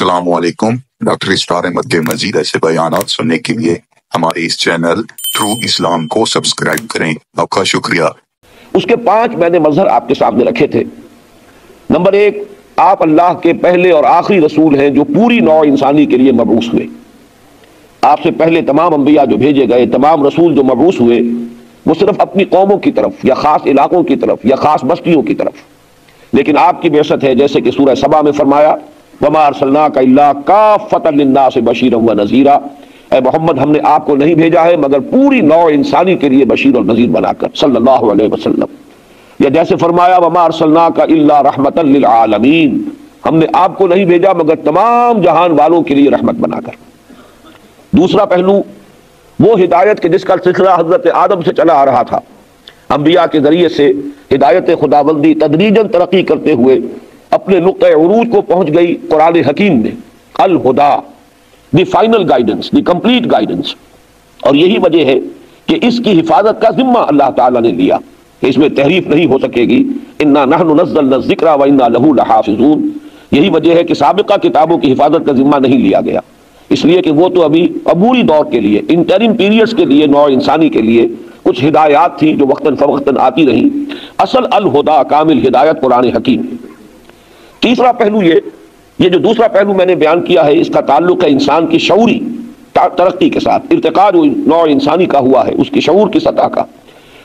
السلام علیکم۔ ڈاکٹر اسرار احمد کے مزید ایسے بیانات سننے کے لیے ہمارے اس چینل ٹرو اسلام کو سبسکرائب کریں۔ آپ کا شکریہ۔ اس کے 5 میں نے مظہر آپ کے سامنے رکھے تھے۔ نمبر 1، آپ اللہ کے پہلے اور آخری رسول ہیں جو پوری نوع انسانی کے لیے مبعوث ہوئے۔ آپ سے پہلے تمام انبیاء جو بھیجے گئے، تمام رسول جو مبعوث ہوئے، وہ صرف اپنی قوموں کی طرف یا خاص علاقوں کی طرف یا خاص بستیوں کی طرف، لیکن آپ کی بعثت ہے جیسے کہ سورہ سبا میں فرمایا وَمَا أَرْسَلْنَاكَ إِلَّا كَافَّةً لِلنَّاسِ بَشِيرًا وَنَذِيرًا، اے محمد ہم نے آپ کو نہیں بھیجا ہے مگر پوری نوع انسانی کے لیے بشیر اور نذیر بنا کر، صلی اللہ علیہ وسلم۔ یا جیسے فرمایا وَمَا أَرْسَلْنَاكَ إِلَّا رَحْمَةً لِلْعَالَمِينَ، ہم نے آپ کو نہیں بھیجا مگر تمام جہان والوں کے لیے رحمت بنا کر۔ دوسرا پہلو وہ ہدایت کہ جس کا سلسلہ حضرت آدم سے چلا آ رہا تھا، انبیاء کے ذریعے سے ہدایت خداوندی تدریجاً ترقی کرتے ہوئے اپنے نقطۂ عروج کو پہنچ گئی قرآن حکیم میں، الہدا، the final guidance, the complete guidance. اور یہی وجہ ہے کہ اس کی حفاظت کا ذمہ اللہ تعالیٰ نے لیا کہ اس میں تحریف نہیں ہو سکے گی، انا نحن نزلنا الذکر وانا لہ لحافظون۔ یہی وجہ ہے کہ سابقہ کتابوں کی حفاظت کا ذمہ نہیں لیا گیا، اس لیے کہ وہ تو ابھی عبوری دور کے لیے، انٹرم پیریڈز کے لیے، نوع انسانی کے لیے کچھ ہدایات تھیں جو وقتاً فوقتاً آتی رہیں۔ اصل الہدا، کامل ہدایت قرآن حکیم ہے۔ تیسرا پہلو یہ جو دوسرا پہلو میں نے بیان کیا ہے، اس کا تعلق ہے انسان کی شعوری ترقی کے ساتھ۔ ارتقاء جو نوع انسانی کا ہوا ہے، اس کی شعور کی سطح کا،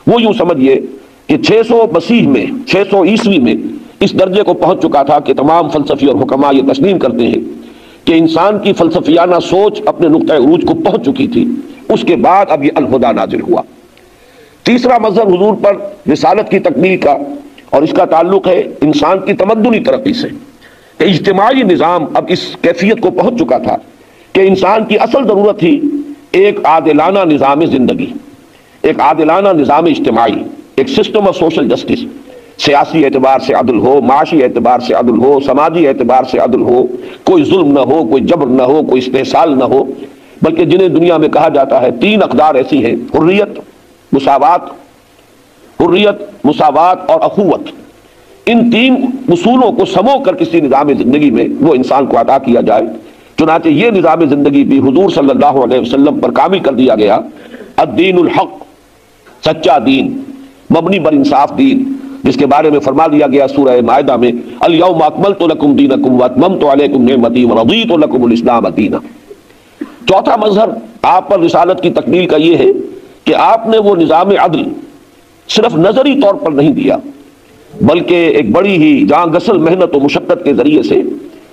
وہ یوں سمجھیے کہ 600 مسیح میں، 600 عیسوی میں اس درجے کو پہنچ چکا تھا کہ تمام فلسفی اور حکماء یہ تسلیم کرتے ہیں کہ انسان کی فلسفیانہ سوچ اپنے نقطۂ عروج کو پہنچ چکی تھی۔ اس کے بعد اب یہ الہدا نازل ہوا۔ تیسرا مظہر حضور پر رسالت کی تکمیل کا، اور اس کا تعلق ہے انسان کی تمدنی ترقی سے۔ اجتماعی نظام اب اس کیفیت کو پہنچ چکا تھا کہ انسان کی اصل ضرورت تھی ایک عادلانہ نظام زندگی، ایک عادلانہ نظام اجتماعی، ایک سسٹم آف سوشل جسٹس۔ سیاسی اعتبار سے عدل ہو، معاشی اعتبار سے عدل ہو، سماجی اعتبار سے عدل ہو، کوئی ظلم نہ ہو، کوئی جبر نہ ہو، کوئی استحصال نہ ہو، بلکہ جنہیں دنیا میں کہا جاتا ہے 3 اقدار ایسی ہیں، حریت، مساوات اور اخوت۔ ان 3 اصولوں کو سمو کر کسی نظام زندگی میں وہ انسان کو عطا کیا جائے۔ چنانچہ یہ نظام زندگی بھی حضور صلی اللہ علیہ وسلم پر کامل کر دیا گیا۔ الدین الحق، سچا دین، مبنی بر انصاف دین، جس کے بارے میں فرما دیا گیا سورہ مائدہ میں الیوم اکملت لکم دینکم واتممت علیکم نعمتی ورضیت لکم الاسلام دینا۔ چوتھا مظہر آپ پر رسالت کی تکمیل کا یہ ہے کہ آپ نے وہ نظام عدل صرف نظری طور پر نہیں دیا، بلکہ ایک بڑی ہی جان گسل محنت و مشقت کے ذریعے سے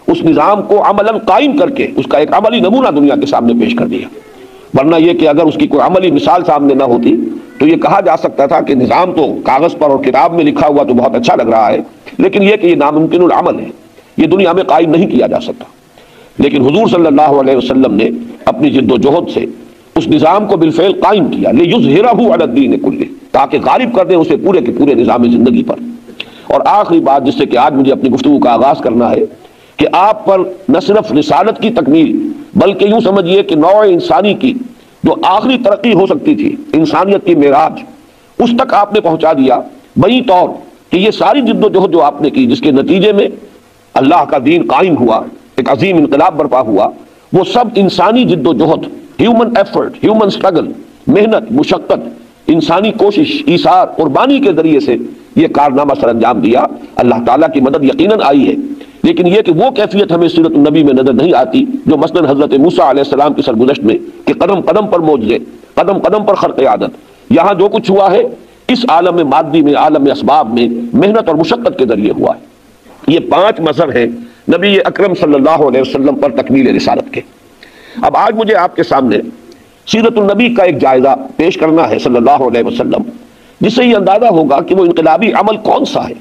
اس نظام کو عملاً قائم کر کے اس کا ایک عملی نمونہ دنیا کے سامنے پیش کر دیا۔ ورنہ یہ کہ اگر اس کی کوئی عملی مثال سامنے نہ ہوتی تو یہ کہا جا سکتا تھا کہ نظام تو کاغذ پر اور کتاب میں لکھا ہوا تو بہت اچھا لگ رہا ہے، لیکن یہ کہ یہ ناممکن العمل ہے، یہ دنیا میں قائم نہیں کیا جا سکتا۔ لیکن حضور صلی اللہ علیہ وسلم نے اپنی جد و جہد سے اس نظام کو بالفعل قائم کیا، لِیُظْہِرَہُ عَلَى الدِّینِ کُلِّہ، تاکہ غالب کر دیں اسے پورے کے پورے نظام زندگی پر۔ اور آخری بات جس سے کہ آج مجھے اپنی گفتگو کا آغاز کرنا ہے کہ آپ پر نہ صرف رسالت کی تکمیل بلکہ یوں سمجھیے کہ نوع انسانی کی جو آخری ترقی ہو سکتی تھی، انسانیت کی معراج، اس تک آپ نے پہنچا دیا بئی طور کہ یہ ساری جد و جہد جو آپ نے کی، جس کے نتیجے میں اللہ کا دین قائم ہوا، ایک عظیم انقلاب برپا ہوا، وہ سب انسانی جد و جہد، ہیومن ایفرٹ، ہیومن سٹرگل، محنت، مشقت، انسانی کوشش، ایثار، قربانی کے ذریعے سے یہ کارنامہ سر انجام دیا۔ اللہ تعالیٰ کی مدد یقیناً آئی ہے، لیکن یہ کہ وہ کیفیت ہمیں سیرت النبی میں نظر نہیں آتی جو مثلاً حضرت موسیٰ علیہ السلام کی سرگزشت میں کہ قدم قدم پر معجزے، قدم قدم پر خرق عادت، یہاں جو کچھ ہوا ہے اس عالم مادی میں، عالم اسباب میں محنت اور مشقت کے ذریعے ہوا ہے۔ یہ 5 مظہر ہیں نبی اکرم صلی اللہ علیہ وسلم پر تکمیل رسالت کے۔ اب آج مجھے آپ کے سامنے سیرت النبی کا ایک جائزہ پیش کرنا ہے صلی اللہ علیہ وسلم، جس سے یہ اندازہ ہوگا کہ وہ انقلابی عمل کون سا ہے،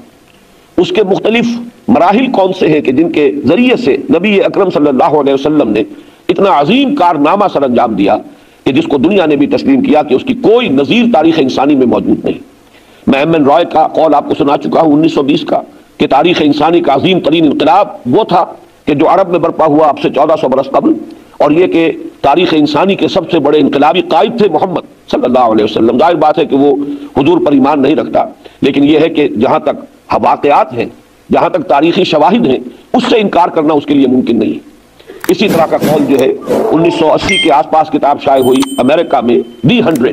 اس کے مختلف مراحل کون سے ہیں کہ جن کے ذریعے سے نبی اکرم صلی اللہ علیہ وسلم نے اتنا عظیم کارنامہ سر انجام دیا کہ جس کو دنیا نے بھی تسلیم کیا کہ اس کی کوئی نظیر تاریخ انسانی میں موجود نہیں۔ میں ایم این رائے کا قول آپ کو سنا چکا ہوں 1920 کا کہ تاریخ انسانی کا عظیم ترین انقلاب وہ تھا کہ جو عرب میں برپا ہوا اب سے 1400 برس قبل، اور یہ کہ تاریخ انسانی کے سب سے بڑے انقلابی قائد تھے محمد صلی اللہ علیہ وسلم۔ ظاہر بات ہے کہ وہ حضور پر ایمان نہیں رکھتا، لیکن یہ ہے کہ جہاں تک واقعات ہیں، جہاں تک تاریخی شواہد ہیں، اس سے انکار کرنا اس کے لیے ممکن نہیں۔ اسی طرح کا قول جو ہے 1980 کے آس پاس کتاب شائع ہوئی امریکہ میں the 100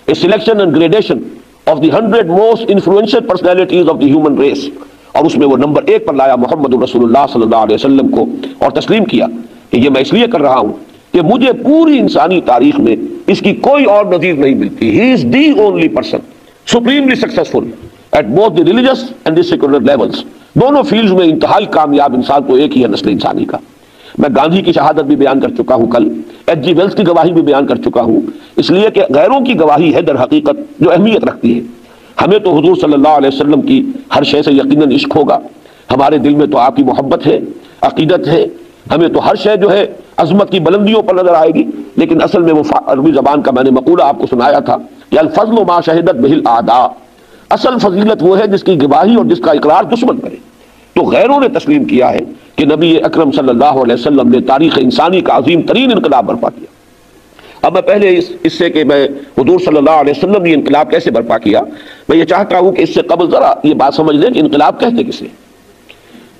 a selection and gradation of the 100 most influential personalities of the human race, اور اس میں وہ نمبر 1 پر لایا محمد رسول اللہ صلی اللہ علیہ وسلم کو، اور تسلیم کیا کہ یہ میں اس لیے کر رہا ہوں کہ مجھے پوری انسانی تاریخ میں اس کی کوئی اور نظیر نہیں ملتی. He is the only person supremely successful at both the religious and the secular levels. دونوں فیلڈز میں انتہائی کامیاب انسان تو ایک ہی ہے نسل انسانی کا. میں گاندھی کی شہادت بھی بیان کر چکا ہوں، کل ایچ جی ویلز کی گواہی بھی بیان کر چکا ہوں، اس لیے کہ غیروں کی گواہی ہے در حقیقت جو اہمیت رکھتی ہے. ہمیں تو حضور صلی اللہ علیہ وسلم کی ہر شے سے یقیناً عشق ہوگا، ہمارے دل میں تو آپ کی محبت ہے، عقیدت ہے، ہمیں تو ہر شے جو ہے عظمت کی بلندیوں پر نظر آئے گی. لیکن اصل میں وہ عربی زبان کا میں نے مقولہ آپ کو سنایا تھا کہ الفضل ما شہدت بہ الاعداء، اصل فضیلت وہ ہے جس کی گواہی اور جس کا اقرار دشمن کرے. تو غیروں نے تسلیم کیا ہے کہ نبی اکرم صلی اللہ علیہ وسلم نے تاریخ انسانی کا عظیم ترین انقلاب برپا کیا. اب میں پہلے اس سے کہ میں حضور صلی اللہ علیہ وسلم نے انقلاب کیسے برپا کیا، میں یہ چاہتا ہوں کہ اس سے قبل ذرا یہ بات سمجھ لیں کہ انقلاب کہتے کسے.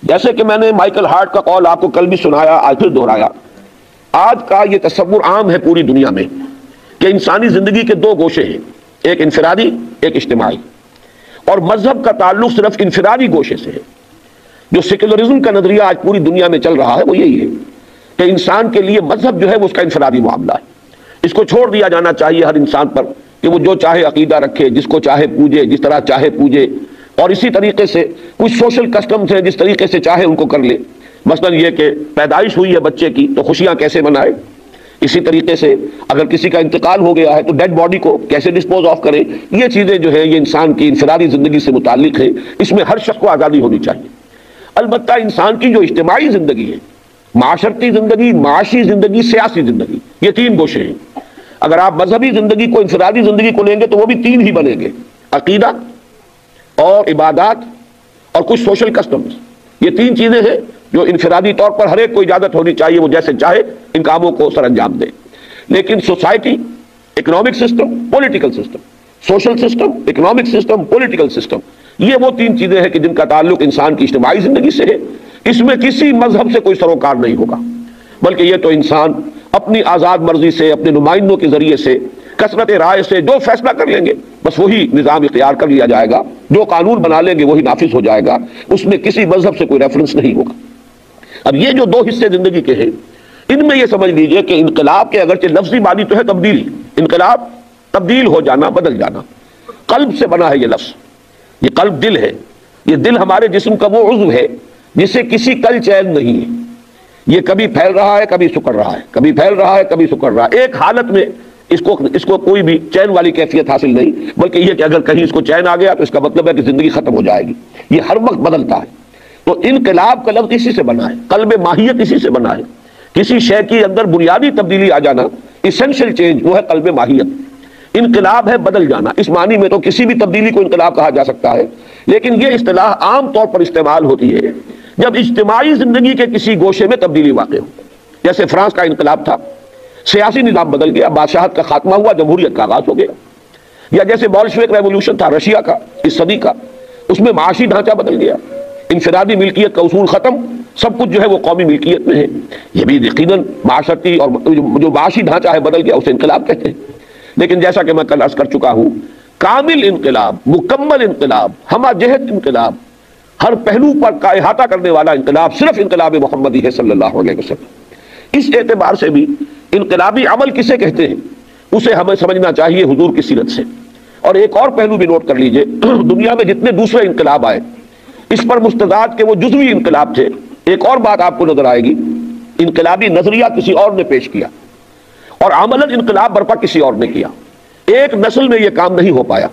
جیسے کہ میں نے مائیکل ہارٹ کا قول آپ کو کل بھی سنایا، آج پھر دہرایا. آج کا یہ تصور عام ہے پوری دنیا میں کہ انسانی زندگی کے 2 گوشے ہیں، ایک انفرادی ایک اجتماعی، اور مذہب کا تعلق صرف انفرادی گوشے سے ہے. جو سیکولرزم کا نظریہ آج پوری دنیا میں چل رہا ہے وہ یہی ہے کہ انسان کے لیے مذہب جو ہے وہ اس کا انفرادی معاملہ ہے، اس کو چھوڑ دیا جانا چاہیے ہر انسان پر کہ وہ جو چاہے عقیدہ رکھے، جس کو چاہے پوجے، جس طرح چاہے پوجے، اور اسی طریقے سے کچھ سوشل کسٹمز ہیں جس طریقے سے چاہے ان کو کر لے. مثلا یہ کہ پیدائش ہوئی ہے بچے کی تو خوشیاں کیسے منائے، اسی طریقے سے اگر کسی کا انتقال ہو گیا ہے تو ڈیڈ باڈی کو کیسے ڈسپوز آف کرے. یہ چیزیں جو ہے یہ انسان کی انفرادی زندگی سے متعلق ہے، اس میں ہر شخص کو آزادی ہونی چاہیے. البتہ انسان کی جو اجتماعی زندگی ہے، معاشرتی زندگی، معاشی زندگی، سیاسی زندگی، یہ 3 گوشے ہیں. اگر آپ مذہبی زندگی کو انفرادی زندگی کو لیں گے تو وہ بھی 3 ہی بنیں گے، عقیدہ اور عبادات اور کچھ سوشل کسٹمز. یہ 3 چیزیں ہیں جو انفرادی طور پر ہر ایک کو اجازت ہونی چاہیے وہ جیسے چاہے ان کاموں کو سر انجام دے. لیکن society, economic system, political system, social system, economic system, political system, یہ وہ 3 چیزیں ہیں کہ جن کا تعلق انسان کی اجتماعی زندگی سے ہے. اس میں کسی مذہب سے کوئی سروکار نہیں ہوگا، بلکہ یہ تو انسان اپنی آزاد مرضی سے، اپنے نمائندوں کے ذریعے سے، کثرت رائے سے جو فیصلہ کر لیں گے بس وہی نظام اختیار کر لیا جائے گا، جو قانون بنا لیں گے وہی نافذ ہو جائے گا، اس میں کسی مذہب سے کوئی ریفرنس نہیں ہوگا. اب یہ جو 2 حصے زندگی کے ہیں ان میں یہ سمجھ لیجئے کہ انقلاب کے اگرچہ لفظی معنی تو ہے تبدیلی، انقلاب تبدیل ہو جانا، بدل جانا. قلب سے بنا ہے یہ لفظ، یہ قلب دل ہے، یہ دل ہمارے جسم کا وہ عضو ہے جسے کسی کل چین نہیں ہے. یہ کبھی پھیل رہا ہے کبھی سکڑ رہا ہے، کبھی پھیل رہا ہے کبھی سکڑ رہا ہے. ایک حالت میں اس کو کوئی بھی چین والی کیفیت حاصل نہیں، بلکہ یہ کہ اگر کہیں اس کو چین آ گیا تو اس کا مطلب ہے کہ زندگی ختم ہو جائے گی. یہ ہر وقت بدلتا ہے. تو انقلاب کا لفظ اسی سے بنا ہے، قلب ماہیت اسی سے بنا ہے. کسی شے کے اندر بنیادی تبدیلی آ جانا، ایسنشل چینج، وہ ہے قلب ماہیت. انقلاب ہے بدل جانا. اس معنی میں تو کسی بھی تبدیلی کو انقلاب کہا جا سکتا ہے، لیکن یہ اصطلاح عام طور پر استعمال ہوتی ہے جب اجتماعی زندگی کے کسی گوشے میں تبدیلی واقع ہو. جیسے فرانس کا انقلاب تھا، سیاسی نظام بدل گیا، بادشاہت کا خاتمہ ہوا، جمہوریت کا آغاز ہو گیا. یا جیسے بولشوک ریولوشن تھا رشیا کا اس صدی کا، اس میں معاشی ڈھانچہ بدل گیا، انفرادی ملکیت کا اصول ختم، سب کچھ جو ہے وہ قومی ملکیت میں ہے. یہ بھی یقیناً معاشرتی اور جو معاشی ڈھانچہ ہے بدل گیا، اسے انقلاب کہتے ہیں. لیکن جیسا کہ میں کل عرض کر چکا ہوں، کامل انقلاب، مکمل انقلاب، ہمہ جہت انقلاب، ہر پہلو پر کا احاطہ کرنے والا انقلاب صرف انقلاب محمدی ہے صلی اللہ علیہ وسلم. اس اعتبار سے بھی انقلابی عمل کسے کہتے ہیں اسے ہمیں سمجھنا چاہیے حضور کی سیرت سے. اور ایک اور پہلو بھی نوٹ کر لیجئے، دنیا میں جتنے دوسرے انقلاب آئے اس پر مستداد کے وہ جزوی انقلاب تھے. ایک اور بات آپ کو نظر آئے گی، انقلابی نظریہ کسی اور نے پیش کیا اور عملاً انقلاب برپا کسی اور نے کیا. ایک نسل میں یہ کام نہیں ہو پایا.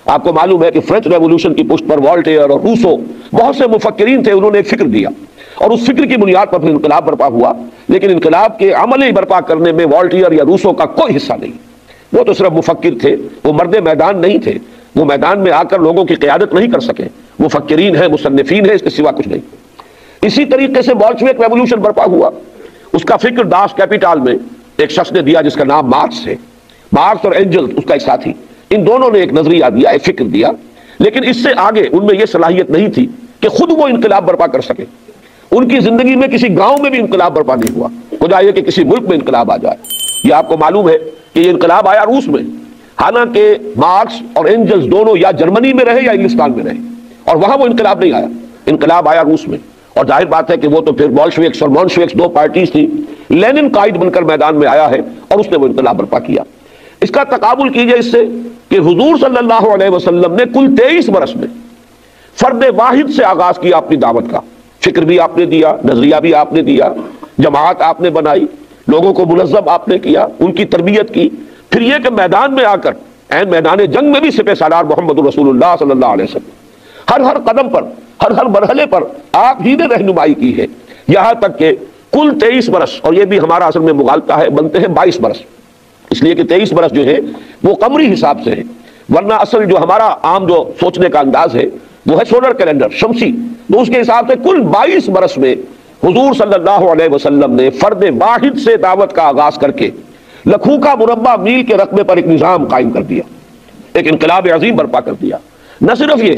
آپ کو معلوم ہے کہ فرینچ ریولوشن کی پشت پر والٹیئر اور روسو بہت سے مفکرین تھے، انہوں نے ایک فکر دیا اور اس فکر کی بنیاد پر پھر انقلاب برپا ہوا. لیکن انقلاب کے عملی برپا کرنے میں والٹیئر یا روسو کا کوئی حصہ نہیں. وہ تو صرف مفکر تھے، وہ مرد میدان نہیں تھے، وہ میدان میں آ کر لوگوں کی قیادت نہیں کر سکے. مفکرین ہیں، مصنفین ہیں، اس کے سوا کچھ نہیں. اسی طریقے سے بولشوک ریولوشن برپا ہوا، اس کا فکر داس کیپیٹال میں ایک شخص نے دیا جس کا نام مارکس ہے. مارکس اور اینجل اس کا ایک ساتھی، ان دونوں نے ایک نظریہ دیا، ایک فکر دیا. لیکن اس سے آگے ان میں یہ صلاحیت نہیں تھی کہ خود وہ انقلاب برپا کر سکے. ان کی زندگی میں کسی گاؤں میں بھی انقلاب برپا نہیں ہوا، خدا یہ کہ کسی ملک میں انقلاب آ جائے۔ یہ آپ کو معلوم ہے کہ یہ انقلاب آیا روس میں، حالانکہ مارکس اور اینجلز دونوں یا جرمنی میں رہے یا انگلستان میں رہے، اور وہاں وہ انقلاب نہیں آیا، انقلاب آیا روس میں۔ اور ظاہر بات ہے کہ وہ تو پھر بولشویکس اور مونشویکس دو پارٹیز تھی، لینن قائد بن کر میدان میں آیا ہے اور اس نے وہ انقلاب برپا کیا۔ اس کا تقابل کیجئے اس سے کہ حضور صلی اللہ علیہ وسلم نے کل 23 برس میں فرد واحد سے آغاز کیا اپنی دعوت کا، فکر بھی آپ نے دیا، نظریہ بھی آپ نے دیا، جماعت آپ نے بنائی، لوگوں کو منظم آپ نے کیا، ان کی تربیت کی، پھر یہ کہ میدان میں آ کر عین میدان جنگ میں بھی سپہ سالار محمد رسول اللہ صلی اللہ علیہ وسلم ہر قدم پر، ہر مرحلے پر آپ ہی نے رہنمائی کی ہے، یہاں تک کہ کل 23 برس، اور یہ بھی ہمارا اصل میں مغالطہ ہے، بنتے ہیں 22 برس، اس لیے کہ 23 برس جو ہے وہ قمری حساب سے ہے، ورنہ اصل جو ہمارا عام جو سوچنے کا انداز ہے وہ ہے سولر کیلنڈر شمسی، تو اس کے حساب سے کل 22 برس میں حضور صلی اللہ علیہ وسلم نے فرد واحد سے دعوت کا آغاز کر کے لکھوں کا مربع میل کے رقبے پر ایک نظام قائم کر دیا، ایک انقلاب عظیم برپا کر دیا۔ نہ صرف یہ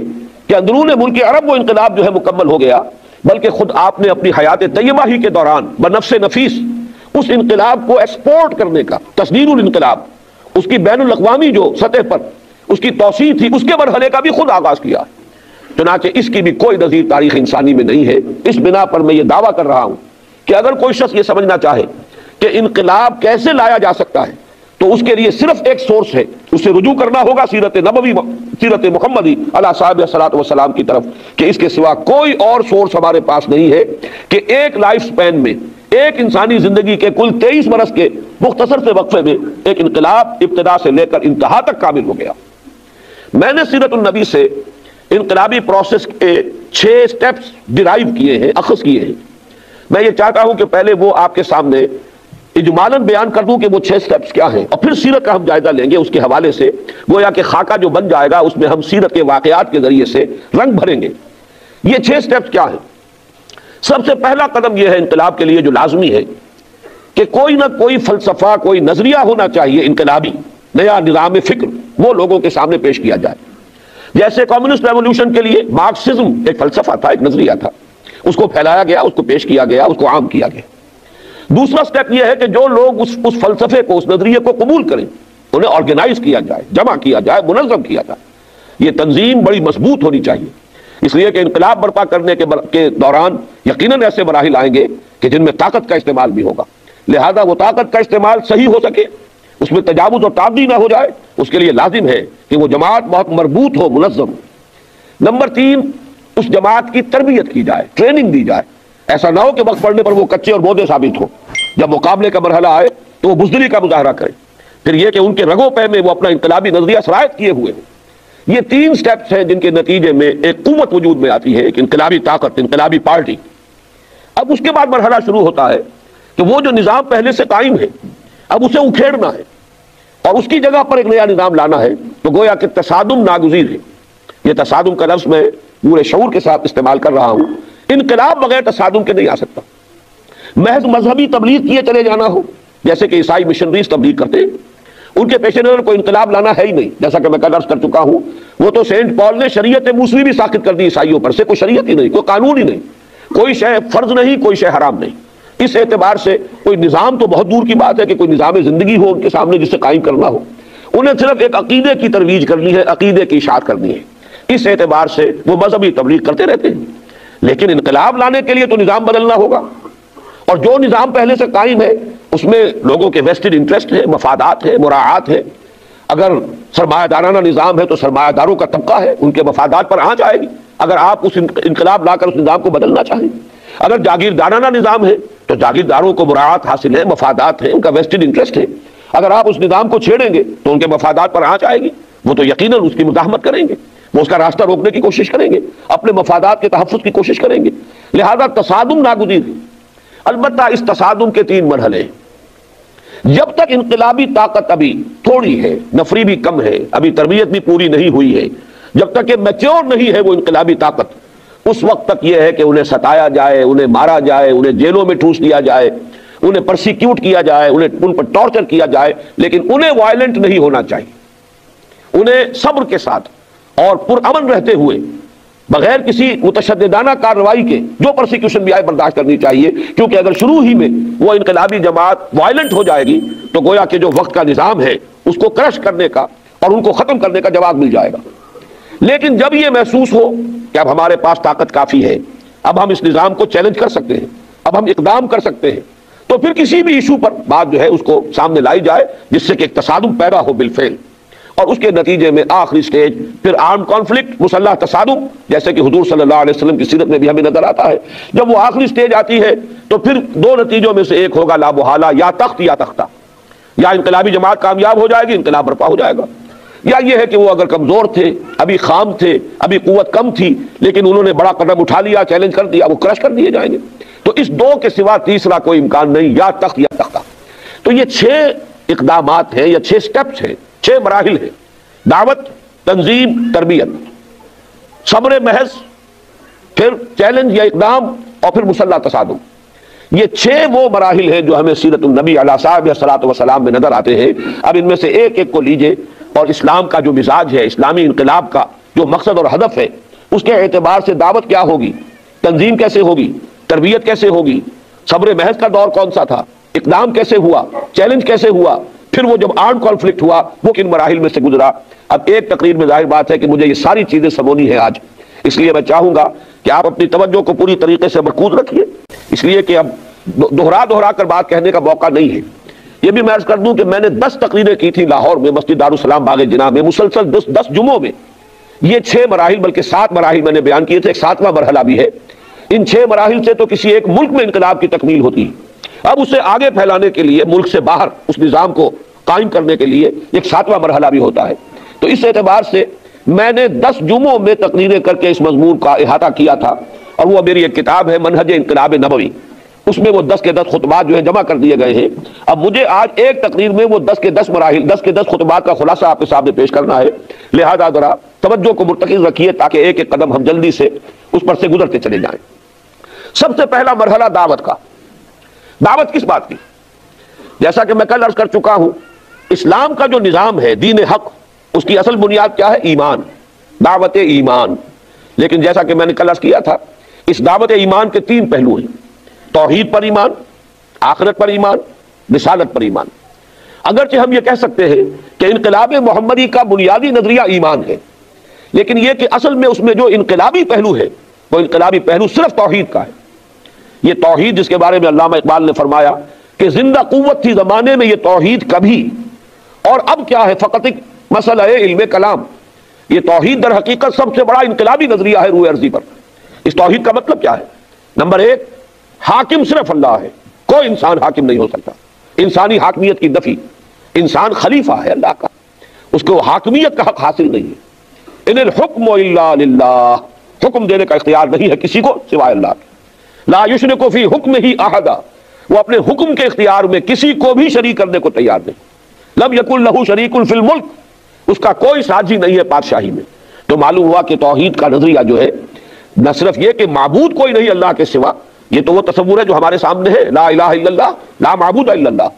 کہ اندرون ملک عرب وہ انقلاب جو ہے مکمل ہو گیا، بلکہ خود آپ نے اپنی حیات طیبہ ہی کے دوران بنفس نفیس اس انقلاب کو ایکسپورٹ کرنے کا، تصدیر الانقلاب، اس کی بین الاقوامی جو سطح پر اس کی توسیع تھی، اس کے مرحلے کا بھی خود آغاز کیا۔ چنانچہ اس کی بھی کوئی نظیر تاریخ انسانی میں نہیں ہے۔ اس بنا پر میں یہ دعویٰ کر رہا ہوں کہ اگر کوئی شخص یہ سمجھنا چاہے کہ انقلاب کیسے لایا جا سکتا ہے تو اس کے لیے صرف ایک سورس ہے، اسے رجوع کرنا ہوگا سیرت نبوی، سیرت محمدی علیہ صاحب الصلاۃ والسلام کی طرف، کہ اس کے سوا کوئی اور سورس ہمارے پاس نہیں ہے کہ ایک لائف سپین میں، ایک انسانی زندگی کے کل 23 برس کے مختصر سے وقفے میں ایک انقلاب ابتدا سے لے کر انتہا تک کامل ہو گیا۔ میں نے سیرت النبی سے انقلابی پروسیس کے 6 سٹیپس ڈرائیو کیے ہیں، اخذ کیے ہیں۔ میں یہ چاہتا ہوں کہ پہلے وہ آپ کے سامنے اجمالاً بیان کر دوں کہ وہ 6 سٹیپس کیا ہیں، اور پھر سیرت کا ہم جائزہ لیں گے اس کے حوالے سے، گویا کہ خاکہ جو بن جائے گا اس میں ہم سیرت کے واقعات کے ذریعے سے رنگ بھریں گے۔ یہ 6 سٹیپس کیا ہیں؟ سب سے پہلا قدم یہ ہے انقلاب کے لیے جو لازمی ہے کہ کوئی نہ کوئی فلسفہ، کوئی نظریہ ہونا چاہیے انقلابی، نیا نظام فکر، وہ لوگوں کے سامنے پیش کیا جائے۔ جیسے کمیونسٹ ریولوشن کے لیے مارکسزم ایک فلسفہ تھا، ایک نظریہ تھا، اس کو پھیلایا گیا، اس کو پیش کیا گیا، اس کو عام کیا گیا۔ دوسرا سٹیپ یہ ہے کہ جو لوگ اس فلسفے کو، اس نظریے کو قبول کریں، انہیں آرگنائز کیا جائے، جمع کیا جائے، منظم کیا جائے۔ یہ تنظیم بڑی مضبوط ہونی چاہیے، اس لیے کہ انقلاب برپا کرنے کے دوران یقیناً ایسے مراحل آئیں گے کہ جن میں طاقت کا استعمال بھی ہوگا، لہذا وہ طاقت کا استعمال صحیح ہو سکے، اس میں تجاوز اور تعدی نہ ہو جائے، اس کے لیے لازم ہے کہ وہ جماعت بہت مربوط ہو، منظم ہو۔ نمبر 3، اس جماعت کی تربیت کی جائے، ٹریننگ دی جائے، ایسا نہ ہو کہ وقت پڑنے پر وہ کچے اور بودے ثابت ہو، جب مقابلے کا مرحلہ آئے تو وہ بزدلی کا مظاہرہ کریں۔ پھر یہ کہ ان کے رگوں پہ میں وہ اپنا انقلابی نظریہ سرایت کیے ہوئے ہیں۔ یہ 3 سٹیپس ہیں جن کے نتیجے میں ایک قوت وجود میں آتی ہے، ایک انقلابی طاقت، انقلابی پارٹی۔ اب اس کے بعد مرحلہ شروع ہوتا ہے کہ وہ جو نظام پہلے سے قائم ہے اب اسے اکھیڑنا ہے اور اس کی جگہ پر ایک نیا نظام لانا ہے، تو گویا کہ تصادم ناگزیر ہے۔ یہ تصادم کا لفظ میں پورے شعور کے ساتھ استعمال کر رہا ہوں، انقلاب بغیر تصادم کے نہیں آ سکتا۔ محض مذہبی تبلیغ کیے چلے جانا ہو، جیسے کہ عیسائی مشنریز تبلیغ کرتے ہیں، ان کے پیش نظر کوئی انقلاب لانا ہے ہی نہیں، جیسا کہ میں کل عرض کر چکا ہوں، وہ تو سینٹ پال نے شریعت موسوی بھی ساخت کر دی عیسائیوں پر سے، کوئی شریعت ہی نہیں، کوئی قانون ہی نہیں، کوئی شے فرض نہیں، کوئی شے حرام نہیں۔ اس اعتبار سے کوئی نظام تو بہت دور کی بات ہے کہ کوئی نظام زندگی ہو ان کے سامنے جسے قائم کرنا ہو، انہیں صرف ایک عقیدے کی ترویج کرنی ہے، عقیدے کی اشاعت کرنی ہے۔ اس اعتبار سے وہ مذہبی تبلیغ کرتے رہتے ہیں، لیکن انقلاب لانے کے لیے تو نظام بدلنا ہوگا، اور جو نظام پہلے سے قائم ہے اس میں لوگوں کے ویسٹڈ انٹرسٹ ہے، مفادات ہے، مراعات ہے۔ اگر سرمایہ دارانہ نظام ہے تو سرمایہ داروں کا طبقہ ہے، ان کے مفادات پر آنچ آئے گی اگر آپ اس انقلاب لا کر اس نظام کو بدلنا چاہیں۔ اگر جاگیردارانہ نظام ہے تو جاگیرداروں کو مراعات حاصل ہے، مفادات ہیں، ان کا ویسٹڈ انٹرسٹ ہے۔ اگر آپ اس نظام کو چھیڑیں گے تو ان کے مفادات پر آنچ آئے گی، وہ تو یقیناً اس کی مزاحمت کریں گے، وہ اس کا راستہ روکنے کی کوشش کریں گے، اپنے مفادات کے تحفظ کی کوشش کریں گے۔ لہذا تصادم ناگزیر ہے۔ البتہ اس تصادم کے 3 مرحلے ہیں۔ جب تک انقلابی طاقت ابھی تھوڑی ہے، نفری بھی کم ہے، ابھی تربیت بھی پوری نہیں ہوئی ہے، جب تک کہ میچور نہیں ہے وہ انقلابی طاقت، اس وقت تک یہ ہے کہ انہیں ستایا جائے، انہیں مارا جائے، انہیں جیلوں میں ٹھوس دیا جائے، انہیں پرسیکیوٹ کیا جائے، ان پر ٹارچر کیا جائے، لیکن انہیں وائلنٹ نہیں ہونا چاہیے۔ انہیں صبر کے ساتھ اور پرامن رہتے ہوئے بغیر کسی متشددانہ کارروائی کے جو پرسیکیوشن بھی آئے برداشت کرنی چاہیے، کیونکہ اگر شروع ہی میں وہ انقلابی جماعت وائلنٹ ہو جائے گی تو گویا کہ جو وقت کا نظام ہے اس کو کرش کرنے کا اور ان کو ختم کرنے کا جواب مل جائے گا۔ لیکن جب یہ محسوس ہو کہ اب ہمارے پاس طاقت کافی ہے، اب ہم اس نظام کو چیلنج کر سکتے ہیں، اب ہم اقدام کر سکتے ہیں، تو پھر کسی بھی ایشو پر بات جو ہے اس کو سامنے لائی جائے جس سے کہ ایک تصادم پیدا ہو بالفعل، اور اس کے نتیجے میں آخری سٹیج پھر آرم کانفلکٹ، مسلح تصادم، جیسے کہ حضور صلی اللہ علیہ وسلم کی سیرت میں بھی ہمیں نظر آتا ہے۔ جب وہ آخری سٹیج آتی ہے تو پھر دو نتیجوں میں سے ایک ہوگا لا محالہ، یا تخت یا تختہ، یا انقلابی جماعت کامیاب ہو جائے گی، انقلاب برپا ہو جائے گا، یا یہ ہے کہ وہ اگر کمزور تھے، ابھی خام تھے، ابھی قوت کم تھی، لیکن انہوں نے بڑا قدم اٹھا لیا، چیلنج کر دیا، وہ کرش کر دیے جائیں گے۔ تو اس دو کے سوا تیسرا کوئی امکان نہیں، یا تخت یا تختہ۔ تو یہ 6 اقدامات ہیں یا 6 سٹیپس ہیں، 6 مراحل ہیں: دعوت، تنظیم، تربیت، صبر محض، پھر چیلنج یا اقدام، اور پھر مسلح تصادم۔ یہ 6 وہ مراحل ہیں جو ہمیں سیرت النبی علیہ الصلوۃ والسلام میں نظر آتے ہیں۔ اب ان میں سے ایک ایک کو لیجئے اور اسلام کا جو مزاج ہے، اسلامی انقلاب کا جو مقصد اور ہدف ہے، اس کے اعتبار سے دعوت کیا ہوگی، تنظیم کیسے ہوگی، تربیت کیسے ہوگی، صبر محض کا دور کون سا تھا، اقدام کیسے ہوا، چیلنج کیسے ہوا، پھر وہ جب آرم کانفلکٹ ہوا وہ کن مراحل میں سے گزرا۔ اب ایک تقریر میں ظاہر بات ہے کہ مجھے یہ ساری چیزیں سمونی ہے آج، اس لیے میں چاہوں گا کہ آپ اپنی توجہ کو پوری طریقے سے مرکوز رکھیے، اس لیے کہ اب دہرا کر بات کہنے کا موقع نہیں ہے۔ یہ بھی میں عرض کر دوں کہ میں نے 10 تقریریں کی تھی لاہور میں، مسجد دارالسلام باغ جناح میں، مسلسل 10 جمعوں میں یہ 6 مراحل بلکہ 7 مراحل میں نے بیان کیے تھے، ایک 7واں مرحلہ بھی ہے۔ ان 6 مراحل سے تو کسی ایک ملک میں انقلاب کی تکمیل ہوتی ہے، اب اسے آگے پھیلانے کے لیے ملک سے باہر اس نظام کو قائم کرنے کے لیے ایک 7واں مرحلہ بھی ہوتا ہے۔ تو اس اعتبار سے میں نے 10 جمعوں میں تقریریں کر کے اس مضمون کا احاطہ کیا تھا، اور وہ میری ایک کتاب ہے منہج انقلاب نبوی، اس میں وہ 10 کے 10 خطبات جو ہیں جمع کر دیے گئے ہیں۔ اب مجھے آج ایک تقریر میں وہ 10 کے 10 مراحل، 10 کے 10 خطبات کا خلاصہ آپ کے سامنے پیش کرنا ہے، لہذا ذرا توجہ کو مرتکز رکھیے تاکہ ایک ایک قدم ہم جلدی سے اس پر سے گزرتے چلے جائیں۔ سب سے پہلا مرحلہ دعوت کا۔ دعوت کس بات کی؟ جیسا کہ میں کل عرض کر چکا ہوں، اسلام کا جو نظام ہے، دین حق، اس کی اصل بنیاد کیا ہے؟ ایمان، دعوت ایمان۔ لیکن جیسا کہ میں نے کل عرض کیا تھا، اس دعوت ایمان کے 3 پہلو ہیں: توحید پر ایمان، آخرت پر ایمان، رسالت پر ایمان۔ اگرچہ ہم یہ کہہ سکتے ہیں کہ انقلاب محمدی کا بنیادی نظریہ ایمان ہے، لیکن یہ کہ اصل میں اس میں جو انقلابی پہلو ہے وہ انقلابی پہلو صرف توحید کا ہے۔ یہ توحید جس کے بارے میں علامہ اقبال نے فرمایا کہ زندہ قوت تھی زمانے میں یہ توحید کبھی، اور اب کیا ہے فقط ایک مسئلہ ہے علم کلام۔ یہ توحید در حقیقت سب سے بڑا انقلابی نظریہ ہے روئے ارضی پر۔ اس توحید کا مطلب کیا ہے؟ نمبر 1، حاکم صرف اللہ ہے، کوئی انسان حاکم نہیں ہو سکتا، انسانی حاکمیت کی نفی۔ انسان خلیفہ ہے اللہ کا، اس کو حاکمیت کا حق حاصل نہیں ہے۔ ان الحکم الا للہ، حکم دینے کا اختیار نہیں ہے کسی کو سوائے اللہ کے۔ لا یشرک فی حکمہ احدا، وہ اپنے حکم کے اختیار میں کسی کو بھی شریک کرنے کو تیار نہیں۔ لم یکن لہ شریک فی الملک، اس کا کوئی ساجی نہیں ہے بادشاہی میں۔ تو معلوم ہوا کہ توحید کا نظریہ جو ہے نہ صرف یہ کہ معبود کوئی نہیں اللہ کے سوا، یہ تو وہ تصور ہے جو ہمارے سامنے ہے، لا الہ الا اللہ، لا معبود الا اللہ،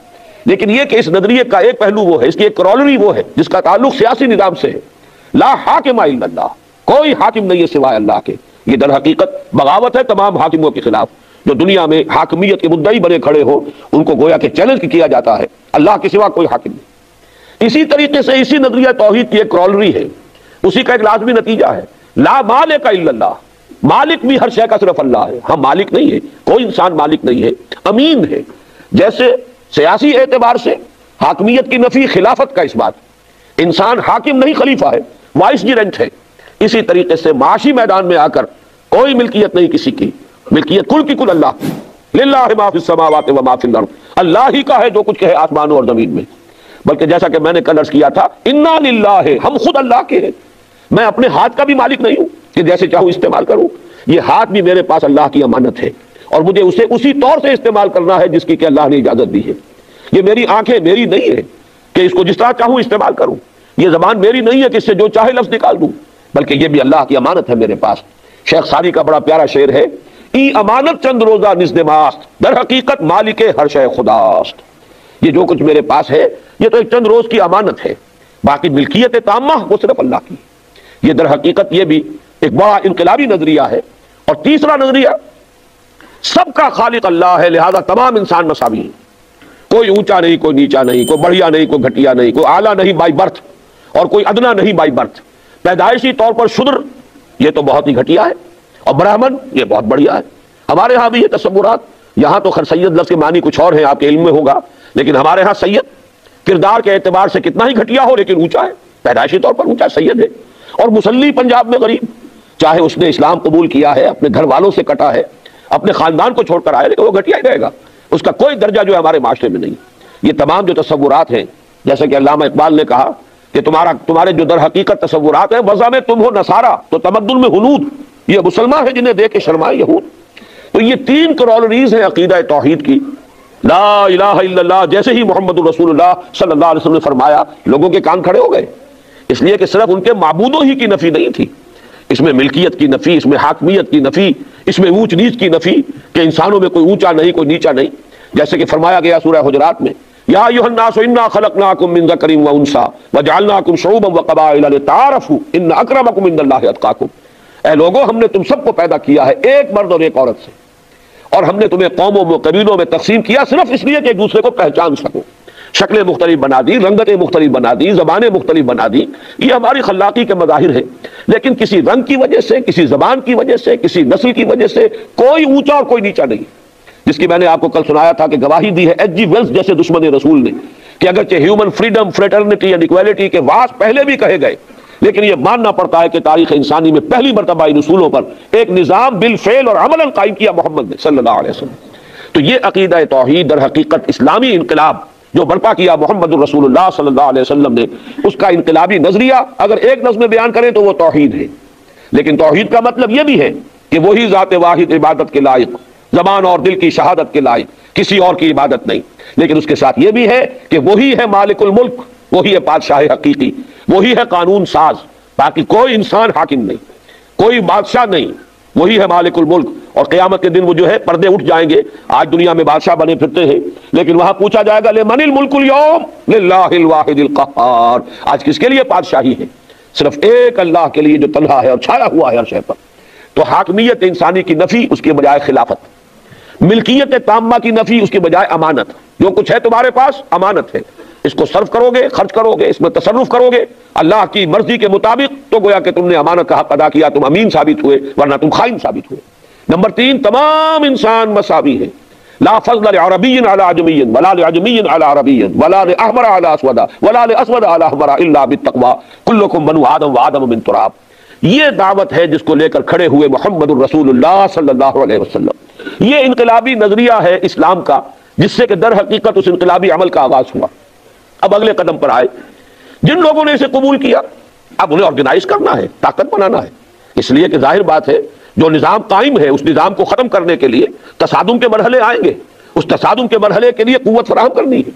لیکن یہ کہ اس نظریے کا ایک پہلو وہ ہے، اس کی ایک کرولری وہ ہے جس کا تعلق سیاسی نظام سے ہے۔ لا حاکم الا اللہ، کوئی حاکم نہیں ہے سوائے اللہ کے۔ یہ در حقیقت بغاوت ہے تمام حاکموں کے خلاف جو دنیا میں حاکمیت کے مدعی بنے کھڑے ہو، ان کو گویا کہ چیلنج کیا جاتا ہے، اللہ کے سوا کوئی حاکم نہیں۔ اسی طریقے سے اسی نظریہ توحید کی ایک کرولری ہے، اسی کا ایک لازمی نتیجہ ہے لا مالک الا اللہ، مالک بھی ہر شے کا صرف اللہ ہے، ہم مالک نہیں ہے، کوئی انسان مالک نہیں ہے، امین ہے۔ جیسے سیاسی اعتبار سے حاکمیت کی نفی، خلافت کا اس بات، انسان حاکم نہیں خلیفہ ہے، وائس جیرنٹ ہے۔ اسی طریقے سے معاشی میدان میں آ کر کوئی ملکیت نہیں کسی کی، ملکیت کل کی کل اللہ کی، للہ ما فی السماوات و ما فی الارض، اللہ ہی کا ہے جو کچھ ہے آسمانوں اور زمین میں۔ بلکہ جیسا کہ میں نے کل عرض کیا تھا، انا للہ، ہم خود اللہ کے ہیں۔ میں اپنے ہاتھ کا بھی مالک نہیں ہوں کہ جیسے چاہوں استعمال کروں، یہ ہاتھ بھی میرے پاس اللہ کی امانت ہے، اور مجھے اسے اسی طور سے استعمال کرنا ہے جس کی کہ اللہ نے اجازت دی ہے۔ یہ میری آنکھیں میری نہیں ہے کہ اس کو جس طرح چاہوں استعمال کروں، یہ زبان میری نہیں ہے کہ اس سے جو چاہے لفظ نکال دوں، بلکہ یہ بھی اللہ کی امانت ہے میرے پاس۔ شیخ ساری کا بڑا پیارا شعر ہے، ای امانت چند روزہ نزد ماست، در حقیقت مالک ہر شے خداست۔ یہ جو کچھ میرے پاس ہے یہ تو ایک چند روز کی امانت ہے، باقی ملکیت تامہ وہ صرف اللہ کی۔ یہ در حقیقت یہ بھی ایک بڑا انقلابی نظریہ ہے۔ اور تیسرا نظریہ، سب کا خالق اللہ ہے، لہذا تمام انسان مساوی ہیں، کوئی اونچا نہیں، کوئی نیچا نہیں، کوئی بڑھیا نہیں، کوئی گھٹیا نہیں، کوئی اعلیٰ نہیں بائی برتھ اور کوئی ادنا نہیں بائی برتھ۔ پیدائشی طور پر شودر یہ تو بہت ہی گھٹیا ہے، اور برہمن یہ بہت بڑھیا ہے۔ ہمارے ہاں بھی یہ تصورات، یہاں تو خیر سید لفظ کے معنی کچھ اور ہیں، آپ کے علم میں ہوگا، لیکن ہمارے ہاں سید کردار کے اعتبار سے کتنا ہی گھٹیا ہو لیکن اونچا ہے، پیدائشی طور پر اونچا سید ہے۔ اور مسلی پنجاب میں غریب، چاہے اس نے اسلام قبول کیا ہے، اپنے گھر والوں سے کٹا ہے، اپنے خاندان کو چھوڑ کر آیا، لیکن وہ گھٹیا ہی رہے گا، اس کا کوئی درجہ جو ہے ہمارے معاشرے میں نہیں۔ یہ تمام جو تصورات ہیں، جیسے کہ علامہ اقبال نے کہا کہ تمہارے جو در حقیقت تصورات ہیں، وضع میں تم ہو نصارا تو تمدن میں ہنود، یہ مسلمان ہے جنہیں دیکھ کے شرمائے یہود۔ تو یہ تین کرولریز ہیں عقیدہ توحید کی، لا الہ الا اللہ، جیسے ہی محمد الرسول اللہ صلی اللہ علیہ وسلم نے فرمایا، لوگوں کے کان کھڑے ہو گئے، اس لیے کہ صرف ان کے معبودوں ہی کی نفی نہیں تھی، اس میں ملکیت کی نفی، اس میں حاکمیت کی نفی، اس میں اونچ نیچ کی نفی، کہ انسانوں میں کوئی اونچا نہیں، کوئی نیچا نہیں، جیسے کہ فرمایا گیا سورہ حجرات میں، یا ایھا الناس انا خلقناکم من ذکر و انثی وجعلناکم شعوبا وقبائل لتعارفوا ان اکرمکم عند اللہ اتقاکم، اے لوگوں ہم نے تم سب کو پیدا کیا ہے ایک مرد اور ایک عورت سے، اور ہم نے تمہیں قوموں میں قبیلوں میں تقسیم کیا صرف اس لیے کہ ایک دوسرے کو پہچان سکو، شکلیں مختلف بنا دی، رنگتیں مختلف بنا دی، زبانیں مختلف بنا دی، یہ ہماری خلاقی کے مظاہر ہیں، لیکن کسی رنگ کی وجہ سے، کسی زبان کی وجہ سے، کسی نسل کی وجہ سے کوئی اونچا اور کوئی نیچا نہیں، جس کی میں نے آپ کو کل سنایا تھا کہ گواہی دی ہے ایچ جی ویلز جیسے دشمن رسول نے، کہ اگرچہ human freedom, fraternity and equality کے واس پہلے بھی کہے گئے، لیکن یہ ماننا پڑتا ہے کہ تاریخ انسانی میں پہلی مرتبہ ان اصولوں پر ایک نظام بالفعل اور عملاً قائم کیا محمد نے صلی اللہ علیہ وسلم۔ تو یہ عقیدہ توحید در حقیقت اسلامی انقلاب جو برپا کیا محمد الرسول اللہ صلی اللہ علیہ وسلم نے، اس کا انقلابی نظریہ اگر ایک نظم میں بیان کریں تو وہ توحید ہے، لیکن توحید کا مطلب یہ بھی ہے کہ وہی ذات واحد عبادت کے لائق، زبان اور دل کی شہادت کے لائق، کسی اور کی عبادت نہیں، لیکن اس کے ساتھ یہ بھی ہے کہ وہی ہے مالک الملک، وہی ہے بادشاہ حقیقی، وہی ہے قانون ساز، باقی کوئی انسان حاکم نہیں، کوئی بادشاہ نہیں، وہی ہے مالک الملک۔ اور قیامت کے دن وہ جو ہے پردے اٹھ جائیں گے، آج دنیا میں بادشاہ بنے پھرتے ہیں، لیکن وہاں پوچھا جائے گا لمن الملک اليوم للہ الواحد القہار، آج کس کے لیے بادشاہی ہے؟ صرف ایک اللہ کے لیے جو تنہا ہے اور چھایا ہوا ہے ہر شے پر۔ تو حاکمیت انسانی کی نفی، اس کے بجائے خلافت، ملکیت تامہ کی نفی، اس کے بجائے امانت، جو کچھ ہے تمہارے پاس امانت ہے، اس کو صرف کرو گے، خرچ کرو گے، اس میں تصرف کرو گے اللہ کی مرضی کے مطابق، تو گویا کہ تم نے امانت کا حق ادا کیا، تم امین ثابت ہوئے، ورنہ تم خائن ثابت ہوئے۔ نمبر 3، تمام انسان مساوی ہے، لا فضل لعربی علی عجمی ولا لعجمی علی عربی ولا لاحمر علی اسود ولا لاسود علی احمر الا بالتقوی کلکم بنو آدم وآدم من تراب۔ یہ دعوت ہے جس کو لے کر کھڑے ہوئے محمد الرسول اللہ صلی اللہ علیہ وسلم۔ یہ انقلابی نظریہ ہے اسلام کا، جس سے کہ در حقیقت اس انقلابی عمل کا آغاز ہوا۔ اب اگلے قدم پر آئے، جن لوگوں نے اسے قبول کیا اب انہیں آرگنائز کرنا ہے، طاقت بنانا ہے، اس لیے کہ ظاہر بات ہے جو نظام قائم ہے اس نظام کو ختم کرنے کے لیے تصادم کے مرحلے آئیں گے، اس تصادم کے مرحلے کے لیے قوت فراہم کرنی ہے،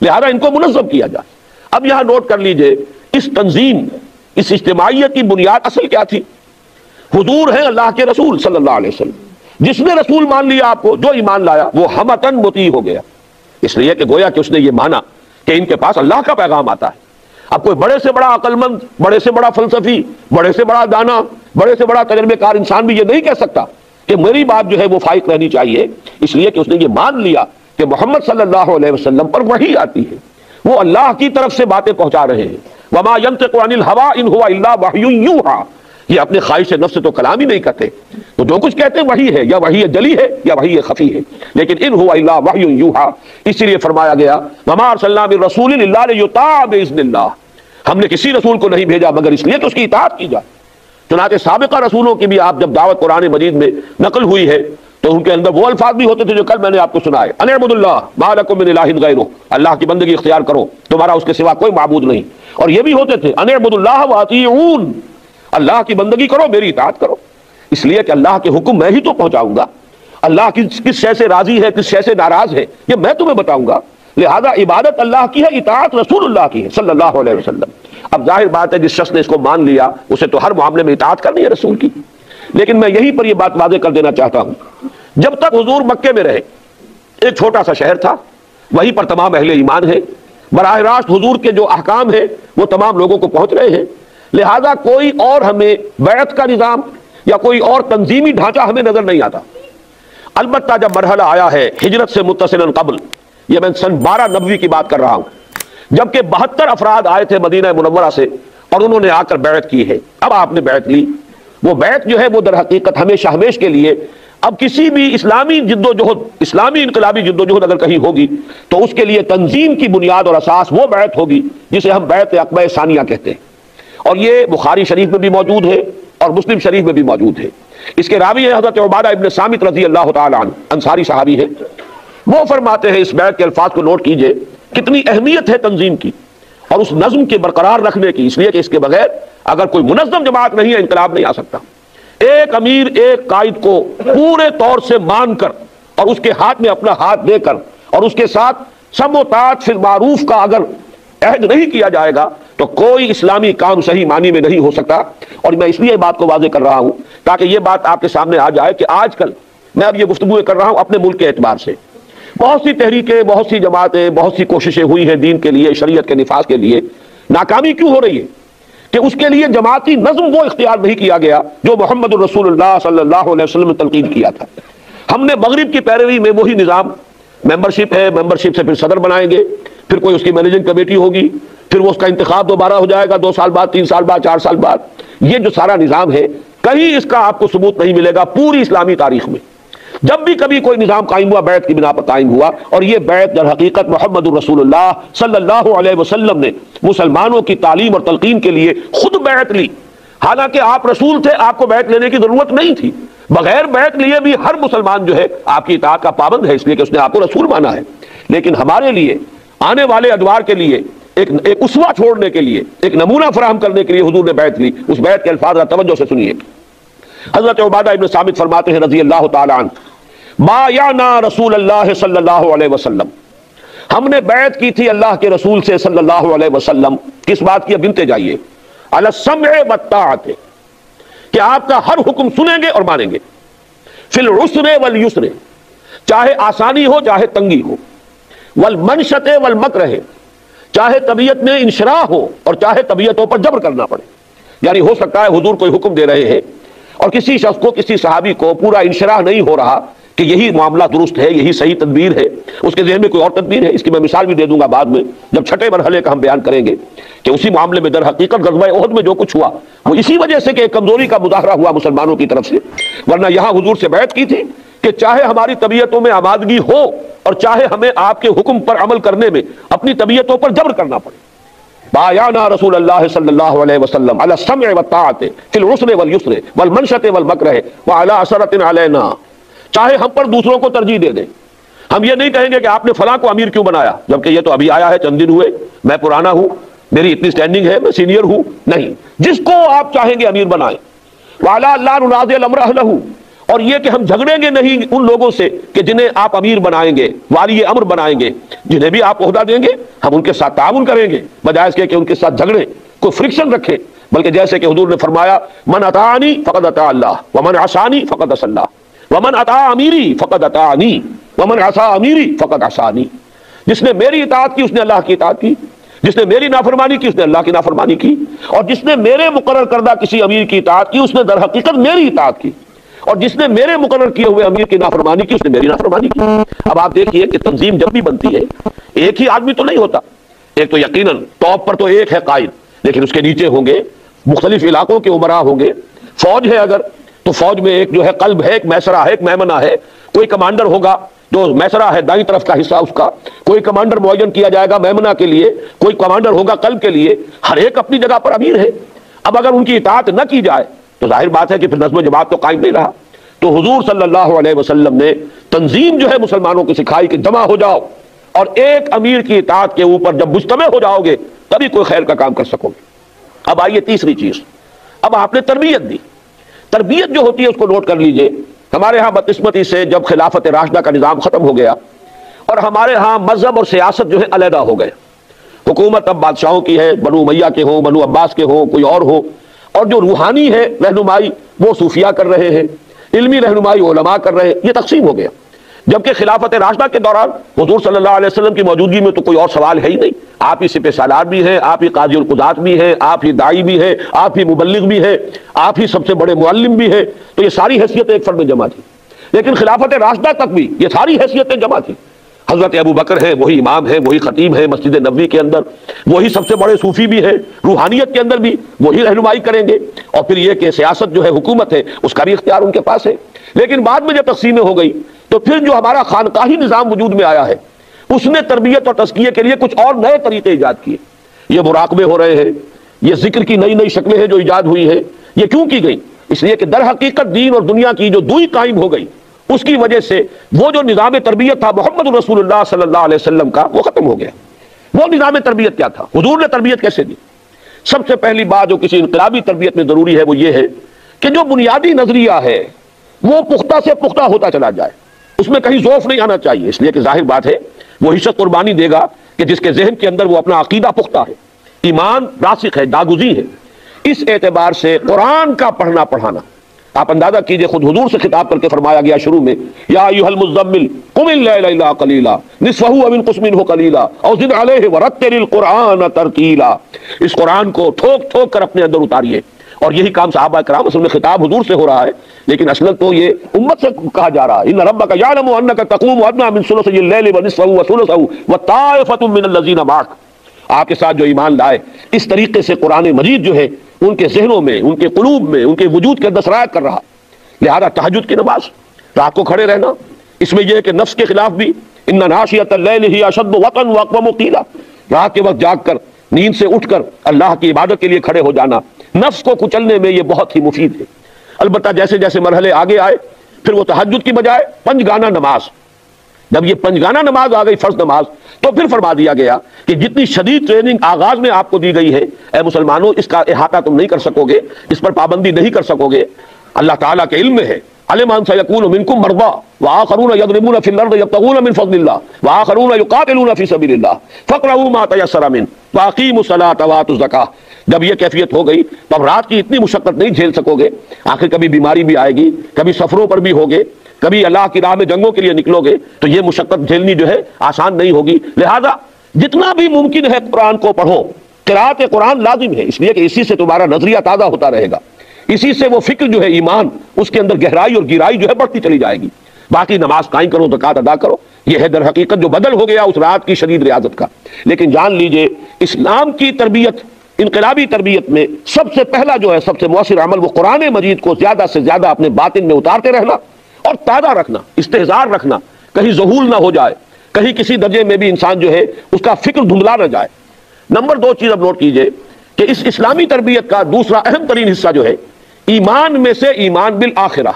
لہذا ان کو منظم کیا جائے۔ اب یہاں نوٹ کر لیجئے، اس تنظیم، اس اجتماعیت کی بنیاد اصل کیا تھی؟ حضور ہیں اللہ کے رسول صلی اللہ علیہ وسلم، جس نے رسول مان لیا آپ کو، جو ایمان لایا وہ ہمتن مطیع ہو گیا، اس لیے کہ گویا کہ اس نے یہ مانا کہ ان کے پاس اللہ کا پیغام آتا ہے۔ اب کوئی بڑے سے بڑا عقل مند، بڑے سے بڑا فلسفی، بڑے سے بڑا دانا، بڑے سے بڑا تجربے کار انسان بھی یہ نہیں کہہ سکتا کہ میری بات جو ہے وہ فائق رہنی چاہیے، اس لیے کہ اس نے یہ مان لیا کہ محمد صلی اللہ علیہ وسلم پر وحی آتی ہے، وہ اللہ کی طرف سے باتیں پہنچا رہے ہیں۔ وما ينطق عن الهوى ان هو الا وحی یوحى، یہ اپنے خواہش نفس سے تو کلام ہی نہیں کرتے، تو جو کچھ کہتے ہیں وحی ہے، یا وحی جلی ہے یا وحی خفی ہے، لیکن ان هو الا وحی یوحى، اسی لیے فرمایا گیا وما ارسلنا من رسول الا لیطاع باذن اللہ، ہم نے کسی رسول کو نہیں بھیجا مگر اس لیے کہ اس کی اطاعت کی جائے۔ چنانچہ سابقہ رسولوں کی بھی آپ جب دعوت قرآن مجید میں نقل ہوئی ہے تو ان کے اندر وہ الفاظ بھی ہوتے تھے جو کل میں نے آپ کو سنائے، ان اعبدوا اللہ ما لکم من الہ غیرہ، اللہ کی بندگی اختیار کرو، تمہارا اس کے سوا کوئی معبود نہیں، اور یہ بھی ہوتے تھے ان اعبدوا اللہ واطیعون، اللہ کی بندگی کرو، میری اطاعت کرو، اس لیے کہ اللہ کے حکم میں ہی تو پہنچاؤں گا، اللہ کس شے سے راضی ہے، کس شے سے ناراض ہے، یہ میں تمہیں بتاؤں گا، لہذا عبادت اللہ کی ہے، اطاعت رسول اللہ کی ہے صلی اللہ علیہ وسلم۔ اب ظاہر بات ہے جس شخص نے اس کو مان لیا اسے تو ہر معاملے میں اطاعت کرنی ہے رسول کی، لیکن میں یہیں پر یہ بات واضح کر دینا چاہتا ہوں، جب تک حضور مکے میں رہے، ایک چھوٹا سا شہر تھا، وہیں پر تمام اہل ایمان ہیں، براہ راست حضور کے جو احکام ہیں وہ تمام لوگوں کو پہنچ رہے ہیں، لہذا کوئی اور ہمیں بیعت کا نظام یا کوئی اور تنظیمی ڈھانچہ ہمیں نظر نہیں آتا۔ البتہ جب مرحلہ آیا ہے ہجرت سے متصلاً قبل، یہ میں سن 1290 کی بات کر رہا ہوں، جبکہ 72 افراد آئے تھے مدینہ منورہ سے اور انہوں نے آ کر بیعت کی ہے۔ اب آپ نے بیعت لی، وہ بیعت جو ہے وہ در حقیقت ہمیشہ ہمیش کے لیے، اب کسی بھی اسلامی جدوجہد، اسلامی انقلابی جدوجہد اگر کہیں ہوگی تو اس کے لیے تنظیم کی بنیاد اور اساس وہ بیعت ہوگی جسے ہم بیعت عقبہ ثانیہ کہتے ہیں، اور یہ بخاری شریف میں بھی موجود ہے اور مسلم شریف میں بھی موجود ہے۔ اس کے راوی ہیں حضرت عبادہ ابن صامت رضی اللہ تعالی عنہ، انصاری صحابی ہے، وہ فرماتے ہیں، اس بیعت کے الفاظ کو نوٹ کیجئے، کتنی اہمیت ہے تنظیم کی اور اس نظم کے برقرار رکھنے کی، اس لیے کہ اس کے بغیر اگر کوئی منظم جماعت نہیں ہے انقلاب نہیں آ سکتا۔ ایک امیر ایک قائد کو پورے طور سے مان کر اور اس کے ہاتھ میں اپنا ہاتھ دے کر اور اس کے ساتھ سم و طاعت فی المعروف کا اگر عہد نہیں کیا جائے گا تو کوئی اسلامی کام صحیح معنی میں نہیں ہو سکتا۔ اور میں اس لیے بات کو واضح کر رہا ہوں تاکہ یہ بات آپ کے سامنے آ جائے کہ آج کل میں اب یہ گفتگو کر رہا ہوں اپنے ملک کے اعتبار سے، بہت سی تحریکیں، بہت سی جماعتیں، بہت سی کوششیں ہوئی ہیں دین کے لیے، شریعت کے نفاذ کے لیے، ناکامی کیوں ہو رہی ہے؟ کہ اس کے لیے جماعتی نظم وہ اختیار نہیں کیا گیا جو محمد الرسول اللہ صلی اللہ علیہ وسلم نے تلقین کیا تھا۔ ہم نے مغرب کی پیروی میں وہی نظام، ممبرشپ ہے، ممبرشپ سے پھر صدر بنائیں گے، پھر کوئی اس کی مینیجنگ کمیٹی ہوگی، پھر وہ اس کا انتخاب دوبارہ ہو جائے گا 2 سال بعد، 3 سال بعد، 4 سال بعد، یہ جو سارا نظام ہے کہیں اس کا آپ کو ثبوت نہیں ملے گا پوری اسلامی تاریخ میں۔ جب بھی کبھی کوئی نظام قائم ہوا بیعت کی بنا پر قائم ہوا، اور یہ بیعت در حقیقت محمد الرسول اللہ صلی اللہ علیہ وسلم نے مسلمانوں کی تعلیم اور تلقین کے لیے خود بیعت لی، حالانکہ آپ رسول تھے، آپ کو بیعت لینے کی ضرورت نہیں تھی، بغیر بیعت لیے بھی ہر مسلمان جو ہے آپ کی اطاعت کا پابند ہے، اس لیے کہ اس نے آپ کو رسول مانا ہے۔ لیکن ہمارے لیے آنے والے ادوار کے لیے ایک اسوہ چھوڑنے کے لیے، ایک نمونہ فراہم کرنے کے لیے حضور نے بیعت لی۔ اس بیعت کے الفاظ توجہ سے سنیے۔ حضرت عبادہ ابن صامت فرماتے ہیں رضی اللہ تعالی عنہ، بایعنا رسول اللہ صلی اللہ علیہ وسلم، ہم نے بیعت کی تھی اللہ کے رسول سے صلی اللہ علیہ وسلم، کس بات کی؟ اب گنتے جائیے، علی السمع والطاعۃ، کہ آپ کا ہر حکم سنیں گے اور مانیں گے، فی العسر والیسر، چاہے آسانی ہو چاہے تنگی ہو، والمنشط والمکرہ، چاہے طبیعت میں انشراح ہو اور چاہے طبیعتوں پر جبر کرنا پڑے۔ یعنی ہو سکتا ہے حضور کوئی حکم دے رہے ہیں اور کسی شخص کو، کسی صحابی کو پورا انشراح نہیں ہو رہا کہ یہی معاملہ درست ہے، یہی صحیح تدبیر ہے، اس کے ذہن میں کوئی اور تدبیر ہے۔ اس کی میں مثال بھی دے دوں گا بعد میں جب چھٹے مرحلے کا ہم بیان کریں گے کہ اسی معاملے میں در حقیقت غزوہ احد میں جو کچھ ہوا وہ اسی وجہ سے کہ ایک کمزوری کا مظاہرہ ہوا مسلمانوں کی طرف سے، ورنہ یہاں حضور سے بیعت کی تھی کہ چاہے ہماری طبیعتوں میں آمادگی ہو اور چاہے ہمیں آپ کے حکم پر عمل کرنے میں اپنی طبیعتوں پر جبر کرنا پڑے۔ بایعنا رسول اللہ صلی اللہ علیہ وسلم علی السمع والطاعۃ فی العسر والیسر والمنشط والمکرہ وعلی اثرۃ علینا، چاہے ہم پر دوسروں کو ترجیح دے دیں، ہم یہ نہیں کہیں گے کہ آپ نے فلاں کو امیر کیوں بنایا جبکہ یہ تو ابھی آیا ہے، چند دن ہوئے، میں پرانا ہوں، میری اتنی سٹینڈنگ ہے، میں سینئر ہوں، نہیں، جس کو آپ چاہیں گے امیر بنائیں۔ وعلی اللہ ننازع الامر اہلہ، اور یہ کہ ہم جھگڑیں گے نہیں ان لوگوں سے کہ جنہیں آپ امیر بنائیں گے، والی امر بنائیں گے، جنہیں بھی آپ عہدہ دیں گے ہم ان کے ساتھ تعاون کریں گے، بجائے اس کے کہ ان کے ساتھ جھگڑیں، کوئی فرکشن رکھیں، بلکہ جیسے کہ حضور نے فرمایا من اطاعنی فقد اطاع اللہ ومن عصانی فقد عصى اللہ ومن اطاع امیری فقد اطاعنی ومن عصى امیری فقد عصانی، جس نے میری اطاعت کی اس نے اللہ کی اطاعت کی، جس نے میری نافرمانی کی اس نے اللہ کی نافرمانی کی، اور جس نے میرے مقرر کردہ کسی امیر کی اطاعت کی اس نے در حقیقت میری اطاعت کی، اور جس نے میرے مقرر کیے ہوئے امیر کی نافرمانی کی اس نے میری نافرمانی کی۔ اب آپ دیکھیے کہ تنظیم جب بھی بنتی ہے ایک ہی آدمی تو نہیں ہوتا، ایک تو یقیناً ٹاپ پر تو ایک ہے قائد، لیکن اس کے نیچے ہوں گے مختلف علاقوں کے امراء ہوں گے، فوج ہے اگر تو فوج میں ایک جو ہے قلب ہے، ایک میسرہ ہے، ایک میمنہ ہے، کوئی کمانڈر ہوگا جو میسرہ ہے دائیں طرف کا حصہ اس کا، کوئی کمانڈر معین کیا جائے گا میمنہ کے لیے، کوئی کمانڈر ہوگا قلب کے لیے، ہر ایک اپنی جگہ پر امیر ہے۔ اب اگر ان کی اطاعت نہ کی جائے تو ظاہر بات ہے کہ پھر نظم و جماعت تو قائم نہیں رہا۔ تو حضور صلی اللہ علیہ وسلم نے تنظیم جو ہے مسلمانوں کو سکھائی کہ جمع ہو جاؤ اور ایک امیر کی اطاعت کے اوپر جب مجتمع ہو جاؤ گے تبھی کوئی خیر کا کام کر سکو گے۔ اب آئیے تیسری چیز، اب آپ نے تربیت دی، تربیت جو ہوتی ہے اس کو نوٹ کر لیجئے۔ ہمارے ہاں بدقسمتی سے جب خلافت راشدہ کا نظام ختم ہو گیا اور ہمارے ہاں مذہب اور سیاست جو ہے علیحدہ ہو گئے، حکومت اب بادشاہوں کی ہے، بنو امیہ کے ہوں، بنو عباس کے ہوں، کوئی اور ہو، اور جو روحانی ہے رہنمائی وہ صوفیہ کر رہے ہیں، علمی رہنمائی علماء کر رہے ہیں، یہ تقسیم ہو گیا۔ جبکہ خلافت راشدہ کے دوران حضور صلی اللہ علیہ وسلم کی موجودگی میں تو کوئی اور سوال ہے ہی نہیں. آپ ہی سپہ سالار بھی ہیں، آپ ہی قاضی القضات بھی ہیں، آپ ہی داعی بھی ہیں، آپ ہی مبلغ بھی ہیں، آپ ہی سب سے بڑے معلم بھی ہیں. تو یہ ساری حیثیتیں ایک فرد میں جمع تھی. لیکن خلافت راشدہ تک بھی یہ ساری حیثیتیں جمع تھی. حضرت ابو بکر ہے، وہی امام ہے، وہی خطیب ہے مسجد نبوی کے اندر، وہی سب سے بڑے صوفی بھی ہیں، روحانیت کے اندر بھی وہی رہنمائی کریں گے. اور پھر یہ کہ سیاست جو ہے، حکومت ہے، اس کا بھی اختیار ان کے پاس ہے. لیکن بعد میں جب تقسیمیں ہو گئی تو پھر جو ہمارا خانقاہی نظام وجود میں آیا ہے، اس نے تربیت اور تزکیے کے لیے کچھ اور نئے طریقے ایجاد کیے. یہ مراقبے ہو رہے ہیں، یہ ذکر کی نئی نئی شکلیں ہیں جو ایجاد ہوئی ہیں. یہ کیوں کی گئی؟ اس لیے کہ در حقیقت دین اور دنیا کی جو دوئی قائم ہو گئی، اس کی وجہ سے وہ جو نظام تربیت تھا محمد رسول اللہ صلی اللہ علیہ وسلم کا، وہ ختم ہو گیا. وہ نظام تربیت کیا تھا؟ حضور نے تربیت کیسے دی؟ سب سے پہلی بات جو کسی انقلابی تربیت میں ضروری ہے وہ یہ ہے کہ جو بنیادی نظریہ ہے وہ پختہ سے پختہ ہوتا چلا جائے، اس میں کہیں ضعف نہیں آنا چاہیے. اس لیے کہ ظاہر بات ہے وہی شخص قربانی دے گا کہ جس کے ذہن کے اندر وہ اپنا عقیدہ پختہ ہے، ایمان راسخ ہے، داغزی ہے. اس اعتبار سے قرآن کا پڑھنا پڑھانا، آپ اندازہ کیجئے خود حضور سے خطاب کر کے فرمایا گیا شروع میں، یا ایھا المزمل قم اللیل الا قلیلا نصفہ او انقص منہ قلیلا او زد علیہ ورتل القرآن ترتیلا. اس قرآن کو ٹھوک ٹھوک کر اپنے اندر اتاریے. اور یہی کام صحابہ کرام، اصل میں خطاب حضور سے ہو رہا ہے لیکن اصل تو یہ امت سے کہا جا رہا ہے. ان ربک یعلم انک تقوم ادنی من ثلثی اللیل ونصفہ وثلثہ وطائفۃ من الذین معک. آپ کے ساتھ جو ایمان لائے، اس طریقے سے قرآن مجید جو ہے ان کے ذہنوں میں، ان کے قلوب میں، ان کے وجود کے اندر سرایت کر رہا. لہذا تہجد کی نماز، رات کو کھڑے رہنا، اس میں یہ ہے کہ نفس کے خلاف بھی، ان ناشیۃ اللیل ہی اشد وطئا واقوم قیلا، رات کے وقت جاگ کر، نیند سے اٹھ کر اللہ کی عبادت کے لیے کھڑے ہو جانا، نفس کو کچلنے میں یہ بہت ہی مفید ہے. البتہ جیسے جیسے مرحلے آگے آئے پھر وہ تہجد کی بجائے پنج گانا نماز، جب یہ پنج گانا نماز آ گئی، فرض نماز، تو پھر فرما دیا گیا کہ جتنی شدید ٹریننگ آغاز میں آپ کو دی گئی ہے، اے مسلمانوں اس کا احاطہ تم نہیں کر سکو گے، اس پر پابندی نہیں کر سکو گے. اللہ تعالیٰ کے علم میں ہے، علم ان سیکون منکم مرضی وآخرون یضربون فی الارض یبتغون من فضل اللہ وآخرون یقاتلون فی سبیل اللہ فاقرؤوا ما تیسر منہ واقیموا الصلاۃ وآتوا الزکاۃ. جب یہ کیفیت ہو گئی تو اب رات کی اتنی مشقت نہیں جھیل سکو گے. آخر کبھی بیماری بھی آئے گی، کبھی سفروں پر بھی ہوگے، کبھی اللہ کی راہ میں جنگوں کے لیے نکلو گے، تو یہ مشقت جھیلنی جو ہے آسان نہیں ہوگی. لہذا جتنا بھی ممکن ہے قرآن کو پڑھو. قراءت قرآن لازم ہے، اس لیے کہ اسی سے تمہارا نظریہ تازہ ہوتا رہے گا، اسی سے وہ فکر جو ہے، ایمان، اس کے اندر گہرائی اور گہرائی جو ہے بڑھتی چلی جائے گی. باقی نماز قائم کرو، زکوٰۃ ادا کرو، یہ ہے در حقیقت جو بدل ہو گیا اس رات کی شدید ریاضت کا. لیکن جان لیجئے اسلام کی تربیت، انقلابی تربیت میں سب سے پہلا جو ہے، سب سے مؤثر عمل وہ قرآن مجید کو زیادہ سے زیادہ اپنے باطن میں اتارتے رہنا اور تازہ رکھنا، استحضار رکھنا، کہیں ذہول نہ ہو جائے، کہیں کسی درجے میں بھی انسان جو ہے اس کا فکر دھندلا نہ جائے. نمبر 2 چیز اب نوٹ کیجئے کہ اس اسلامی تربیت کا دوسرا اہم ترین حصہ جو ہے، ایمان میں سے ایمان بالآخرہ.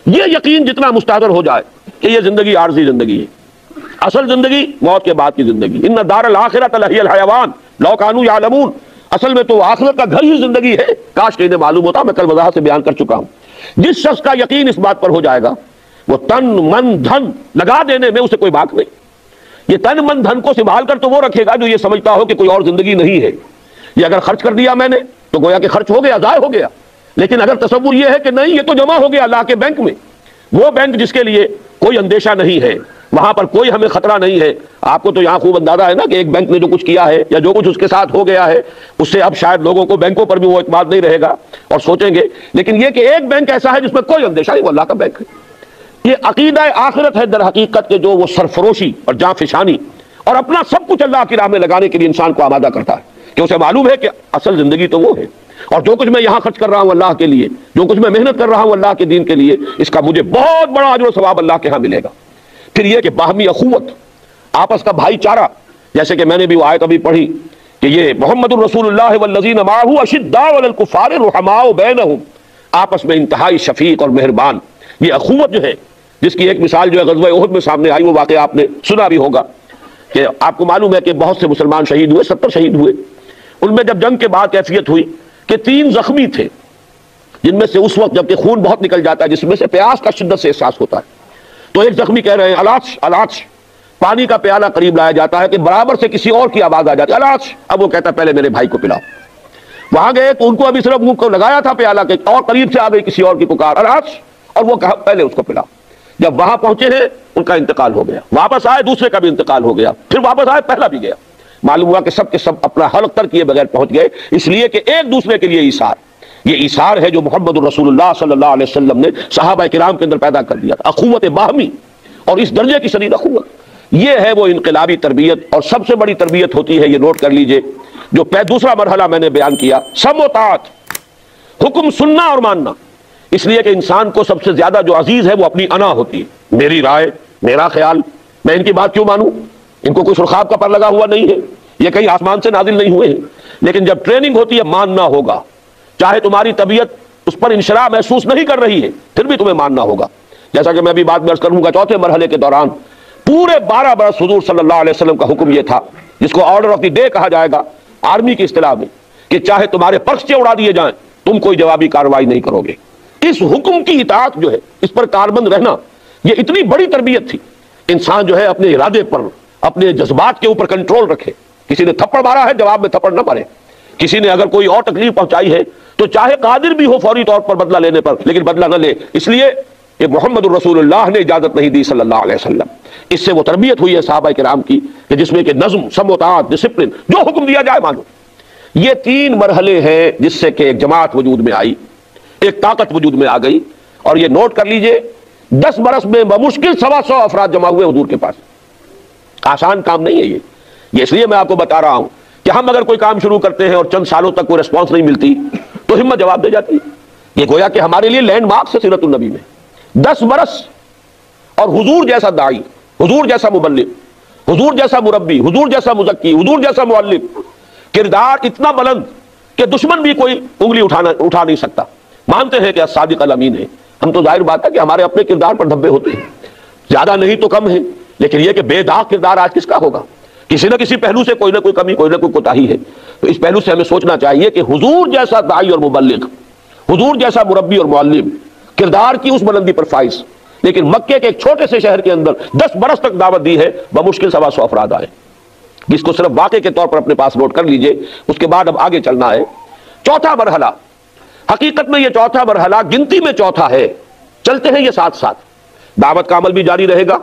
یہ یقین جتنا مستحضر ہو جائے کہ یہ زندگی عارضی زندگی ہے، اصل زندگی موت کے بعد کی زندگی. ان دار الاخرۃ لہی الحیوان لو کانوا یعلمون. اصل میں تو آخرت کا گھر ہی زندگی ہے، کاش کہ انہیں معلوم ہوتا. میں کل وضاحت سے بیان کر چکا ہوں. جس شخص کا یقین اس بات پر ہو جائے گا وہ تن من دھن لگا دینے میں اسے کوئی باک نہیں. یہ تن من دھن کو سنبھال کر تو وہ رکھے گا جو یہ سمجھتا ہو کہ کوئی اور زندگی نہیں ہے. یہ اگر خرچ کر دیا میں نے تو گویا کہ خرچ ہو گیا، ضائع ہو گیا. لیکن اگر تصور یہ ہے کہ نہیں، یہ تو جمع ہو گیا اللہ کے بینک میں، وہ بینک جس کے لیے کوئی اندیشہ نہیں ہے، وہاں پر کوئی ہمیں خطرہ نہیں ہے. آپ کو تو یہاں خوب اندازہ ہے نا کہ ایک بینک نے جو کچھ کیا ہے یا جو کچھ اس کے ساتھ ہو گیا ہے، اس سے اب شاید لوگوں کو بینکوں پر بھی وہ اعتماد نہیں رہے گا اور سوچیں گے. لیکن یہ کہ ایک بینک ایسا ہے جس میں کوئی اندیشہ نہیں، وہ اللہ کا بینک ہے. یہ عقیدہ آخرت ہے در حقیقت کے جو وہ سرفروشی اور جاں فشانی اور اپنا سب کچھ اللہ کی راہ میں لگانے کے لیے انسان کو آمادہ کرتا ہے کہ اسے معلوم ہے کہ اصل زندگی تو وہ ہے، اور جو کچھ میں یہاں خرچ کر رہا ہوں اللہ کے لیے، جو کچھ میں محنت کر رہا ہوں اللہ کے دین کے لیے، اس کا مجھے بہت بڑا اجر و ثواب اللہ کے ہاں ملے گا. پھر یہ کہ باہمی اخوت، آپس کا بھائی چارہ، جیسے کہ میں نے بھی وہ آیت ابھی پڑھی کہ یہ محمد الرسول اللہ والذین معہ اشداء علی الکفار رحماء بینہم، آپس میں انتہائی شفیق اور مہربان. یہ اخوت جو ہے، جس کی ایک مثال جو ہے غزوہ احد میں سامنے آئی، وہ واقعہ آپ نے سنا بھی ہوگا کہ آپ کو معلوم ہے کہ بہت سے مسلمان شہید ہوئے، 70 شہید ہوئے. ان میں جب جنگ کے بعد کیفیت ہوئی کہ 3 زخمی تھے، جن میں سے اس وقت جب کہ خون بہت نکل جاتا ہے، جس میں سے پیاس کا شدت سے احساس ہوتا ہے، تو ایک زخمی کہہ رہے ہیں الاچ الاچ. پانی کا پیالہ قریب لایا جاتا ہے کہ برابر سے کسی اور کی آواز آ جاتی ہے الاچ. اب وہ کہتا ہے پہلے میرے بھائی کو پلاؤ. وہاں گئے تو ان کو ابھی صرف منہ کو لگایا تھا پیالہ کے، اور قریب سے آ گئی کسی اور کی پکار الاچ، اور وہ کہا پہلے اس کو پلاؤ. جب وہاں پہنچے ہیں ان کا انتقال ہو گیا، واپس آئے دوسرے کا بھی انتقال ہو گیا، پھر واپس آئے پہلا بھی گیا، معلوم ہوا کہ سب کے سب اپنا حلق تر کیے بغیر پہنچ گئے، اس لیے کہ ایک دوسرے کے لیے ایثار، یہ ایثار ہے جو محمد الرسول اللہ صلی اللہ علیہ وسلم نے صحابہ کرام کے اندر پیدا کر دیا، اخوت باہمی، اور اس درجے کی شدید اخوت، یہ ہے وہ انقلابی تربیت، اور سب سے بڑی تربیت ہوتی ہے، یہ نوٹ کر لیجئے، جو دوسرا مرحلہ میں نے بیان کیا، سمع و طاعت، حکم سننا اور ماننا، اس لیے کہ انسان کو سب سے زیادہ جو عزیز ہے وہ اپنی انا ہوتی ہے، میری رائے، میرا خیال، میں ان کی بات کیوں مانوں، ان کو کوئی سرخاب کا پر لگا ہوا نہیں ہے، یہ کہیں آسمان سے نازل نہیں ہوئے ہیں، لیکن جب ٹریننگ ہوتی ہے ماننا ہوگا، چاہے تمہاری طبیعت اس پر انشراح محسوس نہیں کر رہی ہے پھر بھی تمہیں ماننا ہوگا، جیسا کہ میں ابھی بات عرض کروں گا، چوتھے مرحلے کے دوران پورے 12 برس حضور صلی اللہ علیہ وسلم کا حکم یہ تھا، جس کو آرڈر آف دی ڈے کہا جائے گا آرمی کی اصطلاح میں، کہ چاہے تمہارے پرچے اڑا دیے جائیں تم کوئی جوابی کارروائی نہیں کرو گے۔ اس حکم کی اطاعت جو ہے، اس پر کاربند رہنا، یہ اتنی بڑی تربیت تھی، انسان جو ہے اپنے ارادے پر، اپنے جذبات کے اوپر کنٹرول رکھے، کسی نے تھپڑ مارا ہے جواب میں تھپڑ نہ مارے، کسی نے اگر کوئی اور تکلیف پہنچائی ہے تو چاہے قادر بھی ہو فوری طور پر بدلہ لینے پر، لیکن بدلہ نہ لے، اس لیے کہ محمد الرسول اللہ نے اجازت نہیں دی صلی اللہ علیہ وسلم۔ اس سے وہ تربیت ہوئی ہے صحابہ کرام کی کہ جس میں کہ نظم، سمع و طاعت، ڈسپلن، جو حکم دیا جائے مانو۔ یہ 3 مرحلے ہیں جس سے کہ ایک جماعت وجود میں آئی، ایک طاقت وجود میں آ گئی، اور یہ نوٹ کر لیجئے 10 برس میں بمشکل 125 افراد جمع ہوئے حضور کے پاس، آسان کام نہیں ہے یہ اس لیے میں آپ کو بتا رہا ہوں کہ ہم اگر کوئی کام شروع کرتے ہیں اور چند سالوں تک کوئی ریسپانس نہیں ملتی تو ہمت جواب دے جاتی ہے، یہ گویا کہ ہمارے لیے لینڈ مارک ہے سیرت النبی میں، 10 برس اور حضور جیسا داعی، حضور جیسا مبلغ، حضور جیسا مربی، حضور جیسا مزکی، حضور جیسا معلم، کردار اتنا بلند کہ دشمن بھی کوئی انگلی اٹھا نہیں سکتا، مانتے ہیں کہ صادق الامین ہے، ہم تو ظاہر بات ہے کہ ہمارے اپنے کردار پر دھبے ہوتے ہیں، زیادہ نہیں تو کم ہے، لیکن یہ کہ بے داغ کردار آج کس کا ہوگا، کسی نہ کسی پہلو سے کوئی نہ کوئی کمی، کوئی نہ کوئی کوتاہی ہے، تو اس پہلو سے ہمیں سوچنا چاہیے کہ حضور جیسا داعی اور مبلغ، حضور جیسا مربی اور معلم، کردار کی اس بلندی پر فائز، لیکن مکے کے ایک چھوٹے سے شہر کے اندر 10 برس تک دعوت دی ہے، بمشکل 125 افراد آئے، جس کو صرف واقعے کے طور پر اپنے پاس نوٹ کر لیجئے۔ اس کے بعد اب آگے چلنا ہے، چوتھا مرحلہ، حقیقت میں یہ چوتھا مرحلہ گنتی میں چوتھا ہے، چلتے ہیں یہ ساتھ ساتھ، دعوت کا عمل بھی جاری رہے گا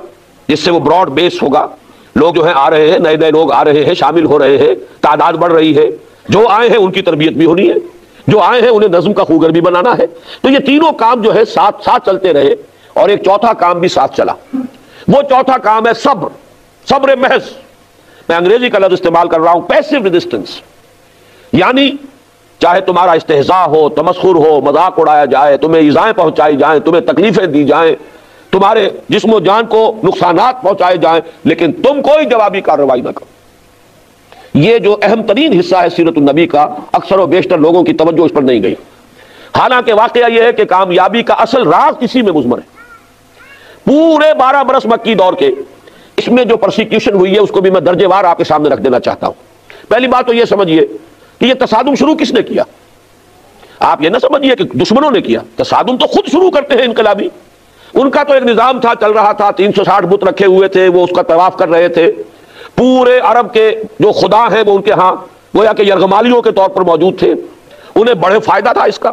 جس سے وہ براڈ بیس ہوگا، لوگ جو ہیں آ رہے ہیں، نئے نئے لوگ آ رہے ہیں، شامل ہو رہے ہیں، تعداد بڑھ رہی ہے، جو آئے ہیں ان کی تربیت بھی ہونی ہے، جو آئے ہیں انہیں نظم کا خوگر بھی بنانا ہے، تو یہ تینوں کام جو ہے ساتھ ساتھ چلتے رہے، اور ایک چوتھا کام بھی ساتھ چلا، وہ چوتھا کام ہے صبر، صبر محض، میں انگریزی کا لفظ استعمال کر رہا ہوں، پیسو ریزسٹنس، یعنی چاہے تمہارا استہزاء ہو، تمسخر ہو، مذاق اڑایا جائے، تمہیں ایذائیں پہنچائی جائیں، تمہیں تکلیفیں دی جائیں، تمہارے جسم و جان کو نقصانات پہنچائے جائیں، لیکن تم کوئی جوابی کارروائی نہ کرو۔ یہ جو اہم ترین حصہ ہے سیرت النبی کا، اکثر و بیشتر لوگوں کی توجہ اس پر نہیں گئی، حالانکہ واقعہ یہ ہے کہ کامیابی کا اصل راز اسی میں مضمر ہے۔ پورے 12 برس مکی دور کے اس میں جو پرسیکیوشن ہوئی ہے اس کو بھی میں درجے وار آپ کے سامنے رکھ دینا چاہتا ہوں۔ پہلی بات تو یہ سمجھیے کہ یہ تصادم شروع کس نے کیا، آپ یہ نہ سمجھیے کہ دشمنوں نے کیا، تصادم تو خود شروع کرتے ہیں انقلابی، ان کا تو ایک نظام تھا، چل رہا تھا، 360 بت رکھے ہوئے تھے، وہ اس کا طواف کر رہے تھے، پورے عرب کے جو خدا ہیں وہ ان کے ہاں گویا کہ یرغمالیوں کے طور پر موجود تھے، انہیں بڑے فائدہ تھا اس کا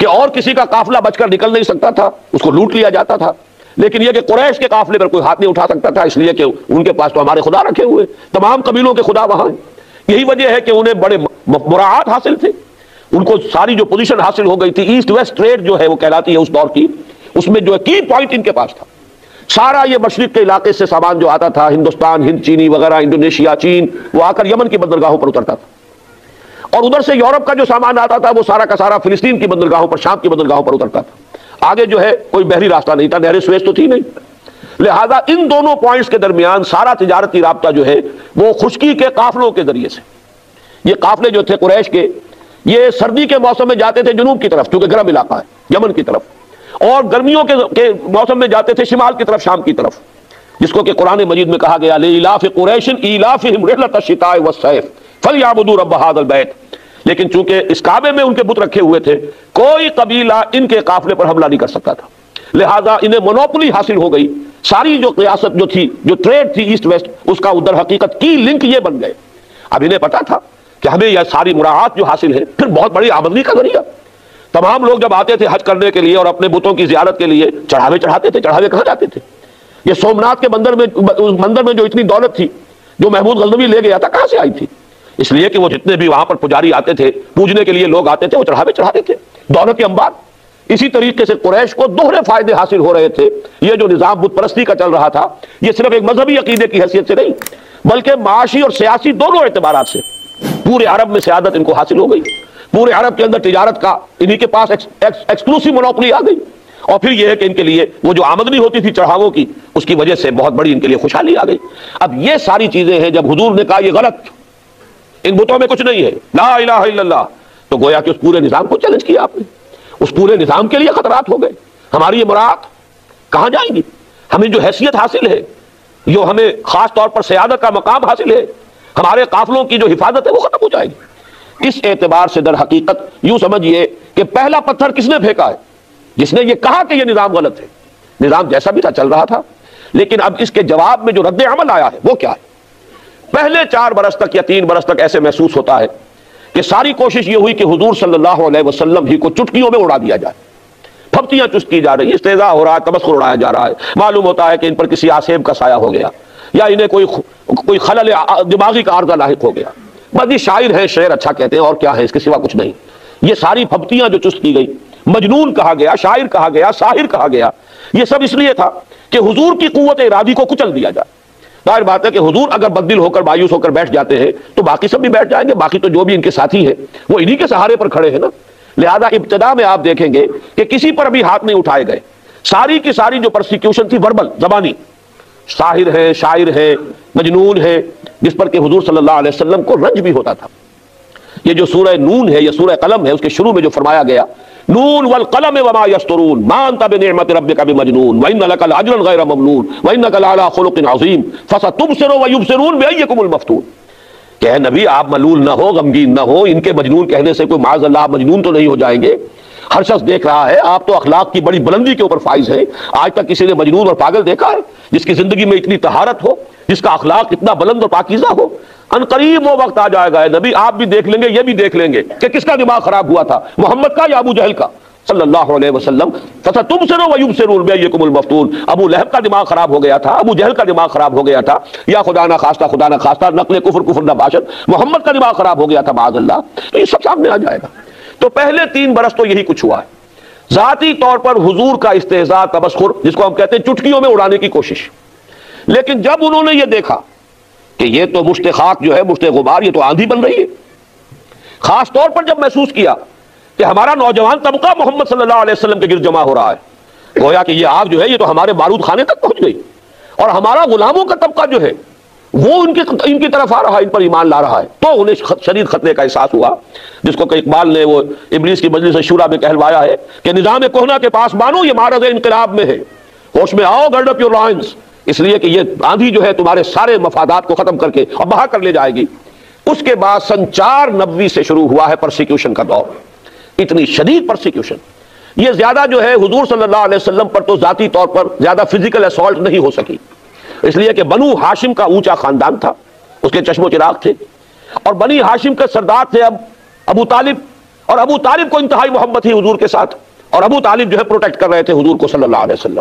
کہ اور کسی کا قافلہ بچ کر نکل نہیں سکتا تھا، اس کو لوٹ لیا جاتا تھا، لیکن یہ کہ قریش کے قافلے پر کوئی ہاتھ نہیں اٹھا سکتا تھا، اس لیے کہ ان کے پاس تو ہمارے خدا رکھے ہوئے، تمام قبیلوں کے خدا وہاں ہیں، یہی وجہ ہے کہ انہیں بڑے مراعات حاصل تھے، ان کو ساری جو پوزیشن حاصل ہو گئی تھی، ایسٹ ویسٹ ٹریڈ جو ہے وہ کہلاتی ہے اس دور کی، اس میں جو ہے کی پوائنٹ ان کے پاس تھا، سارا یہ مشرق کے علاقے سے سامان جو آتا تھا، ہندوستان، ہند، چینی وغیرہ، انڈونیشیا، چین، وہ آ کر یمن کی بندرگاہوں پر اترتا تھا، اور ادھر سے یورپ کا جو سامان آتا تھا وہ سارا کا سارا فلسطین کی بندرگاہوں پر، شام کی بندرگاہوں پر اترتا تھا، آگے جو ہے کوئی بحری راستہ نہیں تھا، نہر سویز تو تھی نہیں، لہذا ان دونوں پوائنٹس کے درمیان سارا تجارتی رابطہ جو ہے وہ خشکی کے قافلوں کے ذریعے سے، یہ قافلے جو تھے قریش کے، یہ سردی کے موسم میں جاتے تھے جنوب کی طرف کیونکہ گرم علاقہ ہے یمن کی طرف، اور گرمیوں کے موسم میں جاتے تھے شمال کی طرف، شام کی طرف، جس کو کہ قرآن مجید میں کہا گیا لإلاف قریش ایلافہم رحلۃ الشتاء والصیف فلیعبدوا رب ھذا البیت، لیکن چونکہ اس کعبے میں ان کے بت رکھے ہوئے تھے، کوئی قبیلہ ان کے قافلے پر حملہ نہیں کر سکتا تھا، لہذا انہیں مونوپولی حاصل ہو گئی، ساری جو ریاست جو تھی، جو ٹریڈ تھی ایسٹ ویسٹ، اس کا ادھر حقیقت کی لنک یہ بن گئے۔ اب انہیں پتا تھا کہ ہمیں یہ ساری مراعات جو حاصل ہے، پھر بہت بڑی آمدنی کا ذریعہ، تمام لوگ جب آتے تھے حج کرنے کے لیے اور اپنے بتوں کی زیارت کے لیے چڑھاوے چڑھاتے تھے. چڑھاوے کہاں جاتے تھے؟ یہ سومناتھ کے مندر میں جو اتنی دولت تھی جو محمود غزنوی لے گیا تھا, کہاں سے آئی تھی؟ اس لیے کہ وہ جتنے بھی وہاں پر پجاری آتے تھے, پوجنے کے لیے لوگ آتے تھے, وہ چڑھاوے چڑھاتے تھے, دولت کے انبار. اسی طریقے سے قریش کو دوہرے فائدے حاصل ہو رہے تھے. یہ جو نظام بت پرستی کا چل رہا تھا, یہ صرف ایک مذہبی عقیدے کی حیثیت سے نہیں بلکہ معاشی اور سیاسی دونوں اعتبارات سے پورے عرب میں سیادت ان کو حاصل ہو گئی. پورے عرب کے اندر تجارت کا انہی کے پاس ایکسکلوسیو مونوپولی آ گئی. اور پھر یہ ہے کہ ان کے لیے وہ جو آمدنی ہوتی تھی چڑھاووں کی, اس کی وجہ سے بہت بڑی ان کے لیے خوشحالی آ گئی. اب یہ ساری چیزیں ہیں. جب حضور نے کہا یہ غلط, ان بتوں میں کچھ نہیں ہے, لا الہ الا اللہ, تو گویا کہ اس پورے نظام کو چیلنج کیا آپ نے. اس پورے نظام کے لیے خطرات ہو گئے. ہماری یہ مراد کہاں جائیں گی؟ ہمیں جو حیثیت حاصل ہے, جو ہمیں خاص طور پر سیادت کا مقام حاصل ہے, ہمارے قافلوں کی جو حفاظت ہے وہ ختم ہو جائے گی. اس اعتبار سے در حقیقت یوں سمجھیے کہ پہلا پتھر کس نے پھینکا ہے؟ جس نے یہ کہا کہ یہ نظام غلط ہے. نظام جیسا بھی تھا چل رہا تھا, لیکن اب اس کے جواب میں جو رد عمل آیا ہے وہ کیا ہے؟ پہلے 4 برس تک یا 3 برس تک ایسے محسوس ہوتا ہے کہ ساری کوشش یہ ہوئی کہ حضور صلی اللہ علیہ وسلم ہی کو چٹکیوں میں اڑا دیا جائے. پھپتیاں چست کی جا رہی ہیں, استہزاء ہو رہا ہے, تمسخر اڑایا جا رہا ہے. معلوم ہوتا ہے کہ ان پر کسی آسیب کا سایہ ہو گیا یا انہیں کوئی خلل دماغی کا عارضہ لاحق ہو گیا. بس یہ شاعر ہیں, شعر اچھا کہتے ہیں, اور کیا ہے اس کے سوا کچھ نہیں. یہ ساری پھپتیاں جو چست کی گئی, مجنون کہا گیا, شاعر کہا گیا, ساحر کہا گیا, یہ سب اس لیے تھا کہ حضور کی قوت ارادی کو کچل دیا جائے. ظاہر بات ہے کہ حضور اگر بددل ہو کر مایوس ہو کر بیٹھ جاتے ہیں تو باقی سب بھی بیٹھ جائیں گے. باقی تو جو بھی ان کے ساتھی ہیں وہ انہی کے سہارے پر کھڑے ہیں نا. لہذا ابتدا میں آپ دیکھیں گے کہ کسی پر بھی ہاتھ نہیں اٹھائے گئے. ساری کی ساری جو پرسیکیوشن تھی وربل, زبانی, ساحر ہے, شاعر ہے, مجنون ہے, جس پر کہ حضور صلی اللہ علیہ وسلم کو رنج بھی ہوتا تھا. یہ جو سورہ نون ہے, یہ سورہ قلم ہے, اس کے شروع میں جو فرمایا گیا نون والقلم وما یسطرون ما انت بنعمت ربک بمجنون وان لک لاجرا غیر ممنون وانک لعلی خلق عظیم فستبصر ویبصرون بایکم المفتون. کہ اے نبی آپ ملول نہ ہو, غمگین نہ ہو. ان کے مجنون کہنے سے کوئی معاذ اللہ مجنون تو نہیں ہو جائیں گے. ہر شخص دیکھ رہا ہے, آپ تو اخلاق کی بڑی بلندی کے اوپر فائز ہیں. آج تک کسی نے مجنون اور پاگل دیکھا ہے جس کی زندگی میں اتنی طہارت ہو, جس کا اخلاق اتنا بلند اور پاکیزہ ہو؟ ان قریب وہ وقت آ جائے گا اے نبی, آپ بھی دیکھ لیں گے, یہ بھی دیکھ لیں گے کہ کس کا دماغ خراب ہوا تھا, محمد کا یا ابو جہل کا صلی اللہ علیہ وسلم. فَسَتُبْصِرُ وَيُبْصِرُونَ بِأَيِّكُمُ الْمَفْتُونَ. ابو لہب کا دماغ خراب ہو گیا تھا, ابو جہل کا دماغ خراب ہو گیا تھا, یا خدا نہ خواستہ نقل کفر نہ باشد, محمد کا دماغ خراب ہو گیا تھا معاذ اللہ. تو یہ سب سامنے آ جائے گا. تو پہلے 3 برس تو یہی کچھ ہوا ہے. ذاتی طور پر حضور کا استہزاء, تمسخر, جس کو ہم کہتے ہیں چٹکیوں میں اڑانے کی کوشش. لیکن جب انہوں نے یہ دیکھا کہ یہ تو مشت خاک جو ہے, مشت غبار, یہ تو آندھی بن رہی ہے, خاص طور پر جب محسوس کیا کہ ہمارا نوجوان طبقہ محمد صلی اللہ علیہ وسلم کے گرد جمع ہو رہا ہے, گویا کہ یہ آگ جو ہے یہ تو ہمارے بارود خانے تک پہنچ گئی, اور ہمارا غلاموں کا طبقہ جو ہے وہ ان کی طرف آ رہا ہے, ان پر ایمان لا رہا ہے. تو انہیں شدید خطرے کا احساس ہوا, جس کو کہ اقبال نے وہ ابلیس کی مجلس شورا میں کہلوایا ہے کہ نظام کہنا کے پاس مانو یہ معرض انقلاب میں ہے, ہوش میں آؤ, گرڈ اپ یور لائنز. اس لیے کہ یہ آندھی جو ہے تمہارے سارے مفادات کو ختم کر کے اور بہا کر لے جائے گی. اس کے بعد سن 490 سے شروع ہوا ہے پرسیکیوشن کا دور. اتنی شدید پرسیکیوشن, یہ زیادہ جو ہے حضور صلی اللہ علیہ وسلم پر تو ذاتی طور پر زیادہ فزیکل اسالٹ نہیں ہو سکی, اس لیے کہ بنو ہاشم کا اونچا خاندان تھا, اس کے چشم و چراغ تھے, اور بنی ہاشم کے سردار تھے اب ابو طالب, اور ابو طالب کو انتہائی محبت تھی حضور کے ساتھ, اور ابو طالب جو ہے پروٹیکٹ کر رہے تھے حضور کو صلی اللہ علیہ وسلم.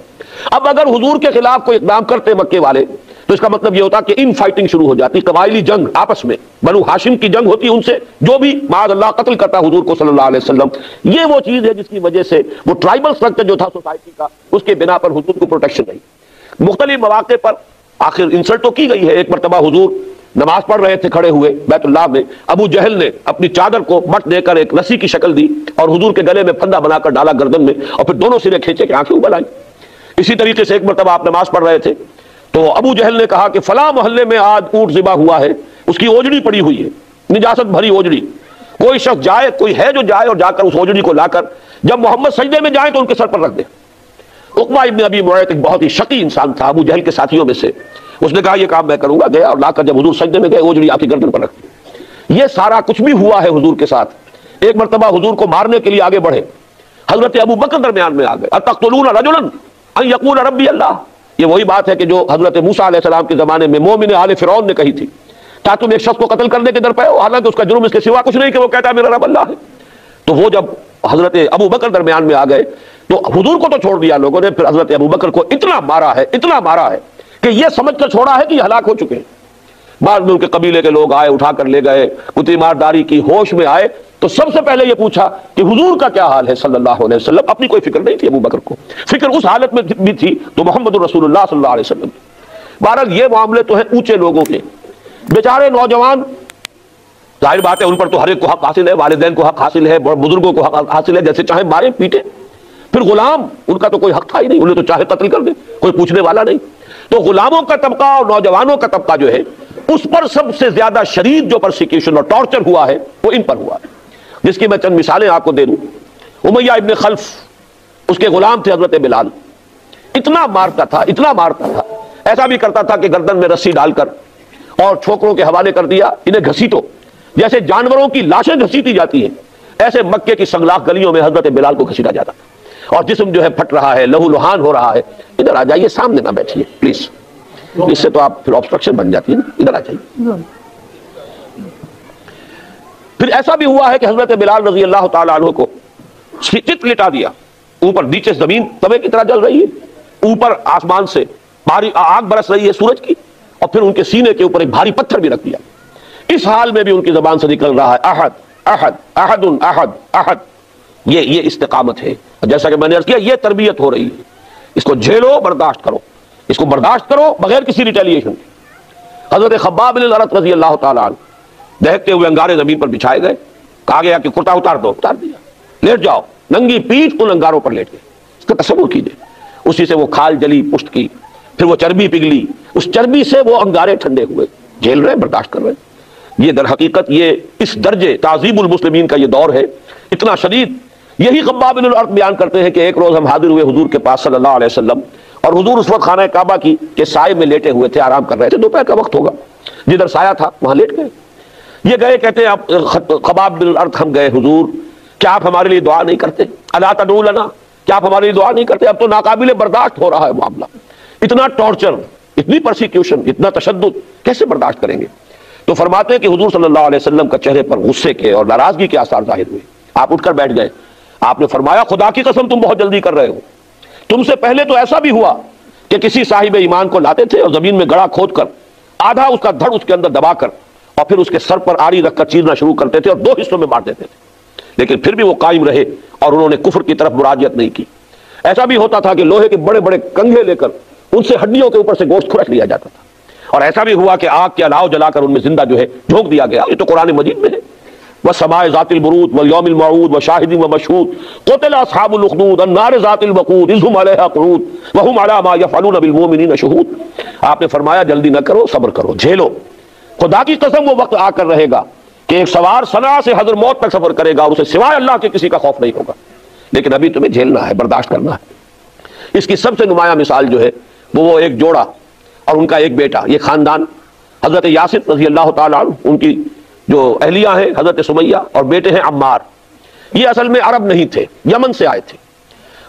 اب اگر حضور کے خلاف کوئی اقدام کرتے مکے والے تو اس کا مطلب یہ ہوتا کہ ان فائٹنگ شروع ہو جاتی, قبائلی جنگ آپس میں, بنو ہاشم کی جنگ ہوتی ان سے, جو بھی معاذ اللہ قتل کرتا حضور کو صلی اللہ علیہ وسلم. یہ وہ چیز ہے جس کی وجہ سے وہ ٹرائبل سٹرکچر جو تھا سوسائٹی کا, اس کے بنا پر حضور کو پروٹیکشن نہیں. مختلف مواقع پر آخر انسلٹ تو کی گئی ہے. ایک مرتبہ حضور نماز پڑھ رہے تھے کھڑے ہوئے بیت اللہ میں, ابو جہل نے اپنی چادر کو بٹ دے کر ایک رسی کی شکل دی اور حضور کے گلے میں پھندا بنا کر ڈالا گردن میں, اور پھر دونوں سرے کھینچے کہ آنکھیں ابل آئیں. اسی طریقے سے ایک مرتبہ آپ نماز پڑھ رہے تھے تو ابو جہل نے کہا کہ فلاں محلے میں آج اونٹ ذبح ہوا ہے, اس کی اوجڑی پڑی ہوئی ہے, نجاست بھری اوجڑی, کوئی شخص جائے, کوئی ہے جو جائے اور جا کر اس اوجڑی کو لا کر جب محمد سجدے میں جائیں تو ان کے سر پر رکھ دے. عقبہ ابن ابی معیط ایک بہت ہی شقی انسان تھا ابو جہل کے ساتھیوں میں سے, اس نے کہا یہ کام میں کروں گا. گیا اور لا کر جب حضور سجدے میں گئے اوجڑی آپ کی گردن پر رکھ دی. یہ سارا کچھ بھی ہوا ہے حضور کے ساتھ. ایک مرتبہ حضور کو مارنے کے لیے آگے بڑھے, حضرت ابو بکر درمیان میں آ گئے. اتقتلون رجلا ان یقول ربی اللہ, یہ وہی بات ہے کہ جو حضرت موسیٰ علیہ السلام کے زمانے میں مومن آل فرعون نے کہی تھی, کیا تم ایک شخص کو قتل کرنے کے در پہ ہو, حالانکہ اس کا جرم اس کے سوا کچھ نہیں کہ وہ کہتا ہے میرا رب اللہ ہے. تو وہ جب حضرت ابو بکر درمیان میں آ گئے تو حضور کو تو چھوڑ دیا لوگوں نے، پھر حضرت ابو بکر کو اتنا مارا ہے کہ یہ سمجھ کر چھوڑا ہے کہ یہ ہلاک ہو چکے ہیں۔ بعد میں ان کے قبیلے کے لوگ آئے، اٹھا کر لے گئے، کتری مارداری کی، ہوش میں آئے تو سب سے پہلے یہ پوچھا کہ حضور کا کیا حال ہے صلی اللہ علیہ وسلم۔ اپنی کوئی فکر نہیں تھی ابو بکر کو، فکر اس حالت میں بھی تھی تو محمد رسول اللہ صلی اللہ علیہ وسلم۔ بہرحال یہ معاملے تو ہیں اونچے لوگوں کے، بیچارے نوجوان، ظاہر بات ہے ان پر تو ہر ایک کو حق حاصل ہے، والدین کو حق حاصل ہے، بزرگوں کو حق حاصل ہے، جیسے چاہے مارے پیٹے۔ پھر غلام، ان کا تو کوئی حق تھا ہی نہیں، انہیں تو چاہے قتل کر دے، کوئی پوچھنے والا نہیں۔ تو غلاموں کا طبقہ اور نوجوانوں کا طبقہ جو ہے اس پر سب سے زیادہ شدید جو پرسیکیوشن اور ٹارچر ہوا ہے وہ ان پر ہوا ہے، جس کی میں چند مثالیں آپ کو دے دوں۔ امیہ ابن خلف، اس کے غلام تھے حضرت بلال، اتنا مارتا تھا، ایسا بھی کرتا تھا کہ گردن میں رسی ڈال کر اور چھوکروں کے حوالے کر دیا، انہیں گھسیٹو، جیسے جانوروں کی لاشیں گھسیٹی جاتی ہیں ایسے مکے کی سنگلاخ گلیوں میں حضرت بلال کو گھسیٹا جاتا تھا۔ اور جسم جو ہے پھٹ رہا ہے، لہو لہان ہو رہا ہے، ادھر آ جائیے، سامنے نہ بیٹھیے پلیز، اس سے تو آپ پھر آبسٹرکشن بن جاتی ہے نا، ادھر آ جائیے۔ پھر ایسا بھی ہوا ہے کہ حضرت بلال رضی اللہ تعالیٰ عنہ کو چت لٹا دیا، اوپر نیچے زمین توے کی طرح جل رہی ہے، اوپر آسمان سے بھاری آگ برس رہی ہے سورج کی، اور پھر ان کے سینے کے اوپر ایک بھاری پتھر بھی رکھ دیا۔ اس حال میں بھی ان کی زبان سے نکل رہا ہے احد احد احد احد احد، یہ استقامت ہے۔ جیسا کہ میں نے عرض کیا، یہ تربیت ہو رہی ہے، اس کو جھیلو، برداشت کرو، اس کو برداشت کرو بغیر کسی ریٹیلیشن کے۔ حضرت خباب بن الارت رضی اللہ تعالیٰ عنہ دہتے ہوئے انگارے زمین پر بچھائے گئے، کہا گیا کہ کرتا اتار دو، اتار دیا، لیٹ جاؤ، ننگی پیٹھ ان انگاروں پر لیٹ گئے۔ اس کا تصور کیجئے، اسی سے وہ کھال جلی پشت کی، پھر وہ چربی پگھلی، اس چربی سے وہ انگارے ٹھنڈے ہوئے، جھیل رہے، برداشت کر رہے۔ یہ در حقیقت یہ اس درجے تعذیب المسلمین کا یہ دور ہے، اتنا شدید۔ یہی خباب بن الارت بیان کرتے ہیں کہ ایک روز ہم حاضر ہوئے حضور کے پاس صلی اللہ علیہ وسلم، اور حضور اس وقت خانہ کعبہ کی کے سائے میں لیٹے ہوئے تھے، آرام کر رہے تھے، دوپہر کا وقت ہوگا، جدھر سایہ تھا وہاں لیٹ گئے۔ یہ گئے، کہتے ہیں خباب بن الارت، ہم گئے حضور، کیا آپ ہمارے لیے دعا نہیں کرتے؟ الا تدعو لنا، کیا آپ ہمارے لیے دعا نہیں کرتے؟ اب تو ناقابل برداشت ہو رہا ہے معاملہ، اتنا ٹارچر، اتنی پرسیکیوشن، اتنا تشدد کیسے برداشت کریں گے؟ تو فرماتے ہیں کہ حضور صلی اللہ علیہ وسلم کا چہرے پر غصے کے اور ناراضگی کے آثار ظاہر ہوئے۔ آپ اٹھ کر بیٹھ گئے، آپ نے فرمایا خدا کی قسم تم بہت جلدی کر رہے ہو، تم سے پہلے تو ایسا بھی ہوا کہ کسی صاحب ایمان کو لاتے تھے اور زمین میں گڑھا کھود کر آدھا اس کا دھڑ اس کے اندر دبا کر اور پھر اس کے سر پر آڑی رکھ کر چیرنا شروع کرتے تھے اور دو حصوں میں مار دیتے تھے، لیکن پھر بھی وہ قائم رہے اور انہوں نے کفر کی طرف مراجعت نہیں کی۔ ایسا بھی ہوتا تھا کہ لوہے کے بڑے بڑے کنگھے لے کر ان سے ہڈیوں کے اوپر سے گوشت کھرچ لیا جاتا تھا، اور ایسا بھی ہوا کہ آگ کے الاؤ جلا کر ان میں زندہ جو ہے جھونک دیا گیا۔ یہ تو قرآن مجید میں ہے، وَالسَّمَاءِ ذَاتِ الْبُرُوجِ وَالْيَوْمِ الْمَوْعُودِ وَشَاهِدٍ وَمَشْهُودٍ قُتِلَ أَصْحَابُ الْأُخْدُودِ النَّارِ ذَاتِ الْوَقُودِ إِذْ هُمْ عَلَيْهَا قُعُودٌ وَهُمْ عَلَىٰ مَا يَفْعَلُونَ بِالْمُؤْمِنِينَ شُهُودٌ۔ آپ نے فرمایا جلدی نہ کرو، صبر کرو، جھیلو۔ خدا کی قسم وہ وقت آ کر رہے گا کہ ایک سوار صنعاء سے حضر موت تک سفر کرے گا، اسے سوائے اللہ کے کسی کا خوف نہیں ہوگا، لیکن ابھی تمہیں جھیلنا ہے، برداشت کرنا ہے۔ اس کی سب سے نمایاں مثال جو ہے وہ ایک جوڑا اور ان کا ایک بیٹا، یہ خاندان حضرت یاسر رضی اللہ تعالیٰ عنہ، ان کی جو اہلیہ ہیں حضرت سمیہ اور بیٹے ہیں عمار، یہ اصل میں عرب نہیں تھے، یمن سے آئے تھے۔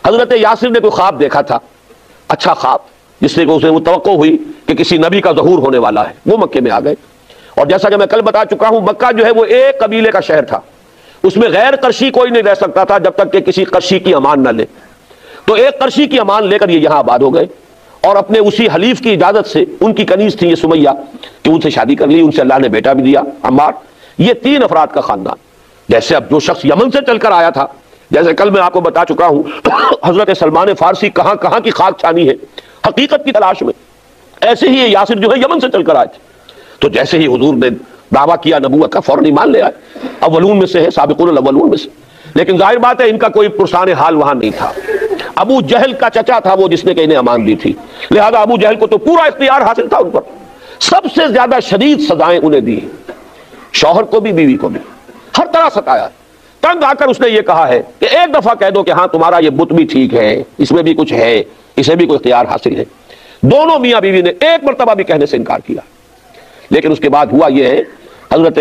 حضرت یاسر نے کوئی خواب دیکھا تھا، اچھا خواب، جس سے اسے وہ توقع ہوئی کہ کسی نبی کا ظہور ہونے والا ہے، وہ مکے میں آ گئے۔ اور جیسا کہ میں کل بتا چکا ہوں، مکہ جو ہے وہ ایک قبیلے کا شہر تھا، اس میں غیر قرشی کوئی نہیں رہ سکتا تھا جب تک کہ کسی قرشی کی امان نہ لے۔ تو ایک قرشی کی امان لے کر یہ یہاں آباد ہو گئے، اور اپنے اسی حلیف کی اجازت سے، ان کی کنیز تھی یہ سمیہ، کہ ان سے شادی کر لی، ان سے اللہ نے بیٹا بھی دیا عمار۔ یہ 3 افراد کا خاندان۔ جیسے اب جو شخص یمن سے چل کر آیا تھا، جیسے کل میں آپ کو بتا چکا ہوں حضرت سلمان فارسی کہاں کہاں کی خاک چھانی ہے حقیقت کی تلاش میں، ایسے ہی یہ یاسر جو ہے یمن سے چل کر آئے تھے۔ تو جیسے ہی حضور نے دعویٰ کیا نبوت کا، فوراً ایمان لے آئے، اولون میں سے ہے، سابقون الاولون میں سے۔ لیکن ظاہر بات ہے ان کا کوئی پرسان حال وہاں نہیں تھا۔ ابو جہل کا چچا تھا وہ جس نے کہ انہیں امان دی تھی، لہذا ابو جہل کو تو پورا اختیار حاصل تھا ان پر، سب سے زیادہ شدید سزائیں انہیں دی، شوہر کو بھی بیوی کو بھی، ہر طرح ستایا۔ تنگ آ کر اس نے یہ کہا ہے کہ ایک دفعہ کہہ دو کہ ہاں تمہارا یہ بت بھی ٹھیک ہے، اس میں بھی کچھ ہے، اسے بھی کوئی اختیار حاصل ہے۔ دونوں میاں بیوی نے ایک مرتبہ بھی کہنے سے انکار کیا، لیکن اس کے بعد ہوا یہ ہے، حضرت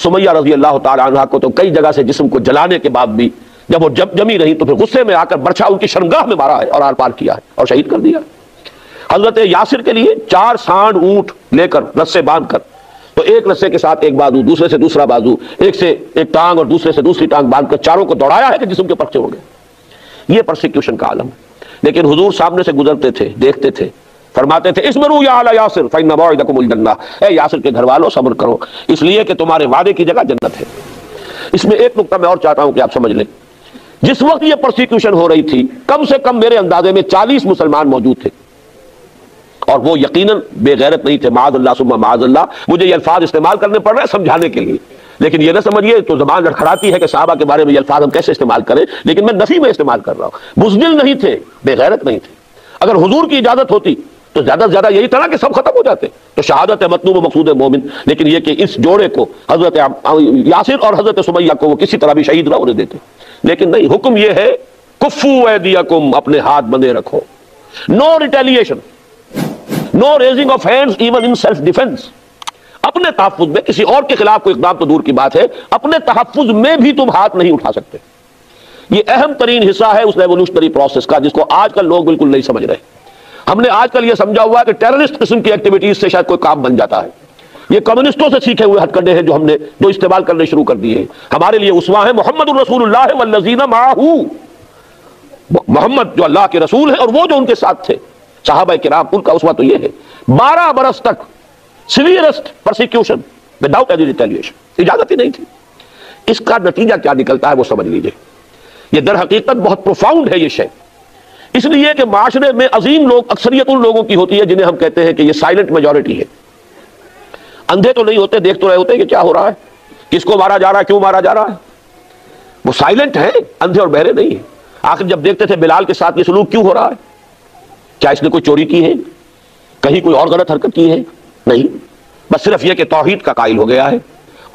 سمیہ رضی اللہ تعالی عنہ کو تو کئی جگہ سے جسم کو جلانے کے بعد بھی جب وہ جمی رہی تو پھر غصے میں آ کر برچھا ان کی شرمگاہ میں مارا ہے اور آر پار کیا ہے اور شہید کر دیا۔ حضرت یاسر کے لیے 4 سانڈ اونٹ لے کر رسے باندھ کر تو ایک رسے کے ساتھ ایک بازو، دوسرے سے دوسرا بازو، ایک سے ایک ٹانگ اور دوسرے سے دوسری ٹانگ باندھ کر چاروں کو دوڑایا ہے کہ جسم کے پرچے ہو گئے۔ یہ پرسیکیوشن کا عالم ہے۔ لیکن حضور سامنے سے گزرتے تھے، دیکھتے تھے، فرماتے تھے اصبروا یا آل یاسر فإن موعدکم الجنہ، اے یاسر کے گھر والوں صبر کرو، اس لیے کہ تمہارے وعدے کی جگہ جنت ہے۔ اس میں ایک نقطہ میں اور چاہتا ہوں کہ آپ سمجھ لیں، جس وقت یہ پرسیکیوشن ہو رہی تھی کم سے کم میرے اندازے میں 40 مسلمان موجود تھے، اور وہ یقیناً بے غیرت نہیں تھے، معاذ اللہ ثم معاذ اللہ۔ مجھے یہ الفاظ استعمال کرنے پڑ رہے ہیں سمجھانے کے لیے، لیکن یہ نہ سمجھیے تو زبان لڑکھڑاتی ہے کہ صحابہ کے بارے میں یہ الفاظ ہم کیسے استعمال کریں، لیکن میں نفی میں استعمال کر رہا ہوں۔ بزدل نہیں تھے، بے غیرت نہیں تھے۔ اگر حضور کی اجازت ہوتی تو زیادہ سے زیادہ یہی تھا کہ سب ختم ہو جاتے، تو شہادت مطلوب و مقصود مومن۔ لیکن یہ کہ اس جوڑے کو حضرت یاسر اور حضرت سمیہ کو وہ کسی طرح بھی شہید نہ ہونے دیتے، لیکن نہیں، حکم یہ ہے کفو ایدیکم، اپنے ہاتھ بندے رکھو، no retaliation, no raising of hands even in self defence. اپنے تحفظ میں، کسی اور کے خلاف کوئی اقدام تو دور کی بات ہے، اپنے تحفظ میں بھی تم ہاتھ نہیں اٹھا سکتے۔ یہ اہم ترین حصہ ہے اس ریولوشنری پروسیس کا، جس کو آج کل لوگ بالکل نہیں سمجھ رہے۔ ہم نے آج کل یہ سمجھا ہوا ہے کہ ٹیررسٹ قسم کی ایکٹیویٹیز سے شاید کوئی کام بن جاتا ہے۔ یہ کمیونسٹوں سے سیکھے ہوئے ہتھ کنڈے ہیں جو ہم نے جو استعمال کرنے شروع کر دیے ہیں۔ ہمارے لیے اسوہ ہے محمد الرسول اللہ والذین معہ، محمد جو اللہ کے رسول ہیں اور وہ جو ان کے ساتھ تھے صحابہ کرام، ان کا اسوہ تو یہ ہے۔ 12 برس تک سیویئرسٹ پرسیکیوشن وداؤٹ اینی ریٹیلیشن، اجازت ہی نہیں تھی۔ اس کا نتیجہ کیا نکلتا ہے وہ سمجھ لیجئے۔ یہ در حقیقت بہت پروفاؤنڈ ہے یہ شے، اس لیے کہ معاشرے میں عظیم لوگ، اکثریت ان لوگوں کی ہوتی ہے جنہیں ہم کہتے ہیں کہ یہ سائلنٹ میجورٹی ہے۔ اندھے تو نہیں ہوتے، دیکھ تو رہے ہوتے کہ کیا ہو رہا ہے، کس کو مارا جا رہا ہے، کیوں مارا جا رہا ہے، وہ سائلنٹ ہیں، اندھے اور بہرے نہیں ہیں۔ آخر جب دیکھتے تھے بلال کے ساتھ یہ سلوک کیوں ہو رہا ہے، کیا اس نے کوئی چوری کی ہے، کہیں کوئی اور غلط حرکت کی ہے؟ نہیں، بس صرف یہ کہ توحید کا قائل ہو گیا ہے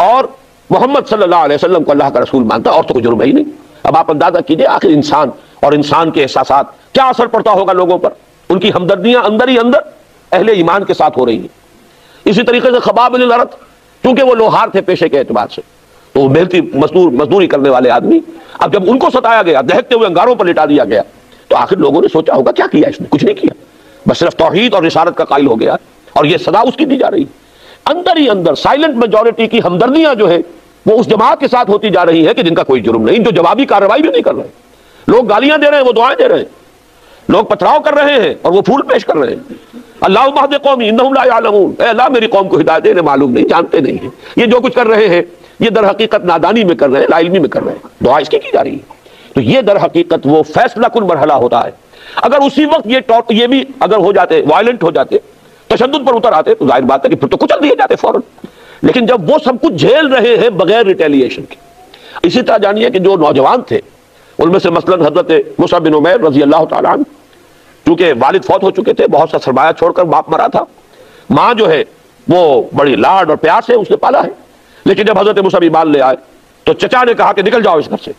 اور محمد صلی اللہ علیہ وسلم کو اللہ کا رسول مانتا، اور تو کوئی جرم ہی نہیں۔ اب آپ اندازہ کیجئے آخر انسان اور انسان کے احساسات کیا اثر پڑتا ہوگا لوگوں پر، ان کی ہمدردیاں اندر ہی اندر اہل ایمان کے ساتھ ہو رہی ہیں۔ اسی طریقے سے خباب بن الارت، کیونکہ وہ لوہار تھے پیشے کے اعتبار سے، تو وہ محنتی مزدوری کرنے والے آدمی، اب جب ان کو ستایا گیا، دہکتے ہوئے انگاروں پر لٹا دیا گیا، تو آخر لوگوں نے سوچا ہوگا کیا کیا اس نے، کچھ نہیں کیا، بس صرف توحید اور رسالت کا قائل ہو گیا، اور یہ صدا اس کی دی جا رہی ہے۔ اندر ہی اندر سائلنٹ میجورٹی کی ہمدردیاں جو ہے وہ اس جماعت کے ساتھ ہوتی جا رہی ہے کہ جن کا کوئی جرم نہیں، جو جوابی کارروائی بھی نہیں کر رہے۔ لوگ گالیاں دے رہے ہیں، وہ دعائیں دے رہے ہیں، لوگ پتھراؤ کر رہے ہیں اور وہ پھول پیش کر رہے ہیں۔ اللہم اہد قومی انہم لا یعلمون، اے اللہ میری قوم کو ہدایت دے، انہیں معلوم نہیں، جانتے نہیں ہیں۔ یہ جو کچھ کر رہے ہیں یہ در حقیقت نادانی میں کر رہے ہیں، لا علمی میں کر رہے ہیں، دعا اس کی جا رہی ہے۔ تو یہ در حقیقت وہ فیصلہ کن مرحلہ ہوتا ہے۔ اگر اسی وقت یہ بھی اگر ہو جاتے، وائلنٹ ہو جاتے، تشدد پر اتر آتے، تو ظاہر بات ہے کہ پھر تو کچل دیے جاتے فوراً۔ لیکن جب وہ سب کچھ جھیل رہے ہیں بغیر ریٹیلیشن کے، اسی طرح جانیے کہ جو نوجوان تھے ان میں سے مثلاً حضرت مصعب بن عمیر رضی اللہ تعالیٰ عنہ، کیونکہ والد فوت ہو چکے تھے، بہت سا سرمایہ چھوڑ کر باپ مرا تھا، ماں جو ہے وہ بڑی لاڈ اور پیار سے اس نے پالا ہے، لیکن جب حضرت مصعب ایمان لے آئے تو چچا نے کہا کہ نکل جاؤ اس گھر سے،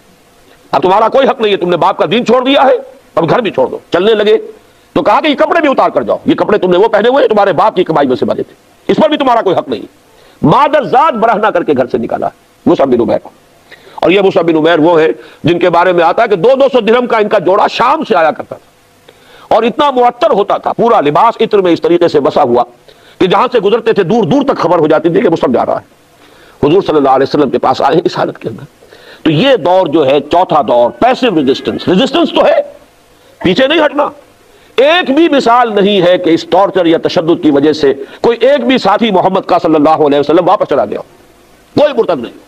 اب تمہارا کوئی حق نہیں ہے، تم نے باپ کا دین چھوڑ دیا ہے، اب گھر بھی چھوڑ دو۔ چلنے لگے تو کہا کہ یہ کپڑے بھی اتار کر جاؤ، یہ کپڑے تم نے وہ پہنے ہوئے ہیں، تمہارے باپ کی کمائی میں سے بنے تھے، اس پر بھی تمہارا کوئی حق نہیں۔ مادر ذات برہنہ کر کے گھر سے نکالا مصعب بن عمیر کو۔ اور یہ مصعب بن عمیر وہ ہے جن کے بارے میں آتا ہے کہ 200 درہم کا ان کا جوڑا شام سے آیا کرتا تھا، اور اتنا معطر ہوتا تھا، پورا لباس عطر میں اس طریقے سے بسا ہوا کہ جہاں سے گزرتے تھے دور دور تک خبر ہو جاتی تھی کہ مصعب جا رہا ہے۔ حضور صلی اللہ علیہ وسلم کے پاس آئے ہیں اس حالت کے اندر۔ تو یہ دور جو ہے چوتھا دور، پیسو ریزسٹنس تو ہے، پیچھے نہیں ہٹنا۔ ایک بھی مثال نہیں ہے کہ اس ٹارچر یا تشدد کی وجہ سے کوئی ایک بھی ساتھی محمد کا صلی اللہ علیہ وسلم واپس چلا گیا، کوئی مرتد نہیں۔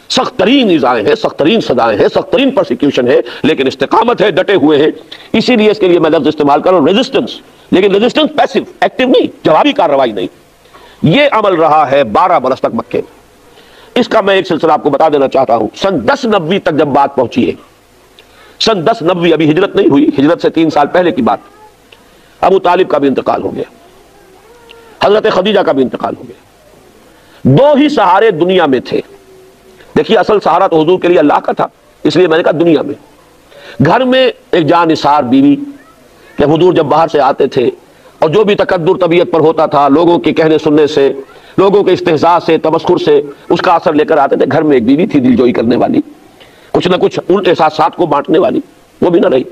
سخت ترین ایذائیں ہیں، سخت ترین سزائیں ہیں، سخت ترین پرسیکیوشن ہے، لیکن استقامت ہے، ڈٹے ہوئے ہیں۔ اسی لیے اس کے لیے میں لفظ استعمال کر رہا ہوں ریزسٹنس، لیکن ریزسٹنس پیسو، ایکٹیو نہیں، جوابی کارروائی نہیں۔ یہ عمل رہا ہے 12 برس تک مکے میں۔ اس کا میں ایک سلسلہ آپ کو بتا دینا چاہتا ہوں۔ سن 1090 تک جب بات پہنچی ہے، سن 1090، ابھی ہجرت نہیں ہوئی، ہجرت سے 3 سال پہلے کی بات، ابو طالب کا بھی انتقال ہو گیا، حضرت خدیجہ کا بھی انتقال ہو گیا۔ 2 ہی سہارے دنیا میں تھے۔ دیکھیے اصل سہارا تو حضور کے لیے اللہ کا تھا، اس لیے میں نے کہا دنیا میں۔ گھر میں ایک جان نثار بیوی، جب حضور جب باہر سے آتے تھے اور جو بھی تکدر طبیعت پر ہوتا تھا، لوگوں کے کہنے سننے سے، لوگوں کے استہزاء سے، تمسخر سے، اس کا اثر لے کر آتے تھے۔ گھر میں ایک بیوی تھی دل جوئی کرنے والی، کچھ نہ کچھ ان احساسات کو بانٹنے والی، وہ بھی نہ رہی۔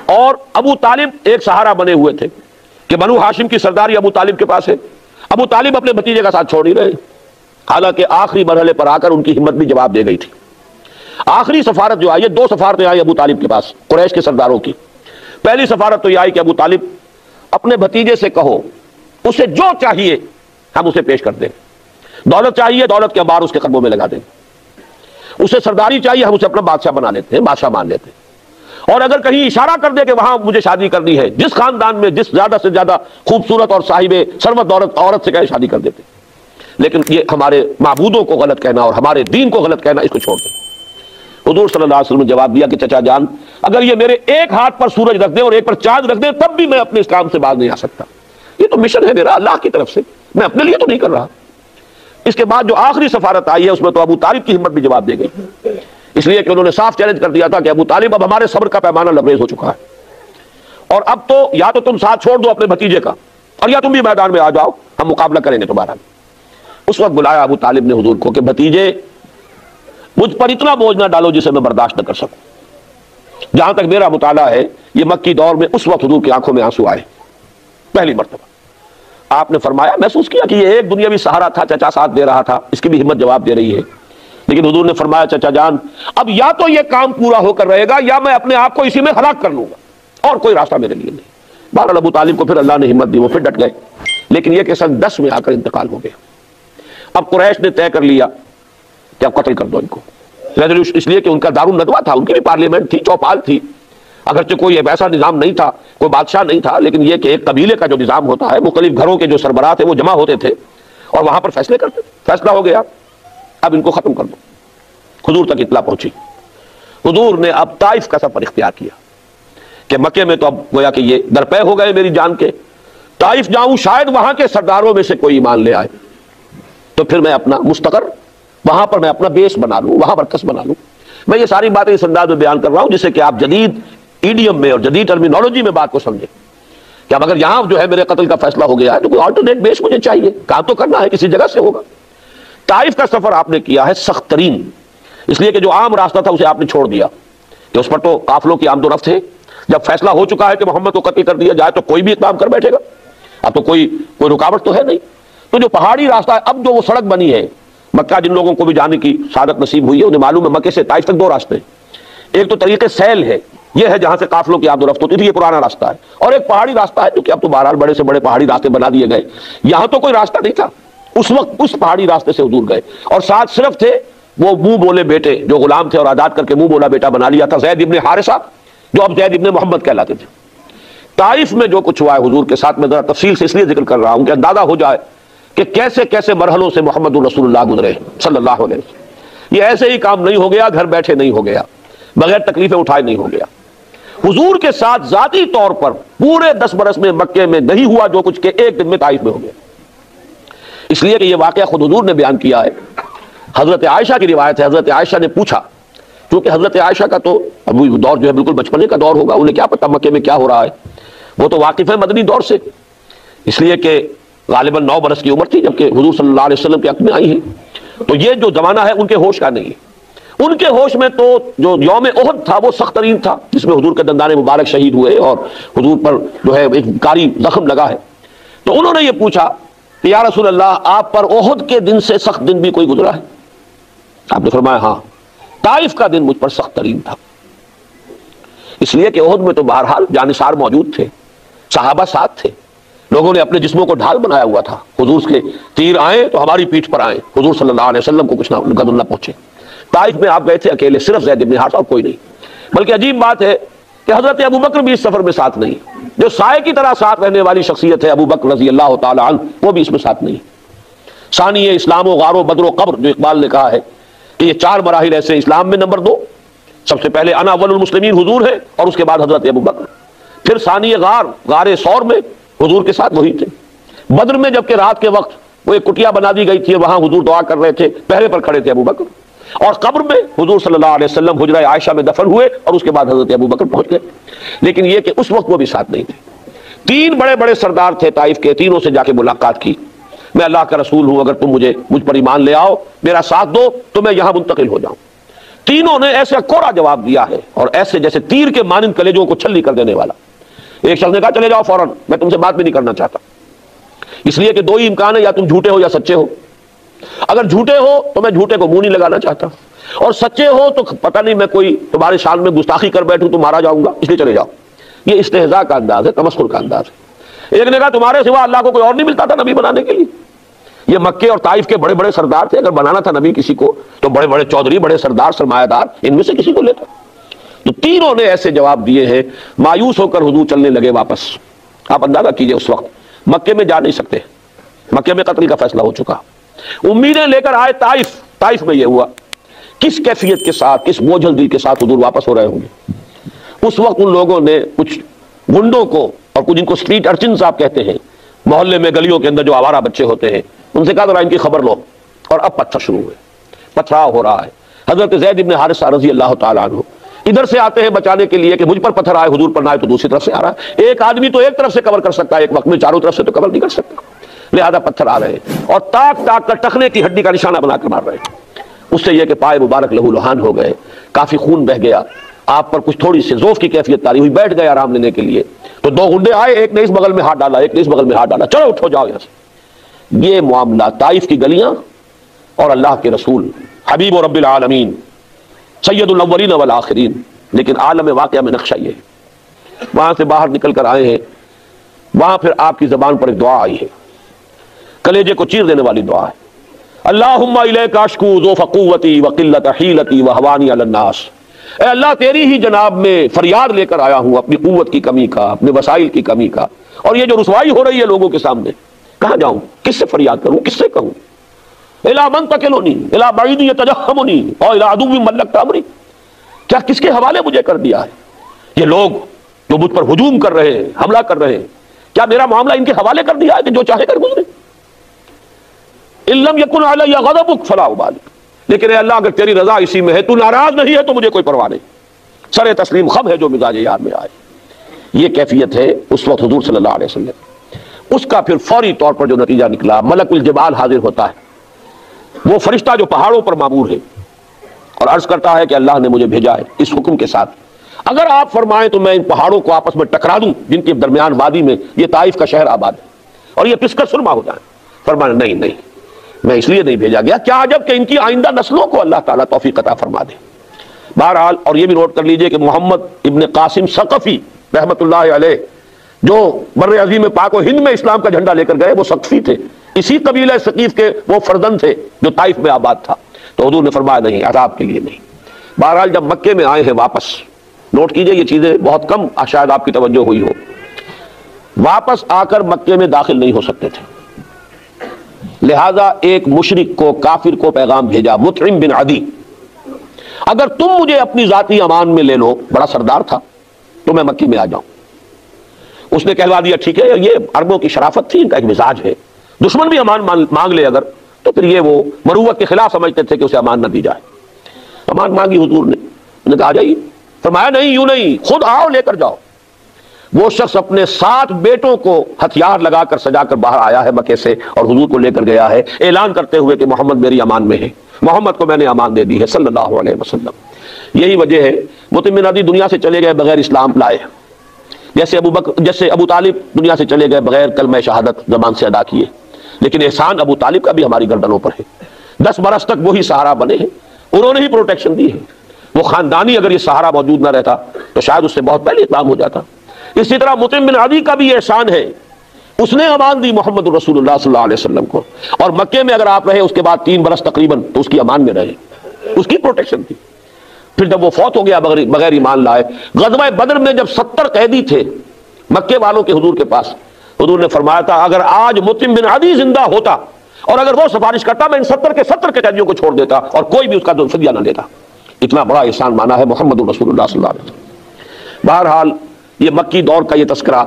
اور ابو طالب ایک سہارا بنے ہوئے تھے کہ بنو ہاشم کی سرداری ابو طالب کے پاس ہے، ابو طالب اپنے بھتیجے کا ساتھ چھوڑ نہیں رہے، حالانکہ آخری مرحلے پر آ کر ان کی ہمت بھی جواب دے گئی تھی۔ آخری سفارت جو آئی ہے، 2 سفارتیں آئی ابو طالب کے پاس قریش کے سرداروں کی۔ پہلی سفارت تو یہ آئی کہ ابو طالب اپنے بھتیجے سے کہو اسے جو چاہیے ہم اسے پیش کر دیں، دولت چاہیے دولت کے انبار اس کے قدموں میں لگا دیں، اسے سرداری چاہیے ہم اسے اپنا بادشاہ بنا لیتے ہیں، بادشاہ مان لیتے ہیں، اور اگر کہیں اشارہ کر دے کہ وہاں مجھے شادی کرنی ہے، جس خاندان میں جس زیادہ سے زیادہ خوبصورت اور صاحب ثروت دولت عورت سے کہے شادی کر دیتے۔ لیکن یہ ہمارے معبودوں کو غلط کہنا اور ہمارے دین کو غلط کہنا، اس کو چھوڑ دیں۔ حضور صلی اللہ علیہ وسلم نے جواب دیا کہ چچا جان اگر یہ میرے ایک ہاتھ پر سورج رکھ دیں اور ایک پر چاند رکھ دیں تب بھی میں اپنے اسلام سے باز نہیں آ سکتا، یہ تو مشن ہے میرا اللہ کی طرف سے، میں اپنے لیے تو نہیں کر رہا۔ اس کے بعد جو آخری سفارت آئی ہے اس میں تو ابو طالب کی ہمت بھی جواب دے گئی، اس لیے کہ انہوں نے صاف چیلنج کر دیا تھا کہ ابو طالب اب ہمارے صبر کا پیمانہ لبریز ہو چکا ہے، اور اب تو یا تو تم ساتھ چھوڑ دو اپنے بھتیجے کا اور یا تم بھی میدان میں آ جاؤ، ہم مقابلہ کریں گے تمہارا۔ اس وقت بلایا ابو طالب نے حضور کو کہ بھتیجے مجھ پر اتنا بوجھ نہ ڈالو جسے میں برداشت نہ کر سکوں۔ جہاں تک میرا مطالعہ ہے یہ مکی دور میں اس وقت حضور کی آنکھوں میں آنسو آئے پہلی مرتبہ۔ آپ نے فرمایا، محسوس کیا کہ یہ ایک دنیاوی سہارا تھا، چچا ساتھ دے رہا تھا، اس کی بھی ہمت جواب دے رہی ہے، لیکن حضور نے فرمایا چچا جان اب یا تو یہ کام پورا ہو کر رہے گا یا میں اپنے آپ کو اسی میں ہلاک کر لوں گا، اور کوئی راستہ میرے لیے نہیں۔ بہرحال ابو طالب کو پھر اللہ نے ہمت دی، وہ پھر ڈٹ گئے، لیکن یہ کہ سن 10 میں آ کر انتقال ہو گیا۔ اب قریش نے طے کر لیا کہ اب قتل کر دو ان کو، اس لیے کہ ان کا دارالندوہ تھا، ان کی بھی پارلیمنٹ تھی، چوپال تھی، اگرچہ کوئی ایسا نظام نہیں تھا، کوئی بادشاہ نہیں تھا، لیکن یہ کہ ایک قبیلے کا جو نظام ہوتا ہے، مختلف گھروں کے جو سربراہ تھے وہ جمع ہوتے تھے اور وہاں پر فیصلے کرتے تھے۔ فیصلہ ہو گیا اب ان کو ختم کر دو۔ حضور تک اطلاع پہنچی، حضور نے اب طائف کا سفر اختیار کیا کہ مکے میں تو اب گویا کہ یہ درپے ہو گئے میری جان کے، طائف جاؤں شاید وہاں کے سرداروں میں سے کوئی ایمان لے آئے تو پھر میں اپنا مستقر وہاں پر میں اپنا بیس بنا لوں، وہاں مرکز بنا لوں۔ میں یہ ساری باتیں اس انداز میں بیان کر رہا ہوں جس سے کہ آپ جدید ایڈیم میں اور جدید ٹرمینالوجی میں بات کو سمجھیں کہ اب اگر یہاں جو ہے میرے قتل کا فیصلہ ہو گیا ہے تو کوئی آلٹرنیٹ بیس مجھے چاہیے، کام تو کرنا ہے، کسی جگہ سے ہوگا۔ طائف کا سفر آپ نے کیا ہے سخت ترین، اس لیے کہ جو عام راستہ تھا اسے آپ نے چھوڑ دیا کہ اس پر تو قافلوں کی آمد و رفت ہے، جب فیصلہ ہو چکا ہے کہ محمد کو قتل کر دیا جائے تو کوئی بھی اقدام کر بیٹھے گا، اب تو کوئی رکاوٹ تو ہے نہیں۔ تو جو پہاڑی راستہ ہے، اب جو وہ سڑک بنی ہے، مکہ جن لوگوں کو بھی جانے کی سعادت نصیب ہوئی ہے انہیں معلوم ہے مکے سے طائف تک 2 راستے ہیں، ایک تو طریق سیل ہے، یہ ہے جہاں سے قافلوں کی آمد و رفت ہوتی تھی، یہ پرانا راستہ ہے، اور ایک پہاڑی راستہ ہے جو کہ اب تو بہرحال بڑے سے بڑے پہاڑی راستے بنا دیے گئے۔ یہاں تو کوئی راستہ نہیں تھا، اس وقت اس پہاڑی راستے سے حضور گئے، اور ساتھ صرف تھے وہ منہ بولے بیٹے جو غلام تھے اور آزاد کر کے منہ بولا بیٹا بنا لیا تھا، زید ابن حارثہ جو اب زید ابن محمد کہلاتے تھے۔ طائف میں جو کچھ ہوا ہے حضور کے ساتھ میں ذرا تفصیل سے اس لیے ذکر کر رہا ہوں کہ اندازہ ہو جائے کہ کیسے کیسے مرحلوں سے محمد رسول اللہ گزرے صلی اللہ علیہ وسلم۔ یہ ایسے ہی کام نہیں ہو گیا، گھر بیٹھے نہیں ہو گیا، بغیر تکلیفیں اٹھائے نہیں ہو گیا۔ حضور کے ساتھ ذاتی طور پر پورے 10 برس میں مکے میں نہیں ہوا جو کچھ کہ ایک دن میں طائف میں ہو گیا، اس لیے کہ یہ واقعہ خود حضور نے بیان کیا ہے۔ حضرت عائشہ کی روایت ہے، حضرت عائشہ نے پوچھا، کیونکہ حضرت عائشہ کا تو ابھی دور جو ہے بالکل بچپنے کا دور ہوگا، انہیں کیا پتا مکے میں کیا ہو رہا ہے، وہ تو واقف ہے مدنی دور سے، اس لیے کہ غالباً 9 برس کی عمر تھی جبکہ حضور صلی اللہ علیہ وسلم کے حق میں آئی ہیں، تو یہ جو زمانہ ہے ان کے ہوش کا نہیں ہے۔ ان کے ہوش میں تو جو یوم احد تھا وہ سخت ترین تھا، جس میں حضور کے دندان مبارک شہید ہوئے اور حضور پر جو ہے ایک کاری زخم لگا ہے، تو انہوں نے یہ پوچھا کہ یا رسول اللہ آپ پر احد کے دن سے سخت دن بھی کوئی گزرا ہے؟ آپ نے فرمایا ہاں، طائف کا دن مجھ پر سخت ترین تھا، اس لیے کہ احد میں تو بہرحال جانثار موجود تھے، صحابہ ساتھ تھے، لوگوں نے اپنے جسموں کو ڈھال بنایا ہوا تھا، حضور کے تیر آئے تو ہماری پیٹھ پر آئے، حضور صلی اللہ علیہ وسلم کو کچھ نہ قدر نہ پہنچے۔ طائف میں آپ گئے تھے اکیلے، صرف زید بن حارثہ اور کوئی نہیں، بلکہ عجیب بات ہے کہ حضرت ابو بکر بھی اس سفر میں ساتھ نہیں، جو سائے کی طرح ساتھ رہنے والی شخصیت ہے ابو بکر رضی اللہ تعالی عنہ، وہ بھی اس میں ساتھ نہیں۔ ثانی اسلام و غار و بدر و قبر، جو اقبال نے کہا ہے کہ یہ 4 مراحل ایسے، اسلام میں نمبر 2 سب سے پہلے انا اول المسلمین حضور ہے، اور اس کے بعد حضرت ابو بکر، پھر ثانی غار ثور میں حضور کے ساتھ وہی تھے، بدر میں جبکہ رات کے وقت وہ ایک کٹیا بنا دی گئی تھی، وہاں حضور دعا کر رہے تھے، پہرے پر کھڑے تھے ابو بکر، اور قبر میں حضور صلی اللہ علیہ وسلم حجرہ عائشہ میں دفن ہوئے اور اس کے بعد حضرت ابو بکر پہنچ گئے، لیکن یہ کہ اس وقت وہ بھی ساتھ نہیں تھے۔ 3 بڑے بڑے سردار تھے طائف کے، تینوں سے جا کے ملاقات کی، میں اللہ کا رسول ہوں، اگر تم مجھ پر ایمان لے آؤ، میرا ساتھ دو تو میں یہاں منتقل ہو جاؤں۔ تینوں نے ایسا کوڑا جواب دیا ہے، اور ایسے جیسے تیر کے مانند کلیجوں کو چھلنی کر دینے والا۔ ایک شخص نے کہا چلے جاؤ فوراً، میں تم سے بات بھی نہیں کرنا چاہتا۔ اس لیے کہ دو ہی امکان ہے، یا تم جھوٹے ہو یا سچے ہو۔ اگر جھوٹے ہو تو میں جھوٹے کو منہ نہیں لگانا چاہتا، اور سچے ہو تو پتہ نہیں میں کوئی تمہارے شان میں گستاخی کر بیٹھوں تو مارا جاؤں گا، اس لیے چلے جاؤ۔ یہ استہزاء کا انداز ہے، تمسخر کا انداز ہے۔ ایک نے کہا تمہارے سوا اللہ کو کوئی اور نہیں ملتا تھا نبی بنانے کے لیے؟ یہ مکے اور طائف کے بڑے بڑے سردار تھے، اگر بنانا تھا نبی کسی کو تو بڑے بڑے چودھری، بڑے سردار، سرمایہ دار، ان میں سے کسی کو لیتا۔ تو تینوں نے ایسے جواب دیے ہیں۔ مایوس ہو کر حضور چلنے لگے واپس۔ آپ اندازہ کیجئے اس وقت مکے میں جا نہیں سکتے، مکے میں قتل کا فیصلہ ہو چکا، امیدیں لے کر آئے طائف۔ طائف میں یہ ہوا، کس کیفیت کے ساتھ، کس بوجھل دل کے ساتھ حضور واپس ہو رہے ہوں گے۔ اس وقت ان لوگوں نے کچھ گنڈوں کو، اور کچھ ان کو اسٹریٹ ارچنز آپ کہتے ہیں، محلے میں گلیوں کے اندر جو آوارہ بچے ہوتے ہیں، ان سے کہا ذرا ان کی خبر لو۔ اور اب پتھر شروع ہوئے، پتھراؤ ہو رہا ہے۔ حضرت زید بن حارثہ رضی اللہ تعالیٰ عنہ ادھر سے آتے ہیں بچانے کے لیے کہ مجھ پر پتھر آئے، حضور پر نہ آئے، تو دوسری طرف سے آ رہا ہے۔ ایک آدمی تو ایک طرف سے کور کر سکتا ہے ایک وقت میں، چاروں طرف سے تو کور نہیں کر سکتا، لہذا پتھر آ رہے ہیں اور تاک تاک کر ٹخنے کی ہڈی کا نشانہ بنا کر مار رہے ہیں۔ اس سے یہ کہ پائے مبارک لہو لہان ہو گئے، کافی خون بہ گیا، آپ پر کچھ تھوڑی سی ذوف کی کیفیت تاری ہوئی، بیٹھ گئے آرام لینے کے لیے۔ تو دو گنڈے آئے، ایک نے اس بغل میں ہاتھ ڈالا، ایک نے اس بغل میں ہاتھ ڈالا، چلو اٹھو جاؤ یہاں سے۔ یہ معاملہ طائف کی گلیاں اور اللہ کے رسول حبیب و رب العالمین سید الاولین والآخرین، لیکن عالم واقعہ میں نقشہ یہ ہے۔ وہاں سے باہر نکل کر آئے ہیں، وہاں پھر آپ کی زبان پر ایک دعا آئی ہے، کلیجے کو چیر دینے والی دعا ہے۔ اللہم الیک اشکو ضعف قوتی وقلت حیلتی وہوانی علی الناس۔ اے اللہ تیری ہی جناب میں فریاد لے کر آیا ہوں اپنی قوت کی کمی کا، اپنے وسائل کی کمی کا، اور یہ جو رسوائی ہو رہی ہے لوگوں کے سامنے، کہاں جاؤں، کس سے فریاد کروں، کس سے کہوں؟ الی من تکلنی الی بعید یتجہمنی اور الی عدو ملکت امری۔ کیا کس کے حوالے مجھے کر دیا ہے؟ یہ لوگ جو مجھ پر ہجوم کر رہے ہیں، حملہ کر رہے ہیں، کیا میرا معاملہ ان کے حوالے کر دیا ہے کہ جو چاہے کر گزرے؟ ان لم یکن علی غضبک فلا ابالی۔ لیکن اے اللہ اگر تیری رضا اسی میں ہے، تو ناراض نہیں ہے تو مجھے کوئی پرواہ نہیں، سر تسلیم خم ہے جو مزاج یار میں آئے۔ یہ کیفیت ہے اس وقت حضور صلی اللہ علیہ وسلم۔ اس کا پھر فوری طور پر جو نتیجہ نکلا، ملک الجبال حاضر ہوتا ہے، وہ فرشتہ جو پہاڑوں پر معمور ہے، اور عرض کرتا ہے کہ اللہ نے مجھے بھیجا ہے اس حکم کے ساتھ، اگر آپ فرمائیں تو میں ان پہاڑوں کو آپس میں ٹکرا دوں جن کے درمیان وادی میں یہ طائف کا شہر آباد ہے، اور یہ پس کر سرما ہو جائیں۔ فرمایا نہیں نہیں، میں اس لیے نہیں بھیجا گیا، کیا عجب کہ ان کی آئندہ نسلوں کو اللہ تعالیٰ توفیق عطا فرما دے۔ بہرحال، اور یہ بھی نوٹ کر لیجئے کہ محمد ابن قاسم ثقفی رحمت اللہ علیہ، جو بر عظیم پاک و ہند میں اسلام کا جھنڈا لے کر گئے، وہ ثقفی تھے، اسی قبیلہ ثقیف کے وہ فرزند تھے جو طائف میں آباد تھا۔ تو حضور نے فرمایا نہیں، عذاب کے لیے نہیں۔ بہرحال جب مکے میں آئے ہیں واپس، نوٹ کیجئے یہ چیزیں بہت کم شاید آپ کی توجہ ہوئی ہو، واپس آ کر مکے میں داخل نہیں ہو سکتے تھے، لہذا ایک مشرک کو، کافر کو پیغام بھیجا، مطعم بن عدی، اگر تم مجھے اپنی ذاتی امان میں لے لو، بڑا سردار تھا، تو میں مکی میں آ جاؤں۔ اس نے کہلوا دیا ٹھیک ہے، یہ عربوں کی شرافت تھی، ان کا ایک مزاج ہے، دشمن بھی امان مانگ لے اگر تو پھر یہ وہ مروت کے خلاف سمجھتے تھے کہ اسے امان نہ دی جائے۔ امان مانگی حضور نے، انہوں نے کہا آ جائیے۔ فرمایا نہیں، یوں نہیں، خود آؤ، لے کر جاؤ۔ وہ شخص اپنے 7 بیٹوں کو ہتھیار لگا کر سجا کر باہر آیا ہے مکے سے، اور حضور کو لے کر گیا ہے، اعلان کرتے ہوئے کہ محمد میری امان میں ہے، محمد کو میں نے امان دے دی ہے صلی اللہ علیہ وسلم۔ یہی وجہ ہے مطعم بن عدی دنیا سے چلے گئے بغیر اسلام لائے، جیسے ابو طالب دنیا سے چلے گئے بغیر کلمہ شہادت زبان سے ادا کیے، لیکن احسان ابو طالب کا بھی ہماری گردنوں پر ہے۔ 10 برس تک وہی سہارا بنے ہیں، انہوں نے ہی پروٹیکشن دی ہے۔ وہ خاندانی اگر یہ سہارا موجود نہ رہتا تو شاید اس سے بہت پہلے اسلام ہو جاتا۔ اسی طرح مطعم بن عدی کا بھی یہ احسان ہے، اس نے امان دی محمد رسول اللہ صلی اللہ علیہ وسلم کو، اور مکے میں اگر آپ رہے اس کے بعد 3 برس تقریباً تو اس کی امان میں رہے، اس کی پروٹیکشن تھی۔ پھر جب وہ فوت ہو گیا بغیر ایمان لائے، غزوہ بدر میں جب 70 قیدی تھے مکے والوں کے حضور کے پاس، حضور نے فرمایا تھا اگر آج مطعم بن عدی زندہ ہوتا اور اگر وہ سفارش کرتا، میں ان 70 کے 70 کے قیدیوں کو چھوڑ دیتا اور کوئی بھی اس کا فدیہ نہ لیتا۔ اتنا بڑا احسان مانا ہے محمد رسول اللہ صلی اللہ علیہ وسلم۔ بہرحال یہ مکی دور کا یہ تذکرہ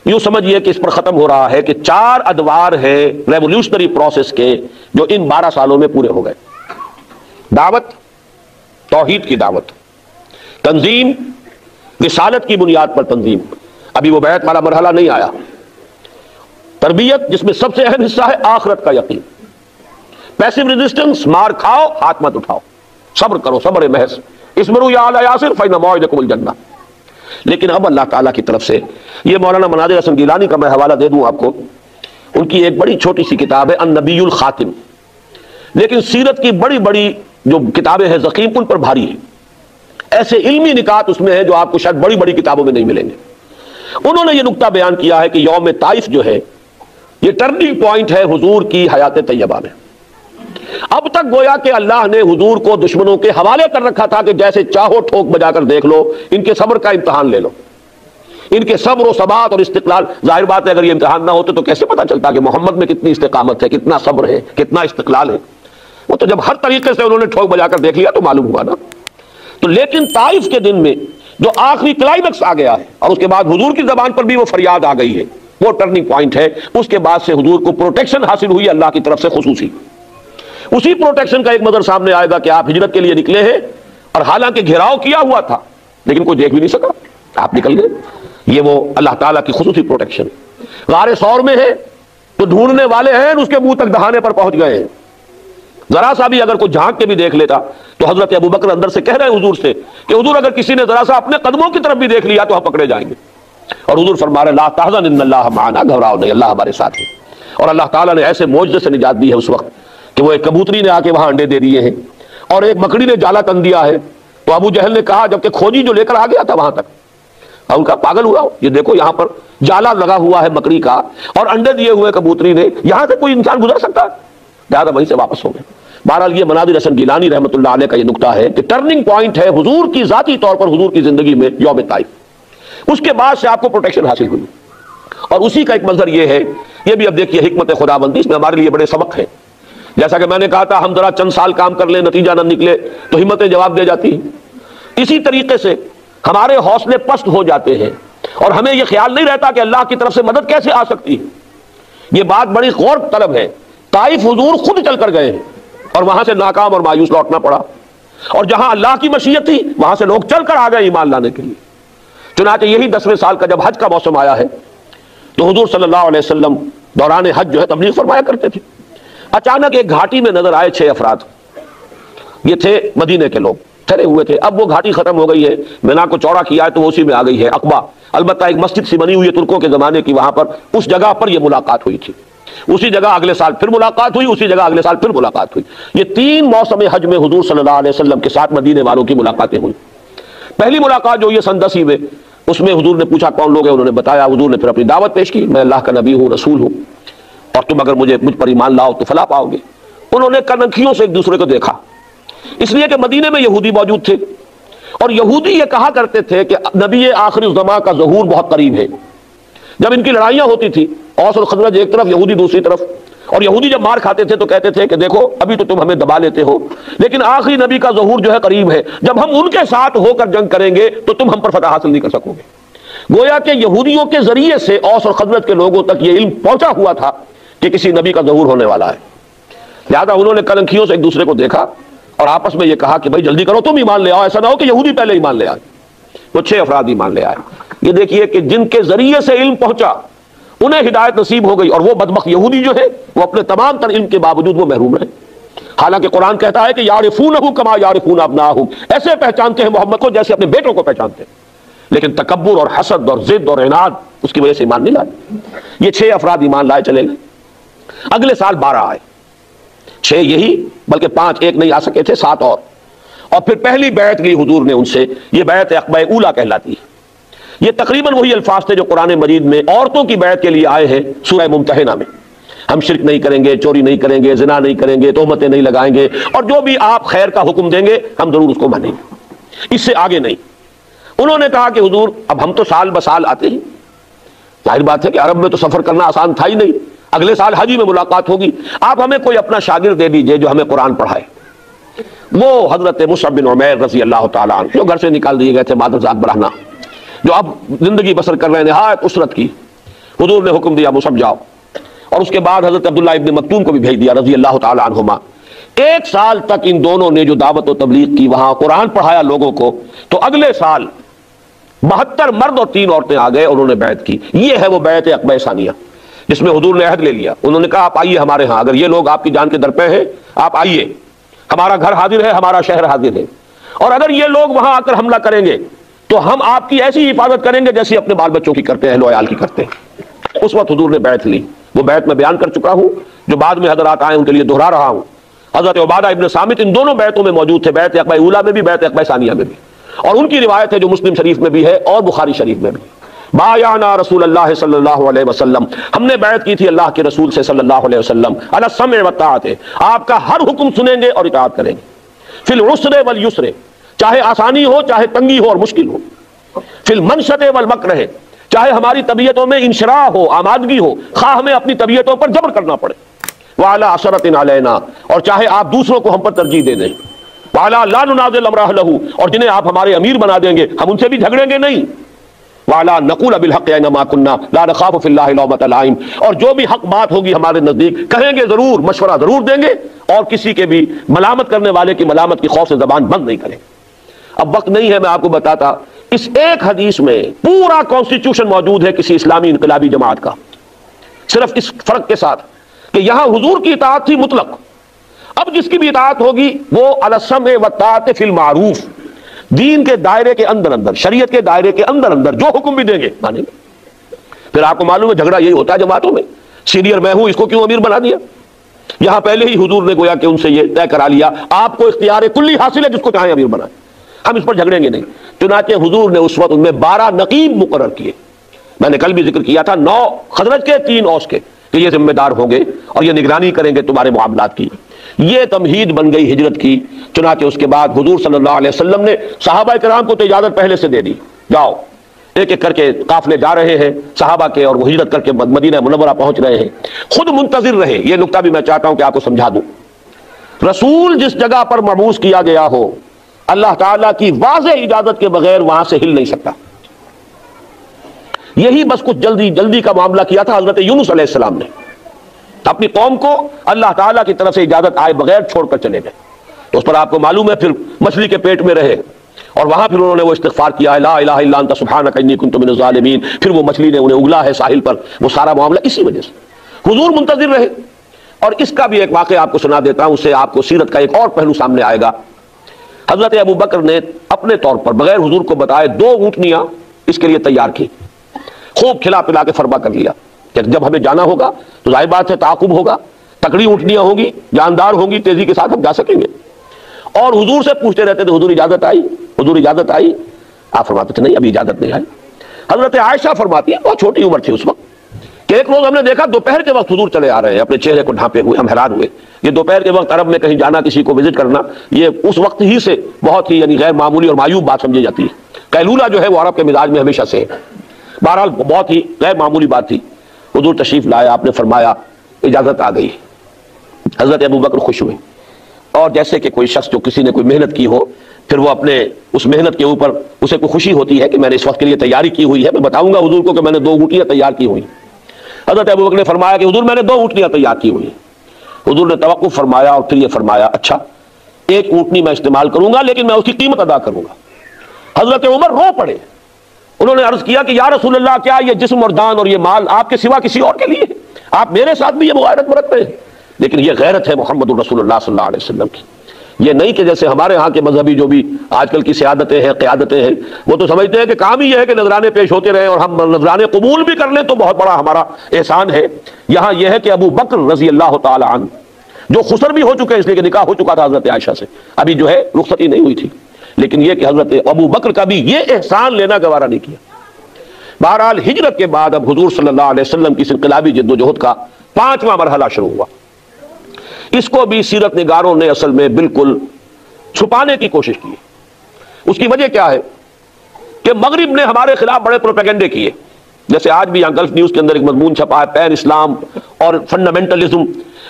یوں سمجھیے کہ اس پر ختم ہو رہا ہے کہ 4 ادوار ہیں ریولوشنری پروسیس کے جو ان 12 سالوں میں پورے ہو گئے۔ دعوت، توحید کی دعوت، تنظیم، رسالت کی بنیاد پر تنظیم، ابھی وہ بیعت والا مرحلہ نہیں آیا، تربیت جس میں سب سے اہم حصہ ہے آخرت کا یقین، پیسو ریزسٹنس، مار کھاؤ ہاتھ مت اٹھاؤ، صبر کرو، صبر محض، اصبروا یا آل یاسر فإن موعدکم الجنہ۔ لیکن اب اللہ تعالیٰ کی طرف سے یہ مولانا مناظر حسن گیلانی کا میں حوالہ دے دوں آپ کو، ان کی ایک بڑی چھوٹی سی کتاب ہے النبی الخاتم، لیکن سیرت کی بڑی بڑی جو کتابیں ہیں ضخیم ان پر بھاری ہے، ایسے علمی نکات اس میں ہیں جو آپ کو شاید بڑی بڑی کتابوں میں نہیں ملیں گے۔ انہوں نے یہ نقطہ بیان کیا ہے کہ یوم طائف جو ہے یہ ٹرننگ پوائنٹ ہے حضور کی حیات طیبہ میں۔ اب تک گویا کہ اللہ نے حضور کو دشمنوں کے حوالے کر رکھا تھا کہ جیسے چاہو ٹھوک بجا کر دیکھ لو، ان کے صبر کا امتحان لے لو، ان کے صبر و ثبات اور استقلال۔ ظاہر بات ہے اگر یہ امتحان نہ ہوتے تو کیسے پتا چلتا کہ محمد میں کتنی استقامت ہے، کتنا صبر ہے، کتنا استقلال ہے؟ وہ تو جب ہر طریقے سے انہوں نے ٹھوک بجا کر دیکھ لیا تو معلوم ہوا نا۔ تو لیکن طائف کے دن میں جو آخری کلائمیکس آ گیا ہے اور اس کے بعد حضور کی زبان پر بھی وہ فریاد آ گئی ہے، وہ ٹرننگ پوائنٹ ہے۔ اس کے بعد سے حضور کو پروٹیکشن حاصل ہوئی اللہ کی طرف سے خصوصی۔ اسی پروٹیکشن کا ایک منظر سامنے آئے گا کہ آپ ہجرت کے لیے نکلے ہیں اور حالانکہ گھیراؤ کیا ہوا تھا لیکن کوئی دیکھ بھی نہیں سکا، آپ نکل گئے۔ یہ وہ اللہ تعالیٰ کی خصوصی پروٹیکشن۔ غار ثور میں ہے تو ڈھونڈنے والے ہیں اس کے منہ تک دہانے پر پہنچ گئے ہیں، ذرا سا بھی اگر کوئی جھانک کے بھی دیکھ لیتا تو حضرت ابوبکر اندر سے کہہ رہے ہیں حضور سے کہ حضور اگر کسی نے ذرا سا اپنے قدموں کی طرف بھی دیکھ لیا تو ہم پکڑے جائیں گے، اور حضور فرما رہے لا تحزن ان اللہ معنا، گھبراؤ نہیں، اللہ ہمارے ساتھ ہے۔ اور اللہ تعالیٰ نے ایسے معجزے سے نجات دی ہے اس وقت کہ وہ ایک کبوتری نے آ کے وہاں انڈے دے دیے ہیں اور ایک مکڑی نے جالا تن دیا ہے۔ تو ابو جہل نے کہا جبکہ کھوجی جو لے کر آ گیا تھا وہاں تک، اور ان کا پاگل ہوا یہ دیکھو یہاں پر جالا لگا ہوا ہے مکڑی کا اور انڈے دیے ہوئے کبوتری نے، یہاں سے کوئی انسان گزر سکتا ہے؟ لہٰذا وہیں سے واپس ہو گئے۔ بہرحال یہ مناظر حسن گیلانی رحمۃ اللہ علیہ کا یہ نقطہ ہے کہ ٹرننگ پوائنٹ ہے حضور کی ذاتی طور پر حضور کی زندگی میں یوم طائف۔ اس کے بعد سے آپ کو پروٹیکشن حاصل ہوئی، اور اسی کا ایک منظر یہ ہے، یہ بھی اب دیکھیے حکمت خداوندی، اس میں ہمارے لیے بڑے سبق ہیں۔ جیسا کہ میں نے کہا تھا ہم ذرا چند سال کام کر لیں نتیجہ نہ نکلے تو ہمتیں جواب دے جاتی ہیں، اسی طریقے سے ہمارے حوصلے پست ہو جاتے ہیں اور ہمیں یہ خیال نہیں رہتا کہ اللہ کی طرف سے مدد کیسے آ سکتی ہے۔ یہ بات بڑی غور طلب ہے۔ طائف حضور خود چل کر گئے ہیں اور وہاں سے ناکام اور مایوس لوٹنا پڑا، اور جہاں اللہ کی مشیت تھی وہاں سے لوگ چل کر آ گئے ایمان لانے کے لیے۔ چنانچہ یہی 10ویں سال کا جب حج کا موسم آیا ہے تو حضور صلی اللہ علیہ وسلم دوران حج جو ہے تبلیغ فرمایا کرتے تھے۔ اچانک ایک گھاٹی میں نظر آئے 6 افراد، یہ تھے مدینے کے لوگ ٹھہرے ہوئے تھے۔ اب وہ گھاٹی ختم ہو گئی ہے، مینا کو چوڑا کیا ہے تو وہ اسی میں آ گئی ہے عقبہ، البتہ ایک مسجد سی بنی ہوئی ہے ترکوں کے زمانے کی، وہاں پر اس جگہ پر یہ ملاقات ہوئی تھی، اسی جگہ اگلے سال پھر ملاقات ہوئی، اسی جگہ اگلے سال پھر ملاقات ہوئی۔ یہ 3 موسم حج میں حضور صلی اللہ علیہ وسلم کے ساتھ مدینے والوں کی ملاقاتیں ہوئی۔ پہلی ملاقات جو یہ سن 10 میں، اس میں حضور نے پوچھا کون لوگ ہیں، انہوں نے بتایا، حضور نے پھر اپنی دعوت پیش کی، میں اللہ کا نبی ہوں، رسول ہوں، اور تم اگر مجھ پر ایمان لاؤ تو فلاح پاؤ گے۔ انہوں نے کنکھیوں سے ایک دوسرے کو دیکھا، اس لیے کہ مدینے میں یہودی موجود تھے، اور یہودی یہ کہا کرتے تھے کہ نبی آخر الزمان کا ظہور بہت قریب ہے۔ جب ان کی لڑائیاں ہوتی تھی، اوس اور خزرج ایک طرف، یہودی دوسری طرف، اور یہودی جب مار کھاتے تھے تو کہتے تھے کہ دیکھو ابھی تو تم ہمیں دبا لیتے ہو لیکن آخری نبی کا ظہور جو ہے قریب ہے، جب ہم ان کے ساتھ ہو کر جنگ کریں گے تو تم ہم پر فتح حاصل نہیں کر سکو گے۔ گویا کہ یہودیوں کے ذریعے سے اوس اور خزرج کے لوگوں تک یہ علم پہنچا ہوا تھا کہ کسی نبی کا ظہور ہونے والا ہے، لہذا انہوں نے کنکھیوں سے ایک دوسرے کو دیکھا اور آپس میں یہ کہا کہ بھائی جلدی کرو، تم ایمان لے آؤ، ایسا نہ ہو کہ یہودی پہلے ایمان لے آئے۔ وہ 6 افراد ایمان لے آئے۔ یہ دیکھیے کہ جن کے ذریعے سے علم پہنچا انہیں ہدایت نصیب ہو گئی، اور وہ بدبخت یہودی جو ہے وہ اپنے تمام تر علم کے باوجود وہ محروم رہے، حالانکہ قرآن کہتا ہے کہ یعرفونہ کما یعرفون ابناہم، ایسے پہچانتے ہیں محمد کو جیسے اپنے بیٹوں کو پہچانتے ہیں، لیکن تکبر اور حسد اور ضد اور عناد اس کی وجہ سے ایمان نہیں لائے۔ یہ 6 افراد ایمان لائے چلے گئے۔ اگلے سال 12 آئے، 6 یہی بلکہ 5 ایک نہیں آ سکے تھے، 7 اور پھر پہلی بیعت لی حضور نے ان سے، یہ بیعت عقبہ اولیٰ کہلاتی ہے۔ یہ تقریباً وہی الفاظ تھے جو قرآن مجید میں عورتوں کی بیعت کے لیے آئے ہیں سورہ ممتحنہ میں، ہم شرک نہیں کریں گے، چوری نہیں کریں گے، زنا نہیں کریں گے، تہمتیں نہیں لگائیں گے، اور جو بھی آپ خیر کا حکم دیں گے ہم ضرور اس کو مانیں گے، اس سے آگے نہیں۔ انہوں نے کہا کہ حضور اب ہم تو سال بسال آتے ہیں، ظاہر بات ہے کہ عرب میں تو سفر کرنا آسان تھا ہی نہیں، اگلے سال حج میں ملاقات ہوگی، آپ ہمیں کوئی اپنا شاگرد دے دیجئے جو ہمیں قرآن پڑھائے۔ وہ حضرت مصعب بن عمیر رضی اللہ تعالیٰ عنہ جو گھر سے نکال دیے گئے تھے مادرزاد برہنہ، جو اب زندگی بسر کر رہے ہیں نہایت اسرت کی، حضور نے حکم دیا مصعب جاؤ، اور اس کے بعد حضرت عبداللہ ابن مکتوم کو بھی بھیج دیا رضی اللہ تعالیٰ عنہما۔ 1 سال تک ان دونوں نے جو دعوت و تبلیغ کی، وہاں قرآن پڑھایا لوگوں کو، تو اگلے سال 72 مرد اور 3 عورتیں آ گئے، انہوں نے بیعت کی۔ یہ ہے وہ بیعت عقبہ ثانیہ جس میں حضور نے عہد لے لیا، انہوں نے کہا آپ آئیے ہمارے ہاں، اگر یہ لوگ آپ کی جان کے درپے ہیں آپ آئیے، ہمارا گھر حاضر ہے، ہمارا شہر حاضر ہے، اور اگر یہ لوگ وہاں آ کر حملہ کریں گے تو ہم آپ کی ایسی حفاظت کریں گے جیسی اپنے بال بچوں کی کرتے ہیں، اہل و عیال کی کرتے ہیں۔ اس وقت حضور نے بیعت لی، وہ بیعت میں بیان کر چکا ہوں، جو بعد میں حضرات آئے ان کے لیے دہرا رہا ہوں۔ حضرت عبادہ ابن صامت ان دونوں بیعتوں میں موجود تھے، بیعت عقبہ اولیٰ میں بھی، بیعت عقبہ ثانیہ میں بھی، اور ان کی روایت ہے جو مسلم شریف میں بھی ہے اور بخاری شریف میں بھی۔ بایعنا رسول اللہ صلی اللہ علیہ وسلم، ہم نے بیعت کی تھی اللہ کے رسول سے صلی اللہ علیہ وسلم، علی السمع والطاعۃ، آپ کا ہر حکم سنیں گے اور اطاعت کریں گے، فی العسر والیسر، چاہے آسانی ہو چاہے تنگی ہو اور مشکل ہو، فی المنشط والمکرہ، چاہے ہماری طبیعتوں میں انشراح ہو، آمادگی ہو، خواہ ہمیں اپنی طبیعتوں پر جبر کرنا پڑے، وعلی عشرۃ علینا، اور چاہے آپ دوسروں کو ہم پر ترجیح دے دیں، وعلی لا ننازل امرہ لہ، اور جنہیں آپ ہمارے امیر بنا دیں گے ہم ان سے بھی جھگڑیں گے نہیں، وعلی نقول بالحق اینما کنا لا نخاف فی اللہ لومۃ لائم، اور جو بھی حق بات ہوگی ہمارے نزدیک کہیں گے ضرور، مشورہ ضرور دیں گے، اور کسی کے بھی ملامت کرنے والے کی ملامت کی خوف سے زبان بند نہیں کریں۔ اب وقت نہیں ہے میں آپ کو بتاتا، اس ایک حدیث میں پورا کانسٹیٹیوشن موجود ہے کسی اسلامی انقلابی جماعت کا، صرف اس فرق کے ساتھ کہ یہاں حضور کی اطاعت تھی مطلق، اب جس کی بھی اطاعت ہوگی وہ علی السمع والطاعۃ فی المعروف، دین کے دائرے کے اندر اندر، شریعت کے دائرے کے اندر اندر جو حکم بھی دیں گے مانیں گے۔ پھر آپ کو معلوم ہے جھگڑا یہی ہوتا ہے جماعتوں میں، سینئر میں ہوں، اس کو کیوں امیر بنا دیا؟ یہاں پہلے ہی حضور نے گویا کہ ان سے یہ طے کرا لیا، آپ کو اختیار کلی حاصل ہے، جس کو چاہیں امیر بنائیں، ہم اس پر جھگڑیں گے نہیں۔ چنانچہ حضور نے اس وقت ان میں 12 نقیب مقرر کیے، میں نے کل بھی ذکر کیا تھا، 9 خزرج کے 3 اوس کے، کہ یہ ذمہ دار ہوں گے اور یہ نگرانی کریں گے تمہارے معاملات کی۔ یہ تمہید بن گئی ہجرت کی۔ چنانچہ اس کے بعد حضور صلی اللہ علیہ وسلم نے صحابہ کرام کو تو اجازت پہلے سے دے دی، جاؤ، ایک ایک کر کے قافلے جا رہے ہیں صحابہ کے، اور وہ ہجرت کر کے مدینہ منورہ پہنچ رہے ہیں۔ خود منتظر رہے، یہ نقطہ بھی میں چاہتا ہوں کہ آپ کو سمجھا دوں۔ رسول جس جگہ پر مبعوث کیا گیا ہو، اللہ تعالیٰ کی واضح اجازت کے بغیر وہاں سے ہل نہیں سکتا۔ یہی بس کچھ جلدی کا معاملہ کیا تھا حضرت یونس علیہ السلام نے، اپنی قوم کو اللہ تعالیٰ کی طرف سے اجازت آئے بغیر چھوڑ کر چلے گئے، تو اس پر آپ کو معلوم ہے پھر مچھلی کے پیٹ میں رہے، اور وہاں پھر انہوں نے وہ استغفار کیا، لا الہ الا انت سبحانک انی کنت من الظالمین، پھر وہ مچھلی نے انہیں اگلا ہے ساحل پر، وہ سارا معاملہ اسی وجہ سے حضور منتظر رہے۔ اور اس کا بھی ایک واقعہ آپ کو سنا دیتا ہوں، اس سے آپ کو سیرت کا ایک اور پہلو سامنے آئے گا۔ حضرت ابو بکر نے اپنے طور پر بغیر حضور کو بتائے 2 اونٹنیاں اس کے لیے تیار کی، خوب کھلا پلا کے فرما کر لیا کہ جب ہمیں جانا ہوگا تو ظاہر بات ہے تعاقب ہوگا، تکڑی اونٹنیاں ہوں گی، جاندار ہوں گی، تیزی کے ساتھ ہم جا سکیں گے۔ اور حضور سے پوچھتے رہتے تھے حضور اجازت آئی، حضور اجازت آئی، آپ فرماتے تھے نہیں ابھی اجازت نہیں آئی۔ حضرت عائشہ فرماتی ہے، بہت چھوٹی عمر تھی اس وقت، کہ ایک روز ہم نے دیکھا دوپہر کے وقت حضور چلے آ رہے ہیں اپنے چہرے کو ڈھانپے ہوئے، ہم حیران ہوئے۔ یہ دوپہر کے وقت عرب میں کہیں جانا، کسی کو وزٹ کرنا، یہ اس وقت ہی سے بہت ہی یعنی غیر معمولی اور معیوب بات سمجھی جاتی ہے۔ قیلولہ جو ہے وہ عرب کے مزاج میں ہمیشہ سے ہے، بہرحال بہت ہی غیر معمولی بات تھی۔ حضور تشریف لائے، آپ نے فرمایا اجازت آ گئی۔ حضرت ابو بکر خوش ہوئے، اور جیسے کہ کوئی شخص جو کسی نے کوئی محنت کی ہو، پھر وہ اپنے اس محنت کے اوپر اسے کوئی خوشی ہوتی ہے کہ میں نے اس وقت کے لیے تیاری کی ہوئی ہے، میں بتاؤں گا حضور کو کہ میں نے 2 اونٹنیاں تیار کی ہوئی۔ حضرت ابو بکر نے فرمایا کہ حضور میں نے 2 اونٹنیاں تیار کی ہوئی۔ حضور نے توقف فرمایا اور پھر یہ فرمایا اچھا 1 اونٹنی میں استعمال کروں گا لیکن میں اس کی قیمت ادا کروں گا۔ حضرت عمر رو پڑے، انہوں نے عرض کیا کہ یا رسول اللہ، کیا یہ جسم اور جان اور یہ مال آپ کے سوا کسی اور کے لیے ہے؟ آپ میرے ساتھ بھی یہ مغایرت برتتے ہیں، لیکن یہ غیرت ہے محمد الرسول اللہ صلی اللہ علیہ وسلم کی۔ یہ نہیں کہ جیسے ہمارے ہاں کے مذہبی جو بھی آج کل کی سیادتیں ہیں، قیادتیں ہیں، وہ تو سمجھتے ہیں کہ کام ہی یہ ہے کہ نذرانے پیش ہوتے رہیں اور ہم نذرانے قبول بھی کر لیں تو بہت بڑا ہمارا احسان ہے۔ یہاں یہ ہے کہ ابو بکر رضی اللہ تعالی عنہ جو خسر بھی ہو چکے ہیں، اس لیے کہ نکاح ہو چکا تھا حضرت عائشہ سے، ابھی جو ہے رخصتی نہیں ہوئی تھی، لیکن یہ کہ حضرت ابو بکر کا بھی یہ احسان لینا گوارا نہیں کیا۔ بہرحال ہجرت کے بعد اب حضور صلی اللہ علیہ وسلم کی اس انقلابی جد و جہد کا 5واں مرحلہ شروع ہوا۔ اس کو بھی سیرت نگاروں نے اصل میں بالکل چھپانے کی کوشش کی۔ اس کی وجہ کیا ہے کہ مغرب نے ہمارے خلاف بڑے پروپیگنڈے کیے، جیسے آج بھی یہاں گلف نیوز کے اندر ایک مضمون چھپا ہے، پین اسلام اور فنڈامنٹلزم۔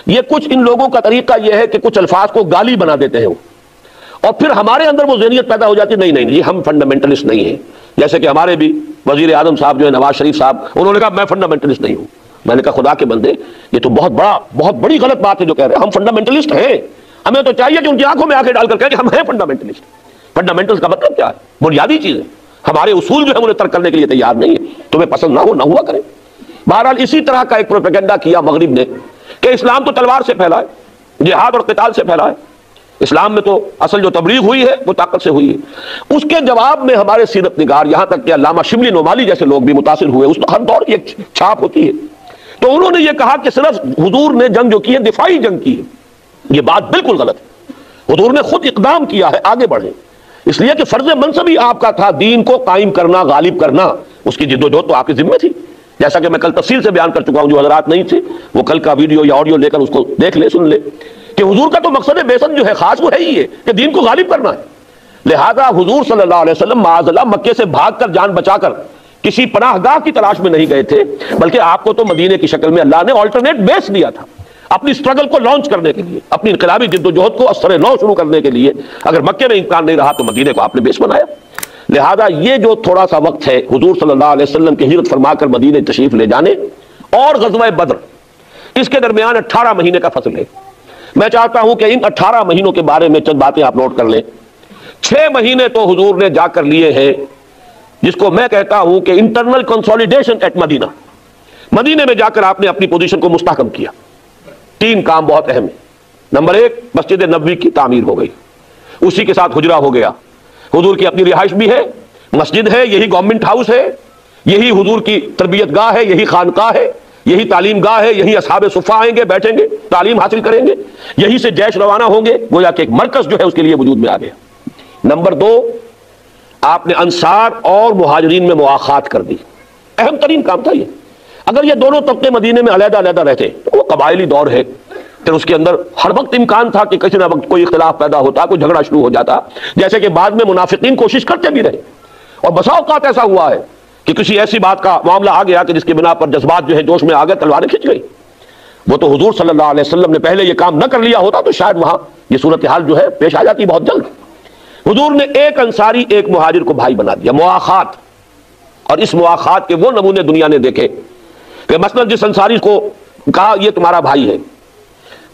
یہ کچھ ان لوگوں کا طریقہ یہ ہے کہ کچھ الفاظ کو گالی بنا دیتے ہیں اور پھر ہمارے اندر وہ ذہنیت پیدا ہو جاتی ہے نہیں نہیں یہ ہم فنڈامنٹلسٹ نہیں ہیں۔ جیسے کہ ہمارے بھی وزیر اعظم صاحب جو ہے نواز شریف صاحب، انہوں نے کہا میں فنڈامنٹلسٹ نہیں ہوں۔ میں نے کہا خدا کے بندے، یہ تو بہت بڑی غلط بات ہے جو کہہ رہے ہیں، ہم فنڈامنٹلسٹ ہیں، ہمیں تو چاہیے کہ ان کی آنکھوں میں آنکھیں ڈال کر کہیں کہ ہم ہیں فنڈامنٹلسٹ۔ فنڈامنٹلس کا مطلب کیا ہے؟ بنیادی چیز ہے، ہمارے اصول جو ہے انہیں ترک کرنے کے لیے تیار نہیں ہے، تمہیں پسند نہ ہو نہ ہوا کریں۔ بہرحال اسی طرح کا ایک پروپیگنڈا کیا مغرب نے کہ اسلام تو تلوار سے پھیلا ہے، جہاد اور قتال سے پھیلا ہے، اسلام میں تو اصل جو تبلیغ ہوئی ہے وہ طاقت سے ہوئی ہے۔ اس کے جواب میں ہمارے سیرت نگار، یہاں تک کہ علامہ شبلی نعمانی جیسے لوگ بھی متاثر ہوئے، اس ہر دور کی ایک چھاپ ہوتی ہے، تو انہوں نے یہ کہا کہ صرف حضور نے جنگ جو کی ہے دفاعی جنگ کی ہے، یہ بات بالکل غلط ہے۔ حضور نے خود اقدام کیا ہے آگے بڑھے، اس لیے کہ فرض منصب ہی آپ کا تھا دین کو قائم کرنا، غالب کرنا، اس کی جدوجہد تو آپ کی ذمہ تھی، جیسا کہ میں کل تفصیل سے بیان کر چکا ہوں۔ جو حضرات نہیں تھے وہ کل کا ویڈیو یا آڈیو لے کر اس کو دیکھ لے، سن لے کہ حضور کا تو مقصد بعثت جو ہے خاص وہ ہے ہی ہے کہ دین کو غالب کرنا ہے۔ لہذا حضور صلی اللہ علیہ وسلم معاذ اللہ مکے سے بھاگ کر جان بچا کر کسی پناہ گاہ کی تلاش میں نہیں گئے تھے، بلکہ آپ کو تو مدینے کی شکل میں اللہ نے آلٹرنیٹ بیس دیا تھا اپنی سٹرگل کو لانچ کرنے کے لیے، اپنی انقلابی جدوجہد کو اثر نو شروع کرنے کے لیے۔ اگر مکے میں امکان نہیں رہا تو مدینے کو آپ نے بیس بنایا۔ لہذا یہ جو تھوڑا سا وقت ہے حضور صلی اللہ علیہ وسلم کی ہجرت فرما کر مدینے تشریف لے جانے اور غزوہ بدر، اس کے درمیان 18 مہینے کا فصل ہے۔ میں چاہتا ہوں کہ ان 18 مہینوں کے بارے میں چند باتیں آپ نوٹ کر لیں۔ 6 مہینے تو حضور نے جا کر لیے ہیں، جس کو میں کہتا ہوں کہ انٹرنل کنسولیڈیشن ایٹ مدینہ۔ مدینے میں جا کر آپ نے اپنی پوزیشن کو مستحکم کیا۔ 3 کام بہت اہم ہیں۔ نمبر 1، مسجد نبوی کی تعمیر ہو گئی، اسی کے ساتھ حجرہ ہو گیا۔ حضور کی اپنی رہائش بھی ہے، مسجد ہے، یہی گورنمنٹ ہاؤس ہے، یہی حضور کی تربیت گاہ ہے، یہی خانقاہ ہے، یہی تعلیم گاہ ہے، یہی اصحاب صفہ آئیں گے، بیٹھیں گے، تعلیم حاصل کریں گے، یہی سے جیش روانہ ہوں گے، گویا کہ ایک مرکز جو ہے اس کے لیے وجود میں آ گیا۔ نمبر 2، آپ نے انصار اور مہاجرین میں مواخات کر دی، اہم ترین کام تھا یہ۔ اگر یہ دونوں طبقے مدینے میں علیحدہ علیحدہ رہتے تو وہ قبائلی دور ہے، پھر اس کے اندر ہر وقت امکان تھا کہ کسی نہ وقت کوئی اختلاف پیدا ہوتا، کوئی جھگڑا شروع ہو جاتا، جیسے کہ بعد میں منافقین کوشش کرتے بھی رہے، اور بسا اوقات ایسا ہوا ہے کہ کسی ایسی بات کا معاملہ آ گیا کہ جس کی بنا پر جذبات جو ہے جوش میں آ گئے، تلواریں کھنچ گئی۔ وہ تو حضور صلی اللہ علیہ وسلم نے پہلے یہ کام نہ کر لیا ہوتا تو شاید وہاں یہ صورتحال جو ہے پیش آ جاتی بہت جلد۔ حضور نے ایک انصاری ایک مہاجر کو بھائی بنا دیا، مواخات۔ اور اس مواخات کے وہ نمونے دنیا نے دیکھے کہ مثلا جس انصاری کو کہا یہ تمہارا بھائی ہے،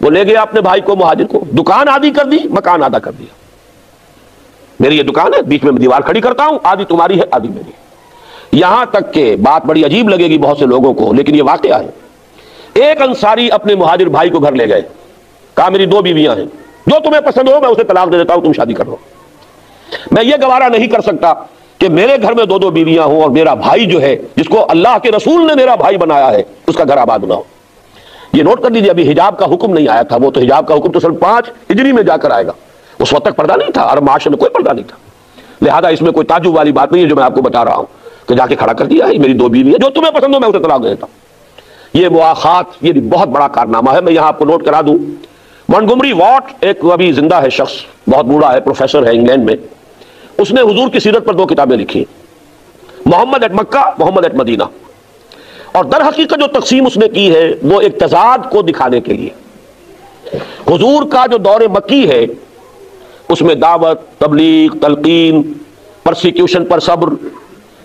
وہ لے گیا اپنے بھائی کو، مہاجر کو، دکان آدھی کر دی، مکان آدھا کر دیا۔ میری یہ دکان ہے، بیچ میں دیوار کھڑی کرتا ہوں، آدھی تمہاری ہے آدھی میری ہے۔ یہاں تک کہ بات بڑی عجیب لگے گی بہت سے لوگوں کو، لیکن یہ واقعہ ہے۔ ایک انصاری اپنے مہاجر بھائی کو گھر لے گئے، کہا میری 2 بیویاں ہیں، جو تمہیں پسند ہو میں اسے طلاق دے دیتا ہوں، تم شادی کر لو۔ میں یہ گوارا نہیں کر سکتا کہ میرے گھر میں 2 بیویاں ہوں اور میرا بھائی جو ہے جس کو اللہ کے رسول نے میرا بھائی بنایا ہے اس کا گھر آباد نہ ہو۔ یہ نوٹ کر لیجیے، ابھی حجاب کا حکم نہیں آیا تھا، وہ تو حجاب کا حکم تو 5 ہجری میں جا کر آئے گا، اس وقت تک پردہ نہیں تھا، عرب معاشرے میں کوئی پردہ نہیں تھا۔ لہذا اس میں کوئی تعجب والی بات نہیں ہے جو میں آپ کو بتا رہا ہوں کہ جا کے کھڑا کر دیا ہے، میری 2 بیویاں، جو تمہیں پسند ہو میں اسے طلاق دے دیتا ہوں۔ یہ مواخات، یہ بہت بڑا کارنامہ ہے۔ میں یہاں آپ کو نوٹ کرا دوں، مونٹگومری واٹ ایک ابھی زندہ ہے شخص، بہت بوڑھا ہے، پروفیسر ہے انگلینڈ میں، اس نے حضور کی سیرت پر 2 کتابیں لکھی، محمد at Mecca, Muhammad at Medina. اور در حقیقت جو تقسیم اس نے کی ہے وہ ایک تضاد کو دکھانے کے لیے۔ حضور کا جو دور مکی ہے اس میں دعوت، تبلیغ، تلقین، پرسیکیوشن پر صبر،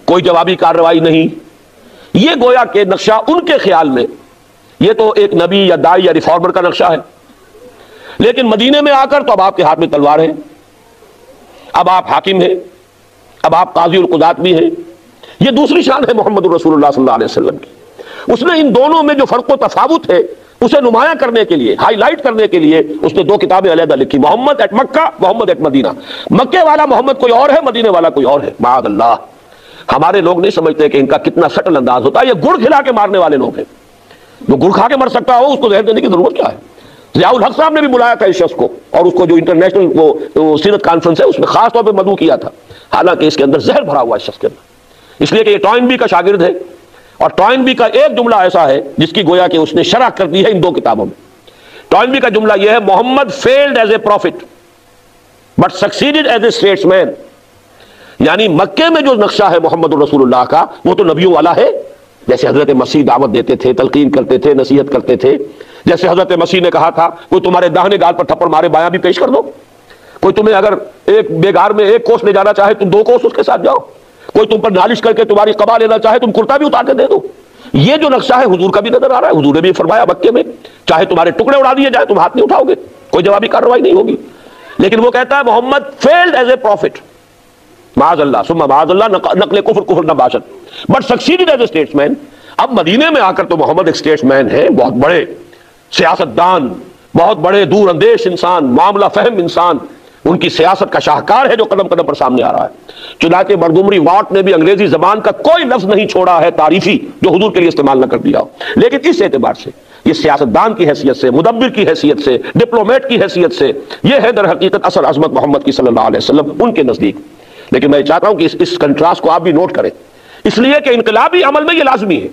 کوئی جوابی کارروائی نہیں، یہ گویا کہ نقشہ ان کے خیال میں یہ تو ایک نبی یا دائی یا ریفارمر کا نقشہ ہے۔ لیکن مدینے میں آ کر تو اب آپ کے ہاتھ میں تلوار ہے، اب آپ حاکم ہیں، اب آپ قاضی القضات بھی ہیں۔ یہ دوسری شان ہے محمد الرسول اللہ صلی اللہ علیہ وسلم کی۔ اس نے ان دونوں میں جو فرق و تفاوت ہے اسے نمایاں کرنے کے لیے، ہائی لائٹ کرنے کے لیے اس نے 2 کتابیں علیحدہ لکھی، محمد at Mecca, Muhammad at Medina. مکے والا محمد کوئی اور ہے، مدینے والا کوئی اور ہے، معاذ اللہ۔ ہمارے لوگ نہیں سمجھتے کہ ان کا کتنا سٹل انداز ہوتا ہے، یہ گڑ کھلا کے مارنے والے لوگ ہیں۔ جو گڑ کھا کے مر سکتا ہو اس کو زہر دینے کی ضرورت کیا ہے؟ ضیاء الحق صاحب نے بھی بلایا تھا اس شخص کو، اور اس کو جو انٹرنیشنل وہ سیرت کانفرنس ہے اس میں خاص طور پہ مدعو کیا تھا، حالانکہ اس کے اندر زہر بھرا ہوا ہے اس شخص کے اندر، اس لیے کہ یہ ٹوائنبی کا شاگرد ہے، اور ٹوائنبی کا ایک جملہ ایسا ہے جس کی گویا کہ اس نے شرح کر دی ہے ان 2 کتابوں میں۔ ٹوائنبی کا جملہ یہ ہے، Muhammad failed as a prophet but succeeded as a statesman. یعنی مکے میں جو نقشہ ہے محمد الرسول اللہ کا وہ تو نبیوں والا ہے، جیسے حضرت مسیح دعوت دیتے تھے، تلقین کرتے تھے، نصیحت کرتے تھے، جیسے حضرت مسیح نے کہا تھا کوئی تمہارے داہنے گال پر تھپڑ مارے بایاں بھی پیش کر دو، کوئی تمہیں اگر ایک بیگار میں 1 کوس لے جانا چاہے تم 2 کوس اس کے ساتھ جاؤ، کوئی تم پر نالش کر کے تمہاری قبا لینا چاہے تم کرتا بھی اتار کے دے دو۔ یہ جو نقشہ ہے حضور کا بھی نظر آ رہا ہے، حضور نے بھی فرمایا مکے میں چاہے تمہارے ٹکڑے اڑا دیے جائے تم ہاتھ نہیں اٹھاؤ گے، کوئی جوابی کارروائی نہیں ہوگی۔ لیکن وہ کہتا ہے Muhammad failed as a profit, معاذ اللہ ثم معاذ اللہ، نقل کفر نہ باشد، but succeeded as a status مین۔ اب مدینے میں آ کر تو محمد ایک اسٹیٹس مین ہے، بہت بڑے سیاست دان، بہت بڑے دور اندیش انسان، معاملہ فہم انسان، ان کی سیاست کا شاہکار ہے جو قدم قدم پر سامنے آ رہا ہے۔ چنانچہ مرگمری واٹ نے بھی انگریزی زبان کا کوئی لفظ نہیں چھوڑا ہے تعریفی جو حضور کے لیے استعمال نہ کر دیا ہو. لیکن اس اعتبار سے یہ سیاستدان کی حیثیت سے، مدبر کی حیثیت سے، ڈپلومیٹ کی حیثیت سے یہ ہے در حقیقت اصل عظمت محمد کی صلی اللہ علیہ وسلم ان کے نزدیک. لیکن میں چاہتا ہوں کہ اس کنٹراسٹ کو آپ بھی نوٹ کریں، اس لیے کہ انقلابی عمل میں یہ لازمی ہے.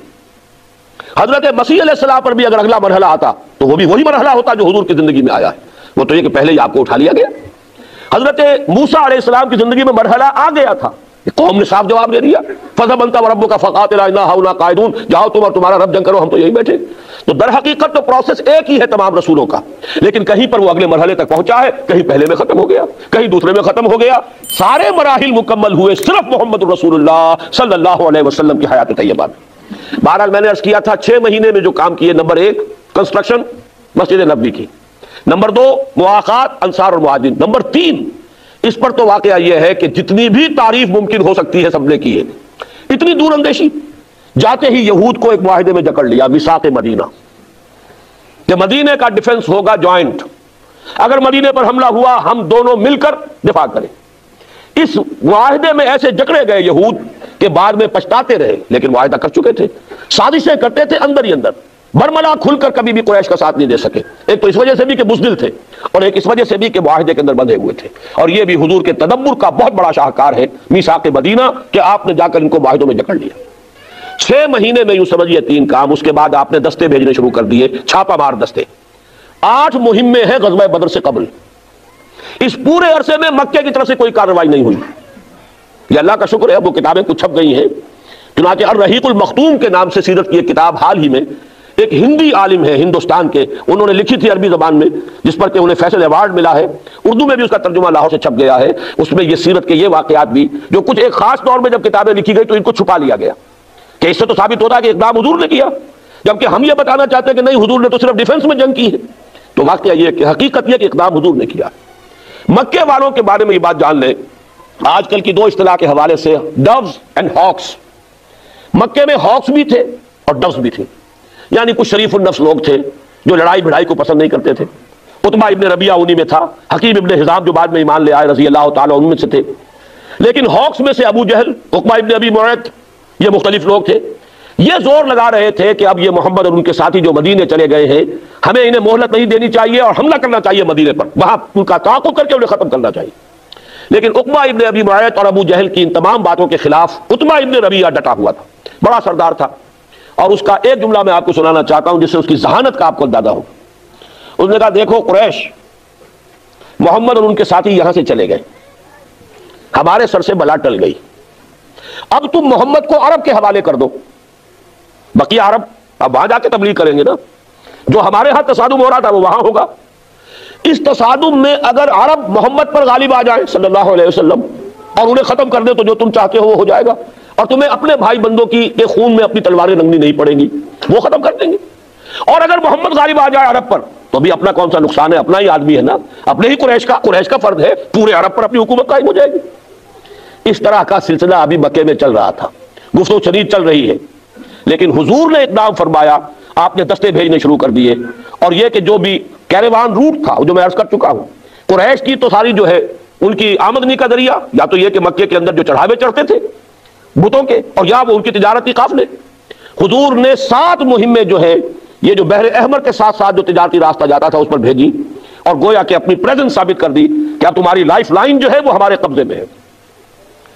حضرت مسیح علیہ السلام پر بھی اگر اگلا مرحلہ آتا تو وہ بھی وہی مرحلہ ہوتا جو حضور کی زندگی میں آیا ہے. وہ تو یہ کہ پہلے ہی آپ کو اٹھا لیا گیا. حضرت موسیٰ علیہ السلام کی زندگی میں مرحلہ آ گیا تھا، قوم نے صاف جواب دے دیا، فَذْهَبْ أَنْتَ وَرَبُّكَ فَقَاتِلَا إِنَّا هَاهُنَا قَاعِدُونَ، جاؤ تم اور تمہارا رب جنگ کرو، ہم تو یہی بیٹھے. تو در حقیقت تو پروسیس ایک ہی ہے تمام رسولوں کا، لیکن کہیں پر وہ اگلے مرحلے تک پہنچا ہے، کہیں پہلے میں ختم ہو گیا، کہیں دوسرے میں ختم ہو گیا. سارے مراحل مکمل ہوئے صرف محمد رسول اللہ صلی اللہ علیہ وسلم کی حیات طیبہ میں. بہرحال میں نے عرض کیا تھا 6 مہینے میں جو کام کیے، نمبر 1 کنسٹرکشن مسجد نبوی کی، نمبر 2 مواقعات انصار اور مہاجرین، نمبر 3 اس پر تو واقعہ یہ ہے کہ جتنی بھی تعریف ممکن ہو سکتی ہے سب نے کی ہے. اتنی دور اندیشی، جاتے ہی یہود کو ایک معاہدے میں جکڑ لیا، میثاق مدینہ، کہ مدینے کا ڈیفنس ہوگا جوائنٹ، اگر مدینے پر حملہ ہوا ہم دونوں مل کر دفاع کریں. اس معاہدے میں ایسے جکڑے گئے یہود کہ بعد میں پچھتاتے رہے، لیکن معاہدہ کر چکے تھے، سازشیں کرتے تھے اندر ہی اندر، برملا کھل کر کبھی بھی قریش کا ساتھ نہیں دے سکے. ایک تو اس وجہ سے بھی کہ بزدل تھے، اور ایک اس وجہ سے بھی کہ معاہدے کے اندر بندھے ہوئے تھے. اور یہ بھی حضور کے تدبر کا بہت بڑا شاہکار ہے میثاق مدینہ کہ آپ نے جا کر ان کو معاہدوں میں جکڑ لیا. 6 مہینے میں یوں سمجھیے 3 کام. اس کے بعد آپ نے دستے بھیجنے شروع کر دیے، چھاپا مار دستے. 8 مہمیں ہیں غزوہ بدر سے قبل. اس پورے عرصے میں مکے کی طرف سے کوئی کارروائی نہیں ہوئی. یہ اللہ کا شکر ہے، وہ کتابیں کچھ چھپ گئی ہیں. چنانچہ الرحیق المختوم کے نام سے سیرت کی ایک کتاب حال ہی میں ایک ہندی عالم ہے ہندوستان کے، انہوں نے لکھی تھی عربی زبان میں، جس پر کہ انہیں فیصل ایوارڈ ملا ہے. اردو میں بھی اس کا ترجمہ لاہور سے چھپ گیا ہے. اس میں یہ سیرت کے یہ واقعات بھی جو کچھ ایک خاص طور میں جب کتابیں لکھی گئی تو ان کو چھپا لیا گیا کہ اس سے تو ثابت ہوتا ہے کہ اقدام حضور نے کیا، جبکہ ہم یہ بتانا چاہتے ہیں کہ نہیں، حضور نے تو صرف ڈیفنس میں جنگ کی ہے. تو واقعہ یہ کہ حقیقت یہ کہ اقدام حضور نے کیا. مکے والوں کے بارے میں یہ بات جان لیں، آج کل کی 2 اصطلاح کے حوالے سے، ڈوز اینڈ ہاکس. مکے میں ہاکس بھی تھے اور ڈوز بھی تھے، یعنی کچھ شریف النفس لوگ تھے جو لڑائی بھڑائی کو پسند نہیں کرتے تھے. عتبہ ابن ربیعہ انہی میں تھا، حکیم ابن حزام جو بعد میں ایمان لے آئے رضی اللہ تعالیٰ ان میں سے تھے. لیکن ہاکس میں سے ابو جہل، عقبہ ابن ابی معیط، یہ مختلف لوگ تھے. یہ زور لگا رہے تھے کہ اب یہ محمد اور ان کے ساتھی جو مدینے چلے گئے ہیں، ہمیں انہیں مہلت نہیں دینی چاہیے اور حملہ کرنا چاہیے مدینے پر، وہاں ان کا تعاقب کر کے انہیں ختم کرنا چاہیے. لیکن عقبہ ابن ابی معیط اور ابو جہل کی ان تمام باتوں کے خلاف عتبہ ابن ربیعہ ڈٹا ہوا تھا، بڑا سردار تھا. اور اس کا ایک جملہ میں آپ کو سنانا چاہتا ہوں جس سے اس کی ذہانت کا آپ کو اندازہ ہو. اس نے کہا دیکھو قریش، محمد اور ان کے ساتھی یہاں سے چلے گئے، ہمارے سر سے بلا ٹل گئی، اب تم محمد کو عرب کے حوالے کر دو، بقیہ عرب اب وہاں جا کے تبلیغ کریں گے نا، جو ہمارے ہاں تصادم ہو رہا تھا وہ وہاں ہوگا. اس تصادم میں اگر عرب محمد پر غالب آ جائیں صلی اللہ علیہ وسلم اور انہیں ختم کر دے تو جو تم چاہتے ہو وہ ہو جائے گا، اور تمہیں اپنے بھائی بندوں کی کے خون میں اپنی تلواریں رنگنی نہیں پڑیں گی، وہ ختم کر دیں گے. اور اگر محمد غالب آ جائے عرب پر تو بھی اپنا کون سا نقصان ہے، اپنا ہی آدمی ہے نا، اپنے ہی قریش کا فرد ہے، پورے عرب پر اپنی حکومت قائم ہو جائے گی. اس طرح کا سلسلہ ابھی مکے میں چل رہا تھا، گفت و شنید چل رہی ہے. لیکن حضور نے اقدام فرمایا، آپ نے دستے بھیجنے شروع کر دیے. اور یہ کہ جو بھی کیروان روٹ تھا جو میں عرض کر چکا ہوں، قریش کی تو ساری جو ہے ان کی آمدنی کا ذریعہ یا تو یہ کہ مکے کے اندر جو چڑھاوے چڑھتے تھے بتوں کے، اور یا وہ ان کی تجارتی قافلے. حضور نے 7 مہمیں جو ہے یہ جو بحر احمر کے ساتھ ساتھ جو تجارتی راستہ جاتا تھا اس پر بھیجی، اور گویا کہ اپنی پریزنس ثابت کر دی کہ اب تمہاری لائف لائن جو ہے وہ ہمارے قبضے میں ہے.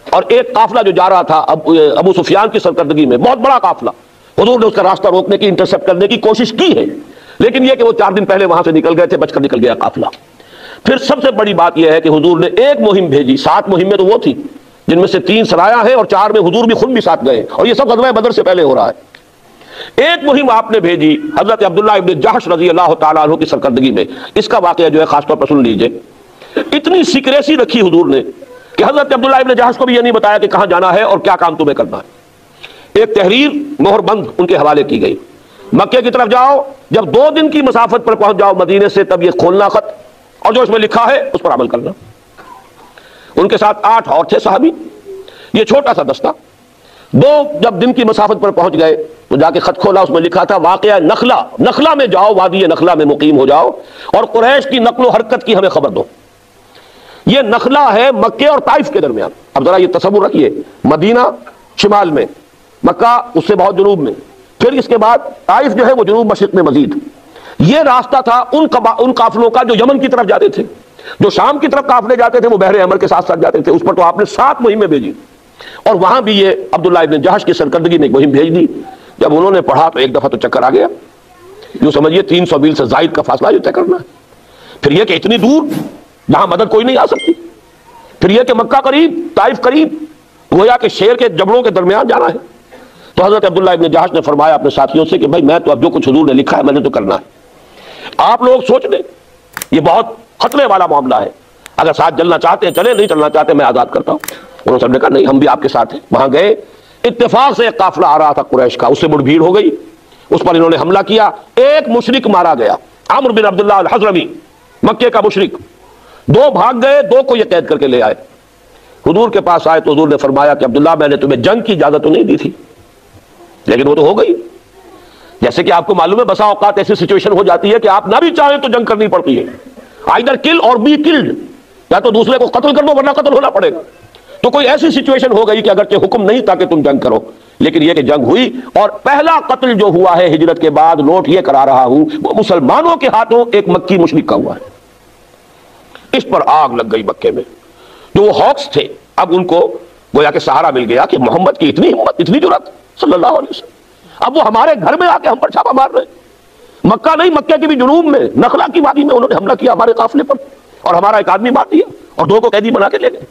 اور ایک قافلہ جو جا رہا تھا ابو سفیان کی سرکردگی میں، بہت بڑا قافلہ، حضور نے اس کا راستہ روکنے کی، انٹرسپٹ کرنے کی کوشش کی ہے، لیکن یہ کہ وہ 4 دن پہلے وہاں سے نکل گئے تھے، بچ کر نکل گیا قافلہ. پھر سب سے بڑی بات یہ ہے کہ حضور نے ایک مہم بھیجی، 7 مہمیں تو وہ تھی جن میں سے 3 سرایہ ہیں اور 4 میں حضور بھی خود بھی ساتھ گئے، اور یہ سب غزوہ بدر سے پہلے ہو رہا ہے. ایک مہم آپ نے بھیجی حضرت عبداللہ ابن جحش رضی اللہ تعالیٰ عنہ کی سرکردگی میں. اس کا واقعہ جو ہے خاص طور پر سن لیجئے. اتنی سیکریسی رکھی حضور نے کہ حضرت عبداللہ ابن جحش کو بھی یہ نہیں بتایا کہ کہاں جانا ہے اور کیا کام تمہیں کرنا ہے. ایک تحریر مہر بند ان کے حوالے کی گئی، مکے کی طرف جاؤ، جب 2 دن کی مسافت پر پہنچ جاؤ مدینے سے تب یہ کھولنا خط، اور جو اس میں لکھا ہے اس پر عمل کرنا. ان کے ساتھ 8 اور تھے صحابی، یہ چھوٹا سا دستہ. 2 جب دن کی مسافت پر پہنچ گئے تو جا کے خط کھولا، اس میں لکھا تھا واقعہ نخلا میں جاؤ، وادی نخلا میں مقیم ہو جاؤ اور قریش کی نقل و حرکت کی ہمیں خبر دو. یہ نخلا ہے مکے اور طائف کے درمیان. اب ذرا یہ تصور رکھیے، مدینہ شمال میں، مکہ اس سے بہت جنوب میں، پھر اس کے بعد طائف جو ہے وہ جنوب مشرق میں مزید. یہ راستہ تھا ان قافلوں کا جو یمن کی طرف جاتے تھے. جو شام کی طرف قافلے جاتے تھے وہ بحر احمر کے ساتھ ساتھ جاتے تھے. اس پر تو آپ نے 7 مہمیں بھیجی، اور وہاں بھی یہ عبداللہ ابن جہش کی سرکردگی میں ایک مہم بھیج دی. جب انہوں نے پڑھا تو ایک دفعہ تو چکر آ گیا. یوں سمجھیے 300 میل سے زائد کا فاصلہ جو طے کرنا ہے. پھر یہ کہ اتنی دور جہاں مدد کوئی نہیں آ سکتی. پھر یہ کہ مکہ قریب طائف قریب، گویا کہ شیر کے جبڑوں کے درمیان جانا ہے. تو حضرت عبداللہ ابن جہش نے فرمایا اپنے ساتھیوں سے کہ بھائی میں تو اب جو کچھ حضور نے لکھا ہے میں نے تو کرنا ہے. آپ لوگ سوچ لیں، یہ بہت خطرے والا معاملہ ہے. اگر ساتھ چلنا چاہتے ہیں چلیں، نہیں چلنا چاہتے میں آزاد کرتا ہوں. انہوں سب نے کہا نہیں، ہم بھی آپ کے ساتھ ہیں. وہاں گئے، اتفاق سے ایک قافلہ آ رہا تھا قریش کا، اس سے بڑی بھیڑ ہو گئی. اس پر انہوں نے حملہ کیا. ایک مشرک مارا گیا، عامر بن عبداللہ الحضرمی، مکے کا مشرک. 2 بھاگ گئے، 2 کو یہ قید کر کے لے آئے. حضور کے پاس آئے تو حضور نے فرمایا کہ عبداللہ میں نے تمہیں جنگ کی اجازت تو نہیں دی تھی، لیکن وہ تو ہو گئی. جیسے کہ آپ کو معلوم ہے بسا اوقات ایسی سچویشن ہو جاتی ہے کہ آپ نہ بھی چاہیں تو جنگ کرنی پڑتی ہے. آئدر کل اور بی کلڈ، یا تو دوسرے کو قتل کر دو ورنہ قتل ہونا پڑے گا. تو کوئی ایسی سچویشن ہو گئی کہ اگرچہ حکم نہیں تھا کہ تم جنگ کرو، لیکن یہ کہ جنگ ہوئی. اور پہلا قتل جو ہوا ہے ہجرت کے بعد، نوٹ یہ کرا رہا ہوں، وہ مسلمانوں کے ہاتھوں ایک مکی مشرک کا ہوا ہے. اس پر آگ لگ گئی مکے میں. جو وہ ہاکس تھے اب ان کو گویا کہ سہارا مل گیا کہ محمد کی اتنی ہمت، اتنی جرأت صلی اللہ علیہ وسلم. اب وہ ہمارے گھر میں آ کے ہم پر چھاپا مار رہے. مکہ نہیں، مکہ کے بھی جنوب میں نخلا کی وادی میں انہوں نے حملہ کیا ہمارے قافلے پر، اور ہمارا ایک آدمی مار دیا اور 2 کو قیدی بنا کے لے گئے.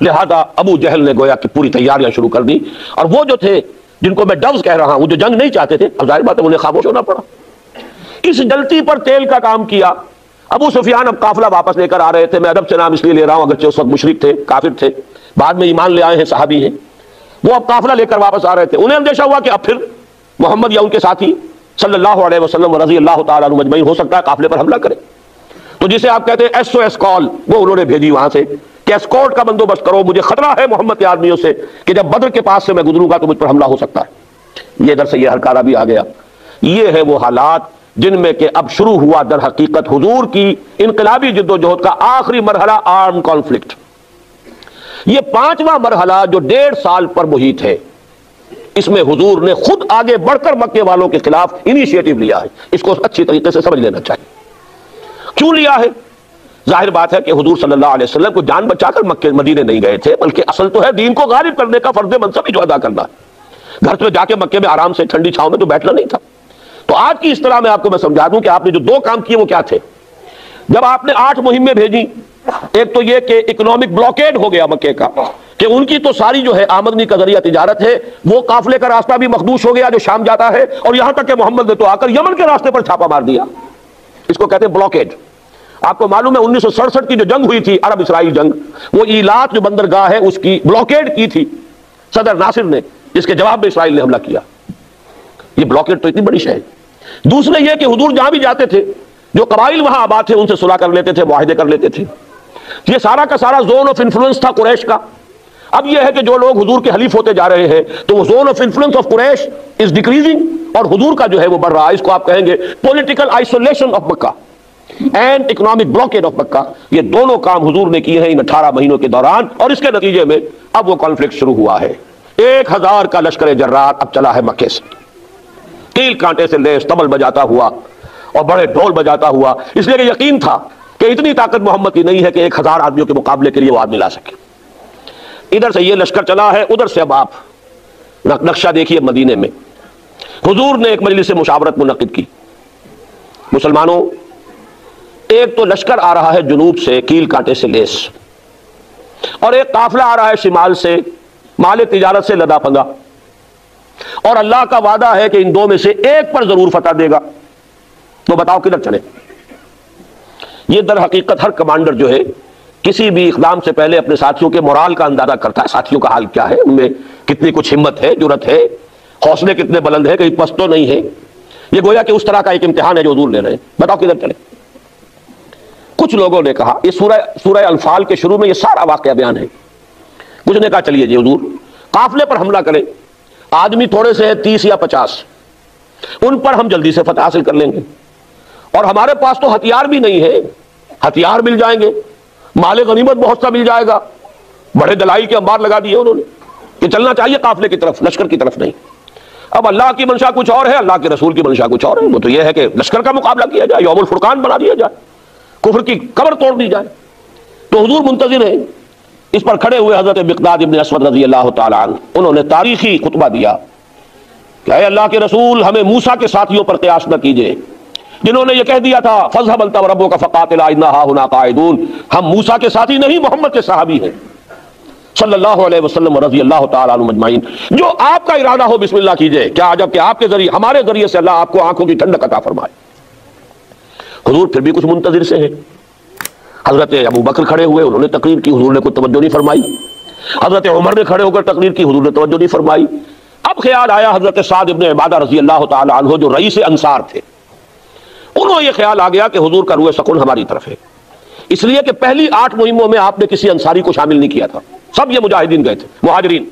لہذا ابو جہل نے گویا کہ پوری تیاریاں شروع کر دی. اور وہ جو تھے جن کو میں ڈوز کہہ رہا ہوں، جو جنگ نہیں چاہتے تھے، اب ظاہر بات ہے انہیں خاموش ہونا پڑا. اس جلتی پر تیل کا کام کیا. ابو سفیان اب قافلہ واپس لے کر آ رہے تھے. میں ادب سے نام اس لیے لے رہا ہوں اگرچہ اس وقت مشرک تھے، کافر تھے، بعد میں ایمان لے آئے ہیں، صحابی ہیں. وہ اب قافلہ لے کر واپس آ رہے تھے. انہیں اندیشہ ہوا کہ اب پھر محمد یا ان کے ساتھی صلی اللہ علیہ وسلم رضی اللہ تعالیٰ عنہ مجمعین ہو سکتا ہے قافلے پر حملہ کرے. تو جسے آپ کہتے ہیں SOS کال، وہ انہوں نے بھیجی وہاں سے کہ اسکورٹ کا بندوبست کرو، مجھے خطرہ ہے محمد کے آدمیوں سے کہ جب بدر کے پاس سے میں گزروں گا تو مجھ پر حملہ ہو سکتا ہے. یہ ادھر سے یہ ہرکارا بھی آ گیا. یہ ہے وہ حالات جن میں کہ اب شروع ہوا در حقیقت حضور کی انقلابی جدوجہد کا آخری مرحلہ، آرم کانفلکٹ. یہ 5واں مرحلہ جو 1.5 سال پر محیط ہے، اس میں حضور نے خود آگے بڑھ کر مکے والوں کے خلاف انیشیٹو لیا ہے. اس کو اچھی طریقے سے سمجھ لینا چاہیے. کیوں لیا ہے؟ ظاہر بات ہے کہ حضور صلی اللہ علیہ وسلم کو جان بچا کر مکے مدینے نہیں گئے تھے، بلکہ اصل تو ہے دین کو غالب کرنے کا فرض منصب جو ادا کرنا ہے. گھر پہ جا کے مکے میں آرام سے ٹھنڈی چھاؤں میں تو بیٹھنا نہیں تھا. تو آج کی اس طرح میں آپ کو میں سمجھا دوں کہ آپ نے جو 2 کام کیے وہ کیا تھے. جب آپ نے 8 مہمیں بھیجی، ایک تو یہ کہ اکنامک بلاکیڈ ہو گیا مکے کا، کہ ان کی تو ساری جو ہے آمدنی کا ذریعہ تجارت ہے، وہ قافلے کا راستہ بھی مخدوش ہو گیا جو شام جاتا ہے. اور یہاں تک کہ محمد نے تو آ کر یمن کے راستے پر چھاپا مار دیا. اس کو کہتے ہیں بلاکیڈ. آپ کو معلوم ہے 1967 کی جو جنگ ہوئی تھی، عرب اسرائیل جنگ، وہ ایلات جو بندرگاہ ہے اس کی بلاکیڈ کی تھی صدر ناصر نے، جس کے جواب میں اسرائیل نے حملہ کیا. یہ بلاکیڈ تو اتنی بڑی شے ہے. دوسرے یہ کہ حضور جہاں بھی جاتے تھے جو قبائل وہاں آباد تھے ان سے صلح کر لیتے تھے، معاہدے کر لیتے تھے. یہ سارا کا سارا زون آف انفلوئنس تھا قریش کا. اب یہ ہے کہ جو لوگ حضور کے حلیف ہوتے جا رہے ہیں تو وہ zone of influence of Quraish is decreasing, اور حضور کا جو ہے وہ بڑھ رہا ہے. اس کو آپ کہیں گے political isolation of Mecca and economic blockade of Mecca. یہ دونوں کام حضور نے کیے ہیں ان 18 مہینوں کے دوران، اور اس کے نتیجے میں اب وہ کانفلکٹ شروع ہوا ہے. 1000 کا لشکر جرار اب چلا ہے مکے سے، کیل کانٹے سے لیس طبل بجاتا ہوا اور بڑے ڈھول بجاتا ہوا، اس لیے کہ یقین تھا کہ اتنی طاقت محمد کی نہیں ہے کہ 1000 آدمیوں کے مقابلے کے لیے وہ آدمی لا سکے. ادھر سے یہ لشکر چلا ہے، ادھر سے اب آپ نقشہ دیکھیے. مدینے میں حضور نے ایک مجلس مشاورت منعقد کی. مسلمانوں، ایک تو لشکر آ رہا ہے جنوب سے کیل کانٹے سے لیس، اور ایک قافلہ آ رہا ہے شمال سے مال تجارت سے لدا پھندا، اور اللہ کا وعدہ ہے کہ ان 2 میں سے ایک پر ضرور فتح دے گا. تو بتاؤ کدھر چلے؟ یہ در حقیقت ہر کمانڈر جو ہے کسی بھی اقدام سے پہلے اپنے ساتھیوں کے مورال کا اندازہ کرتا ہے. ساتھیوں کا حال کیا ہے، ان میں کتنی کچھ ہمت ہے، جرت ہے، حوصلے کتنے بلند ہے، کہیں پست تو نہیں ہے. یہ گویا کہ اس طرح کا ایک امتحان ہے جو حضور لے رہے ہیں. بتاؤ کدھر چلے؟ کچھ لوگوں نے کہا، یہ سورہ انفال کے شروع میں یہ سارا واقعہ بیان ہے. کچھ نے کہا چلیے جی حضور قافلے پر حملہ کریں، آدمی تھوڑے سے ہیں 30 یا 50، ان پر ہم جلدی سے فتح حاصل کر لیں گے، اور ہمارے پاس تو ہتھیار بھی نہیں ہے، ہتھیار مل جائیں گے. مال غنیمت بہت سا مل جائے گا، بڑے دلائل کے انبار لگا دیے انہوں نے کہ چلنا چاہیے قافلے کی طرف، لشکر کی طرف نہیں۔ اب اللہ کی منشا کچھ اور ہے، اللہ کے رسول کی منشا کچھ اور ہے۔ وہ تو یہ ہے کہ لشکر کا مقابلہ کیا جائے، یوم الفرقان بنا دیا جائے، کفر کی کمر توڑ دی جائے۔ تو حضور منتظر ہیں۔ اس پر کھڑے ہوئے حضرت مقداد ابن اسود رضی اللہ تعالیٰ عنہ، انہوں نے تاریخی خطبہ دیا کہ اے اللہ کے رسول، ہمیں موسیٰ کے ساتھیوں پر قیاس نہ کیجئے جنہوں نے یہ کہہ دیا تھا فَاذْهَبْ أَنْتَ وَرَبُّكَ فَقَاتِلَا إِنَّا هَاهُنَا قَاعِدُونَ۔ ہم موسیٰ کے ساتھی نہیں، محمد کے صحابی ہیں صلی اللہ علیہ وسلم رضی اللہ تعالیٰ عنہ مجمعین۔ جو آپ کا ارادہ ہو بسم اللہ کیجئے، کیا عجب کہ آپ کے ذریعے، ہمارے ذریعے سے اللہ آپ کو آنکھوں کی ٹھنڈک عطا فرمائے۔ حضور پھر بھی کچھ منتظر سے ہیں۔ حضرت ابو بکر کھڑے ہوئے، انہوں نے تقریر کی، حضور نے کوئی توجہ نہیں فرمائی۔ حضرت عمر نے کھڑے ہو کر تقریر کی، حضور نے توجہ نہیں فرمائی۔ اب خیال آیا حضرت سعد ابن عبادہ رضی اللہ تعالیٰ عنہ جو رئیس انصار تھے، انہوں یہ خیال آ گیا کہ حضور کا روح سکون ہماری طرف ہے، اس لیے کہ پہلی 8 مہموں میں آپ نے کسی انصاری کو شامل نہیں کیا تھا، سب یہ مجاہدین گئے تھے، مہاجرین۔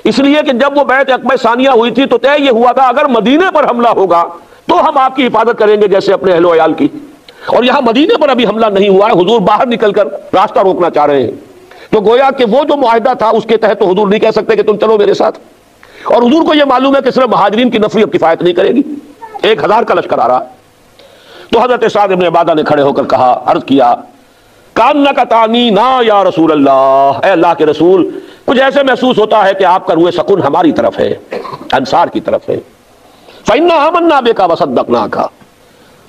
اس لیے کہ جب وہ بیعت عقبہ ثانیہ ہوئی تھی تو طے یہ ہوا تھا اگر مدینے پر حملہ ہوگا تو ہم آپ کی حفاظت کریں گے جیسے اپنے اہل و عیال کی، اور یہاں مدینے پر ابھی حملہ نہیں ہوا ہے، حضور باہر نکل کر راستہ روکنا چاہ رہے ہیں۔ تو گویا کہ وہ جو معاہدہ تھا اس کے تحت تو حضور نہیں کہہ سکتے کہ تم چلو میرے ساتھ، اور حضور کو یہ معلوم ہے کہ صرف مہاجرین کی نفری اب کفایت نہیں کرے گی، 1000 کا لشکر آ رہا۔ تو حضرت سعد ابن عبادہ نے کھڑے ہو کر کہا، عرض کیا کأنک تعنینا یا رسول اللہ، اے اللہ کے رسول، کچھ ایسے محسوس ہوتا ہے کہ آپ کا روح سکون ہماری طرف ہے، انصار کی طرف ہے۔ فإنا آمنا بک وصدقناک،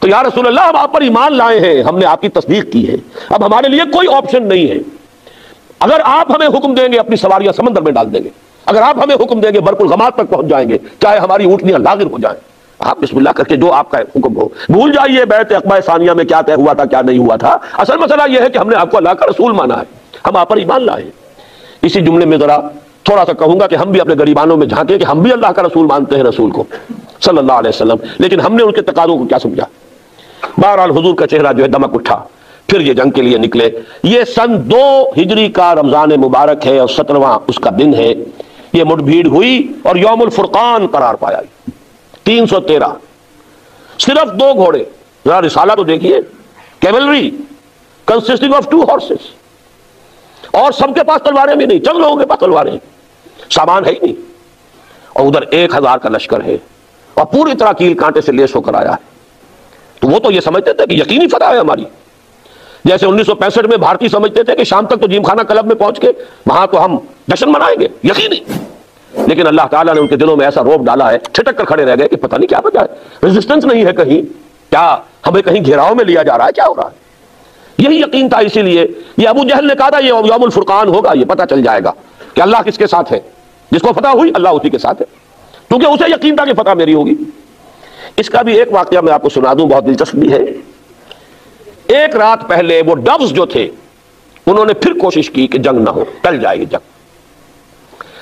تو یا رسول اللہ ہم آپ پر ایمان لائے ہیں، ہم نے آپ کی تصدیق کی ہے، اب ہمارے لیے کوئی آپشن نہیں ہے۔ اگر آپ ہمیں حکم دیں گے اپنی سواریاں سمندر میں ڈال دیں گے، اگر آپ ہمیں حکم دیں گے برق الغمات تک پہنچ جائیں گے، چاہے ہماری اونٹنیاں لاغر ہو جائیں، آپ بسم اللہ کر کے جو آپ کا حکم ہو۔ بھول جائیے بیعت عقبہ ثانیہ میں کیا طے ہوا تھا کیا نہیں ہوا تھا، اصل مسئلہ یہ ہے کہ ہم نے آپ کو اللہ کا رسول مانا ہے، ہم آپ پر ایمان لائے۔ اسی جملے میں ذرا تھوڑا سا کہوں گا کہ ہم بھی اپنے غریبانوں میں جھانکیں کہ ہم بھی اللہ کا رسول مانتے ہیں، رسول کو صلی اللہ علیہ وسلم، لیکن ہم نے ان کے تقاضوں کو کیا سمجھا۔ بہرحال حضور کا چہرہ جو ہے دمک اٹھا، پھر یہ جنگ کے لیے نکلے۔ یہ سن 2 ہجری کا رمضان مبارک ہے اور 17واں اس کا دن ہے۔ یہ مٹ بھیڑ ہوئی اور یوم الفرقان قرار پایا۔ 313 صرف 2 گھوڑے، ذرا رسالہ تو دیکھیے، کیولری کنسسٹنگ آف 2 ہارسز، اور سب کے پاس تلواریں بھی نہیں، چند لوگوں کے پاس تلواریں، سامان ہے ہی نہیں، اور ادھر 1000 کا لشکر ہے اور پوری طرح کیل کانٹے سے لیس ہو کر آیا ہے۔ تو وہ تو یہ سمجھتے تھے کہ یقینی فتح ہے ہماری، جیسے 1965 میں بھارتی سمجھتے تھے کہ شام تک تو جیم خانہ کلب میں پہنچ کے وہاں تو ہم جشن منائیں گے، یقینی۔ لیکن اللہ تعالیٰ نے ان کے دلوں میں ایسا روب ڈالا ہے، ٹھٹک کر کھڑے رہ گئے کہ پتہ نہیں کیا وجہ ہے، ریزسٹنس نہیں ہے کہیں، کیا ہمیں کہیں گھیراؤ میں لیا جا رہا ہے، کیا ہو رہا ہے۔ یہی یقین تھا، اسی لیے یہ ابو جہل نے کہا تھا یہ یوم الفرقان ہوگا، یہ پتہ چل جائے گا کہ اللہ کس کے ساتھ ہے، جس کو فتح ہوئی اللہ اسی کے ساتھ ہے، کیونکہ اسے یقین تھا کہ فتح میری ہوگی۔ اس کا بھی ایک واقعہ میں آپ کو سنا دوں، بہت دلچسپ بھی ہے۔ ایک رات پہلے وہ ڈوز جو تھے انہوں نے پھر کوشش کی کہ جنگ نہ ہو، ٹل جائے گی جنگ۔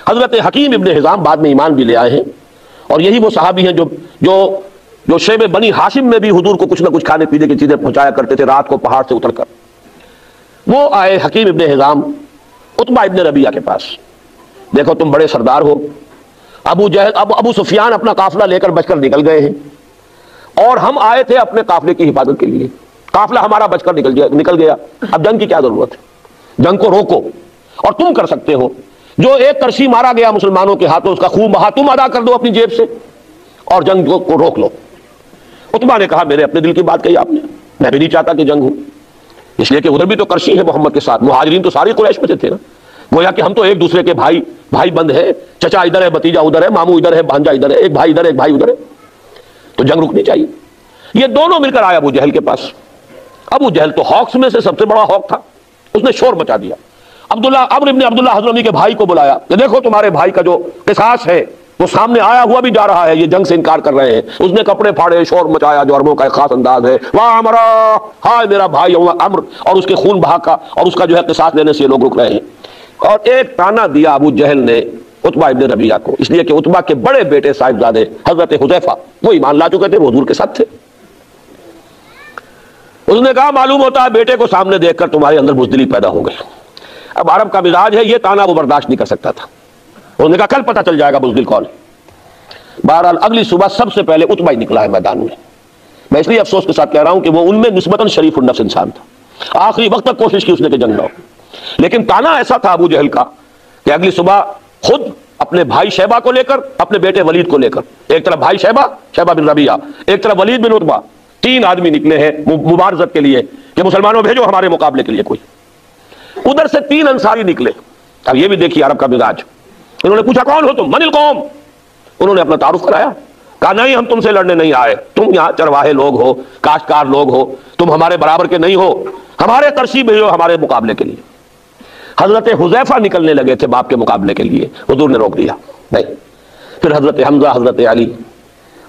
حضرت حکیم ابن حزام بعد میں ایمان بھی لے آئے ہیں، اور یہی وہ صحابی ہیں جو شیب بنی ہاشم میں بھی حضور کو کچھ نہ کچھ کھانے پینے کی چیزیں پہنچایا کرتے تھے رات کو پہاڑ سے اتر کر۔ وہ آئے حکیم ابن حزام عتبہ ابن ربیعہ کے پاس، دیکھو تم بڑے سردار ہو، ابو سفیان اپنا قافلہ لے کر بچ کر نکل گئے ہیں، اور ہم آئے تھے اپنے قافلے کی حفاظت کے لیے، قافلہ ہمارا بچ کر نکل گیا، اب جنگ کی کیا ضرورت ہے، جنگ کو روکو، اور تم کر سکتے ہو، جو ایک کرسی مارا گیا مسلمانوں کے ہاتھوں اس کا خوب بہا تم ادا کر دو اپنی جیب سے اور جنگ کو روک لو۔ عتبہ نے کہا میرے اپنے دل کی بات کہی آپ نے، میں بھی نہیں چاہتا کہ جنگ ہو، اس لیے کہ ادھر بھی تو کرسی ہے محمد کے ساتھ، مہاجرین تو ساری قریش میں سے تھے نا، گویا کہ ہم تو ایک دوسرے کے بھائی بند ہیں، چچا ادھر ہے، بھتیجا ادھر ہے، ماموں ادھر ہے، بھانجا ادھر ہے، ایک بھائی ادھر ایک بھائی ادھر ہے، تو جنگ رکنی چاہیے۔ یہ دونوں مل کر آئے ابو جہل کے پاس۔ ابو جہل تو ہاکس میں سے سب سے بڑا ہاک تھا، اس نے شور مچا دیا، عمرو ابن عبداللہ حضرمی کے بھائی کو بلایا کہ دیکھو تمہارے بھائی کا جو قصاص ہے وہ سامنے آیا ہوا بھی جا رہا ہے، یہ جنگ سے انکار کر رہے ہیں۔ اس نے کپڑے پھاڑے، شور مچایا، جو عربوں کا ایک خاص انداز ہے، واہ عمرا، ہائے میرا بھائی عمرو، اور اس کے خون بہا کا اور اس کا جو ہے قصاص لینے سے یہ لوگ رک رہے ہیں۔ اور ایک تانا دیا ابو جہل نے عتبہ ابن ربیعہ کو، اس لیے کہ عتبہ کے بڑے بیٹے صاحبزادے حضرت حذیفہ وہ ایمان لا چکے تھے، وہ حضور کے ساتھ تھے۔ اس نے کہا معلوم ہوتا ہے بیٹے کو سامنے دیکھ کر تمہارے اندر بزدلی پیدا ہو گئی۔ اب عرب کا مزاج ہے، یہ تانا وہ برداشت نہیں کر سکتا تھا، انہوں نے کہا کل پتہ چل جائے گا بزدل کون ہے۔ بہرحال اگلی صبح سب سے پہلے عتبہ ہی نکلا ہے میدان میں۔ میں اس لیے افسوس کے ساتھ کہہ رہا ہوں کہ وہ ان میں نسبتاً شریف النفس انسان تھا، آخری وقت تک کوشش کی اس نے کہ جنگ نہ ہو، لیکن تانا ایسا تھا ابو جہل کا کہ اگلی صبح خود اپنے بھائی شیبہ کو لے کر، اپنے بیٹے ولید کو لے کر، ایک طرف بھائی شیبہ بن ربیعہ، ایک طرف ولید بن عتبہ، 3 آدمی نکلے ہیں مبارزت کے لیے کہ مسلمانوں بھیجو ہمارے مقابلے کے لیے کوئی۔ ادھر سے 3 انصاری نکلے۔ اب یہ بھی دیکھیے عرب کا مزاج، انہوں نے پوچھا کون ہو تم، من القوم، انہوں نے اپنا تعارف کرایا، کہا نہیں ہم تم سے لڑنے نہیں آئے، تم یہاں چرواہے لوگ ہو، کاشتکار لوگ ہو، تم ہمارے برابر کے نہیں ہو، ہمارے ترشی بھیجو ہمارے مقابلے کے لیے۔ حضرت حذیفہ نکلنے لگے تھے باپ کے مقابلے کے لیے، حضور نے روک دیا نہیں۔ پھر حضرت حمزہ، حضرت علی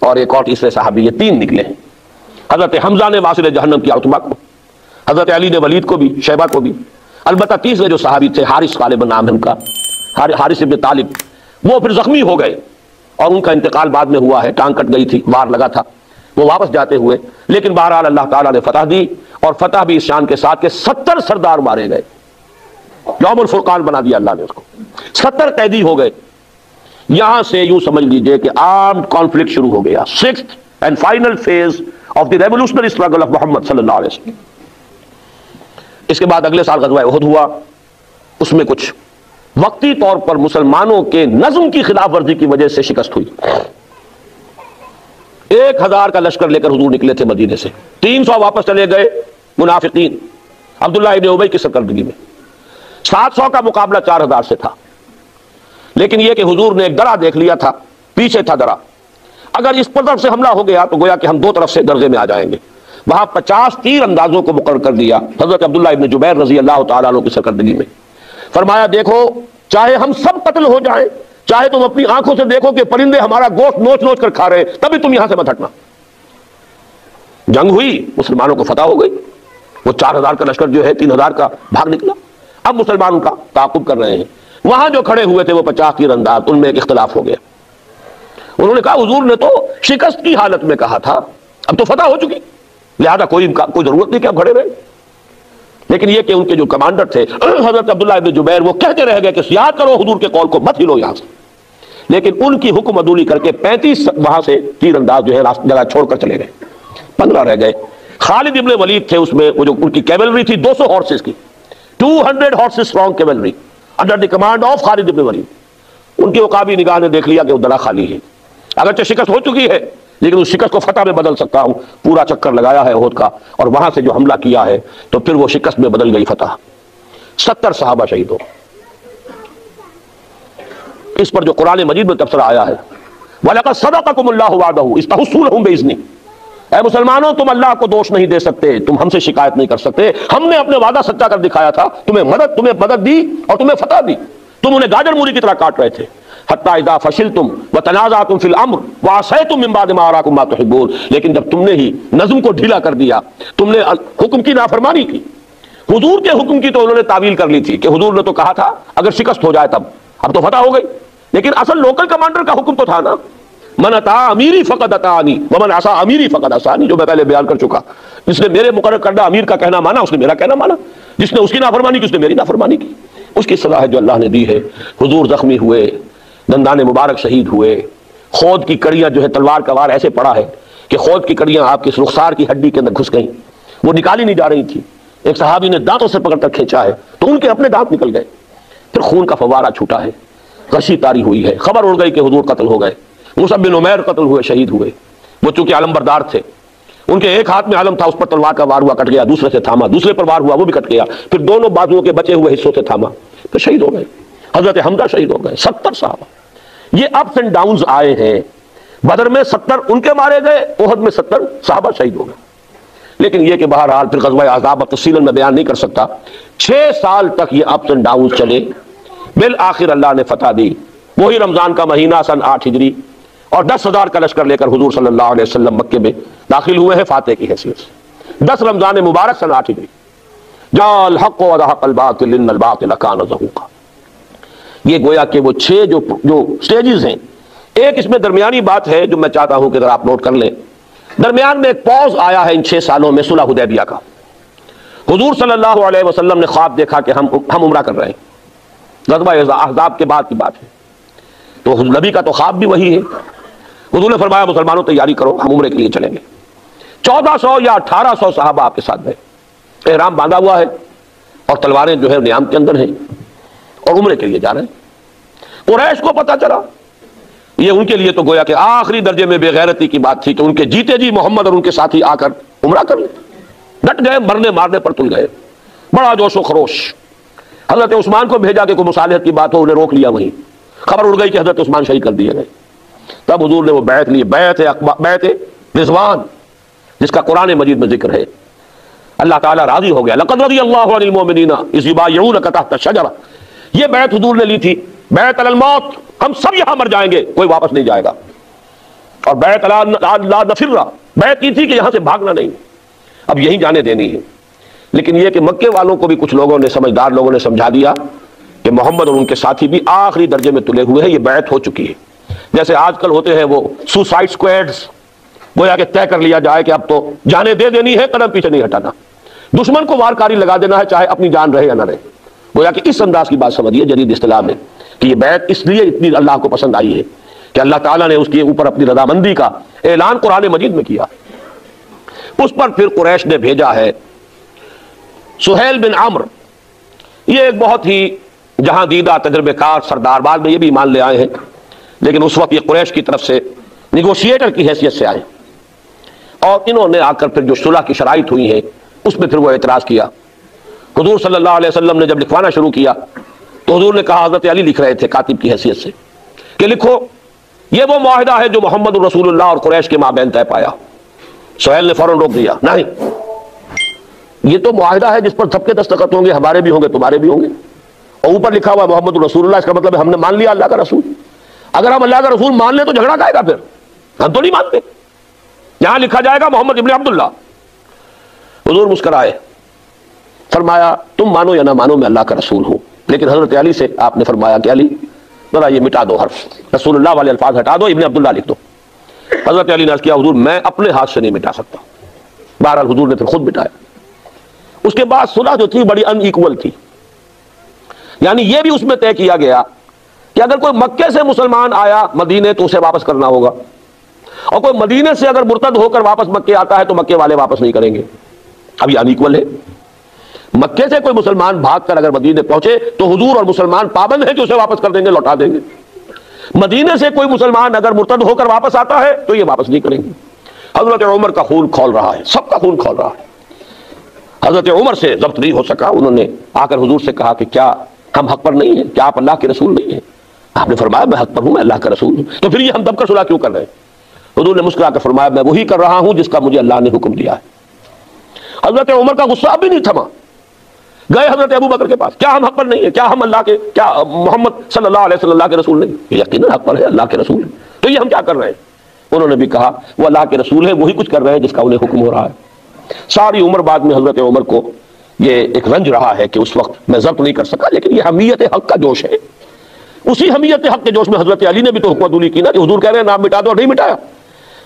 اور ایک اور تیسرے صحابی، یہ 3 نکلے ہیں۔ حضرت حمزہ نے واصل جہنم کیا عتبہ کو، حضرت علی نے ولید کو بھی، شیبہ کو بھی، البتہ تیسرے جو صحابی تھے حارث غالباً نام ہے ان کا، حارث ابن طالب، وہ پھر زخمی ہو گئے اور ان کا انتقال بعد میں ہوا ہے، ٹانگ کٹ گئی تھی، وار لگا تھا، وہ واپس جاتے ہوئے، لیکن بہرحال اللہ تعالیٰ نے فتح دی، اور فتح بھی اس شان کے ساتھ کہ 70 سردار مارے گئے، یوم الفرقان بنا دیا اللہ نے اس کو، 70 قیدی ہو گئے۔ یہاں سے یوں سمجھ لیجئے کہ آرمڈ کانفلکٹ شروع ہو گیا، 6th and final phase of the revolutionary struggle of Muhammad صلی اللہ علیہ وسلم۔ اس کے بعد اگلے سال غزوہ احد ہوا، اس میں کچھ وقتی طور پر مسلمانوں کے نظم کی خلاف ورزی کی وجہ سے شکست ہوئی۔ 1000 کا لشکر لے کر حضور نکلے تھے مدینے سے، 300 واپس چلے گئے منافقین عبداللہ ابن ابی کی سرکردگی میں، 700 کا مقابلہ 4000 سے تھا۔ لیکن یہ کہ حضور نے ایک درہ دیکھ لیا تھا، پیچھے تھا درہ، اگر اس پر طرف سے حملہ ہو گیا تو گویا کہ ہم 2 طرف سے درجے میں آ جائیں گے۔ وہاں 50 تیر اندازوں کو مقرر کر دیا حضرت عبداللہ ابن جبیر رضی اللہ تعالیٰ عنہ کی سرکردگی میں۔ فرمایا دیکھو چاہے ہم سب قتل ہو جائیں، چاہے تم اپنی آنکھوں سے دیکھو کہ پرندے ہمارا گوشت نوچ نوچ کر کھا رہے ہیں، تبھی تم یہاں سے مت ہٹنا۔ جنگ ہوئی، مسلمانوں کو فتح ہو گئی، وہ 4000 کا لشکر جو ہے 3000 کا بھاگ نکلا۔ اب مسلمان ان کا تعاقب کر رہے ہیں، وہاں جو کھڑے ہوئے تھے وہ 50 تیر انداز، ان میں ایک اختلاف ہو گیا۔ انہوں نے کہا حضور نے تو شکست کی حالت میں کہا تھا، اب تو فتح ہو چکی، لہذا کوئی ضرورت نہیں کہ آپ کھڑے رہے۔ لیکن یہ کہ ان کے جو کمانڈر تھے حضرت عبداللہ ابن جبیر، وہ کہتے رہ گئے کہ یاد کرو حضور کے قول کو، مت ہلو یہاں سے۔ لیکن ان کی حکم عدولی کر کے 35 وہاں سے تیر انداز جو ہے جگہ چھوڑ کر چلے گئے، 15 رہ گئے۔ خالد ابن ولید تھے اس میں، وہ جو ان کی کیولری تھی 200 ہارسز کی، 200 horses strong cavalry under the command of Khalid ibn Walid. ان کی عقابی نگاہ نے دیکھ لیا کہ وہ درہ خالی ہے، اگرچہ شکست ہو چکی ہے لیکن اس شکست کو فتح میں بدل سکتا ہوں، پورا چکر لگایا ہے احد کا، اور وہاں سے جو حملہ کیا ہے تو پھر وہ شکست میں بدل گئی فتح۔ 70 صحابہ شہید ہو۔ اس پر جو قرآن مجید میں تبصرہ آیا ہے وَلَقَدْ صَدَقَكُمُ اللَّهُ وَعْدَهُ إِذْ تَحُسُّونَهُم بِإِذْنِهِ، اے مسلمانوں تم اللہ کو دوش نہیں دے سکتے، تم ہم سے شکایت نہیں کر سکتے، ہم نے اپنے وعدہ سچا کر دکھایا تھا، تمہیں مدد دی اور تمہیں فتح دی، تم انہیں گاجر مولی کی طرح کاٹ رہے تھے۔ حتی اذا فشلتم وتنازعتم فی الامر وعصیتم من بعد ما اراکم ما تحبون، لیکن جب تم نے ہی نظم کو ڈھیلا کر دیا، تم نے حکم کی نافرمانی کی، حضور کے حکم کی تو انہوں نے تعویل کر لی تھی کہ حضور نے تو کہا تھا اگر شکست ہو جائے تب، اب تو فتح ہو گئی، لیکن اصل لوکل کمانڈر کا حکم تو تھا نا، من اطاع امیری فقد اطاعنی ومن عصا امیری فقد عصانی، جو میں پہلے بیان کر چکا، جس نے میرے مقرر کردہ امیر کا کہنا مانا اس نے میرا کہنا مانا، جس نے اس کی نافرمانی کی اس نے میری نافرمانی کی، اس کی سزا ہے جو اللہ نے دی ہے۔ حضور زخمی ہوئے، دندان مبارک شہید ہوئے، خود کی کڑیاں جو ہے تلوار کا وار ایسے پڑا ہے کہ خود کی کڑیاں آپ کی رخسار کی ہڈی کے اندر گھس گئیں، وہ نکالی نہیں جا رہی تھی، ایک صحابی نے دانتوں سے پکڑ کر کھینچا ہے تو ان کے اپنے دانت نکل گئے، پھر خون کا فوارہ چھوٹا ہے، غشی تاری ہوئی ہے، خبر اڑ گئی کہ حضور قتل ہو گئے، مصعب بن عمیر قتل ہوئے، شہید ہوئے، وہ چونکہ علم بردار تھے، ان کے ایک ہاتھ میں علم تھا، اس پر تلوار کا وار ہوا کٹ گیا، دوسرے سے تھاما، دوسرے پر وار ہوا وہ بھی کٹ گیا، پھر دونوں بازوؤں کے بچے ہوئے حصوں سے تھاما، پھر شہید ہو گئے، حضرت حمزہ شہید ہو گئے، 70 صحابہ۔ یہ اپس اینڈ ڈاؤنز آئے ہیں، بدر میں 70 ان کے مارے گئے، احد میں 70 صحابہ شہید ہو گئے۔ لیکن یہ کہ بہرحال پھر غزوہ احزاب تفصیل میں بیان نہیں کر سکتا، 6 سال تک یہ اپس اینڈ ڈاؤنز چلے، بالآخر اللہ نے فتح دی۔ وہی رمضان کا مہینہ سن 8 ہجری، اور 10,000 کا لشکر لے کر حضور صلی اللہ علیہ وسلم مکے میں داخل ہوئے ہیں فاتح کی حیثیت سے۔ 10 رمضان مبارک سن 8 ہجری، جاء الحق وزهق الباطل ان الباطل كان زهوقا۔ یہ گویا کہ وہ 6 جو سٹیجز ہیں۔ ایک اس میں درمیانی بات ہے جو میں چاہتا ہوں کہ اگر آپ نوٹ کر لیں، درمیان میں ایک پوز آیا ہے ان 6 سالوں میں صلح حدیبیہ کا۔ حضور صلی اللہ علیہ وسلم نے خواب دیکھا کہ ہم عمرہ کر رہے ہیں، غزوہ احزاب کے بعد کی بات ہے، تو نبی کا تو خواب بھی وہی ہے۔ حضور نے فرمایا مسلمانوں تیاری کرو، ہم عمرے کے لیے چلیں گے۔ 1400 یا 1800 صحابہ آپ کے ساتھ گئے، احرام باندھا ہوا ہے اور تلواریں جو ہے نیام کے اندر ہیں اور عمرے کے لیے جا رہے ہیں۔ قریش کو پتا چلا، یہ ان کے لیے تو گویا کہ آخری درجے میں بے غیرتی کی بات تھی کہ ان کے جیتے جی محمد اور ان کے ساتھی آ کر عمرہ کر لیں، ڈٹ گئے، مرنے مارنے پر تل گئے، بڑا جوش و خروش۔ حضرت عثمان کو بھیجا کہ کوئی مصالحت کی بات ہو، انہیں روک لیا، وہیں خبر اڑ گئی کہ حضرت عثمان شہید کر دیے گئے۔ تب حضور نے وہ بیعت لی، بیعت رضوان، جس کا قرآن مجید میں ذکر ہے۔ اللہ تعالیٰ راضی ہو گیا، لقد رضی اللہ عن المؤمنین اذ یبایعونک تحت الشجرہ، یہ بیعت حضور نے لی تھی، بیعت علی الموت، ہم سب یہاں مر جائیں گے، کوئی واپس نہیں جائے گا، اور بیعت علی لا نفر، بیعت کی تھی کہ یہاں سے بھاگنا نہیں، اب یہی جانے دینی ہے۔ لیکن یہ کہ مکے والوں کو بھی کچھ لوگوں نے، سمجھدار لوگوں نے سمجھا دیا کہ محمد اور ان کے ساتھی بھی آخری درجے میں تلے ہوئے ہیں، یہ بیعت ہو چکی ہے۔ جیسے آج کل ہوتے ہیں وہ سوسائڈ سکواڈز، گویا کہ طے کر لیا جائے کہ اب تو جانیں دے دینی ہے، قدم پیچھے نہیں ہٹانا، دشمن کو وارکاری لگا دینا ہے، چاہے اپنی جان رہے یا نہ رہے۔ گویا کہ اس انداز کی بات سمجھیے جدید اصطلاح میں کہ یہ بیعت اس لیے اتنی اللہ کو پسند آئی ہے کہ اللہ تعالیٰ نے اس کے اوپر اپنی رضامندی کا اعلان قرآن مجید میں کیا۔ اس پر پھر قریش نے بھیجا ہے سہیل بن عمرو، یہ ایک بہت ہی جہاں دیدہ تجربے کار سردار، بعد میں یہ بھی ایمان لے آئے ہیں، لیکن اس وقت یہ قریش کی طرف سے نیگوشیٹر کی حیثیت سے آئے، اور انہوں نے آ کر پھر جو صلح کی شرائط ہوئی ہیں اس میں پھر وہ اعتراض کیا۔ حضور صلی اللہ علیہ وسلم نے جب لکھوانا شروع کیا تو حضور نے کہا، حضرت علی لکھ رہے تھے کاتب کی حیثیت سے، کہ لکھو یہ وہ معاہدہ ہے جو محمد رسول اللہ اور قریش کے مابین طے پایا۔ سہیل نے فوراً روک دیا، نہیں، یہ تو معاہدہ ہے جس پر سب کے دستخط ہوں گے، ہمارے بھی ہوں گے، تمہارے بھی ہوں گے، اور اوپر لکھا ہوا محمد رسول اللہ، اس کا مطلب ہے ہم نے مان لیا اللہ کا رسول۔ اگر ہم اللہ کا رسول مان لیں تو جھگڑا کائے گا، پھر ہم تو نہیں مانتے، یہاں لکھا جائے گا محمد ابن عبداللہ۔ حضور مسکرائے، فرمایا تم مانو یا نہ مانو میں اللہ کا رسول ہوں، لیکن حضرت علی سے آپ نے فرمایا کہ علی ذرا یہ مٹا دو، حرف رسول اللہ والے الفاظ ہٹا دو، ابن عبداللہ لکھ دو۔ حضرت علی نے عرض کیا، حضور میں اپنے ہاتھ سے نہیں مٹا سکتا۔ بہرحال حضور نے پھر خود مٹایا۔ اس کے بعد صلح جو تھی بڑی ان ایکول تھی، یعنی یہ بھی اس میں طے کیا گیا کہ اگر کوئی مکے سے مسلمان آیا مدینے تو اسے واپس کرنا ہوگا، اور کوئی مدینے سے اگر مرتد ہو کر واپس مکے آتا ہے تو مکے والے واپس نہیں کریں گے۔ اب یہ ان ایکول ہے، مکے سے کوئی مسلمان بھاگ کر اگر مدینے پہنچے تو حضور اور مسلمان پابند ہیں کہ اسے واپس کر دیں گے، لوٹا دیں گے۔ مدینے سے کوئی مسلمان اگر مرتد ہو کر واپس آتا ہے تو یہ واپس نہیں کریں گے۔ حضرت عمر کا خون کھول رہا ہے، سب کا خون کھول رہا ہے۔ حضرت عمر سے ضبط نہیں ہو سکا، انہوں نے آ کر حضور سے کہا کہ کیا ہم حق پر نہیں ہیں؟ کیا آپ اللہ کے رسول نہیں ہیں؟ آپ نے فرمایا میں حق پر ہوں، میں اللہ کا رسول ہوں، تو پھر یہ ہم دب کر صلح کیوں کر رہے ہیں؟ حضور نے مسکرا کر فرمایا میں وہی کر رہا ہوں جس کا مجھے اللہ نے حکم دیا ہے۔ حضرت عمر کا غصہ ابھی نہیں تھما، گئے حضرت ابو بکر کے پاس، کیا ہم حق پر نہیں ہیں؟ کیا ہم اللہ کے، کیا محمد صلی اللہ علیہ وسلم اللہ کے رسول نہیں؟ یقیناً حق پر ہے، اللہ کے رسول ہے، تو یہ ہم کیا کر رہے ہیں؟ انہوں نے بھی کہا وہ اللہ کے رسول ہے، وہی کچھ کر رہے ہیں جس کا انہیں حکم ہو رہا ہے۔ ساری عمر بعد میں حضرت عمر کو یہ ایک رنج رہا ہے کہ اس وقت میں ضبط نہیں کر سکا، لیکن یہ حمیت حق کا جوش ہے۔ اسی حمیت حق کے جوش میں حضرت علی نے بھی تو حکم عدولی کی نا کہ حضور کہہ رہے ہیں نام مٹا دو، اور نہیں مٹایا۔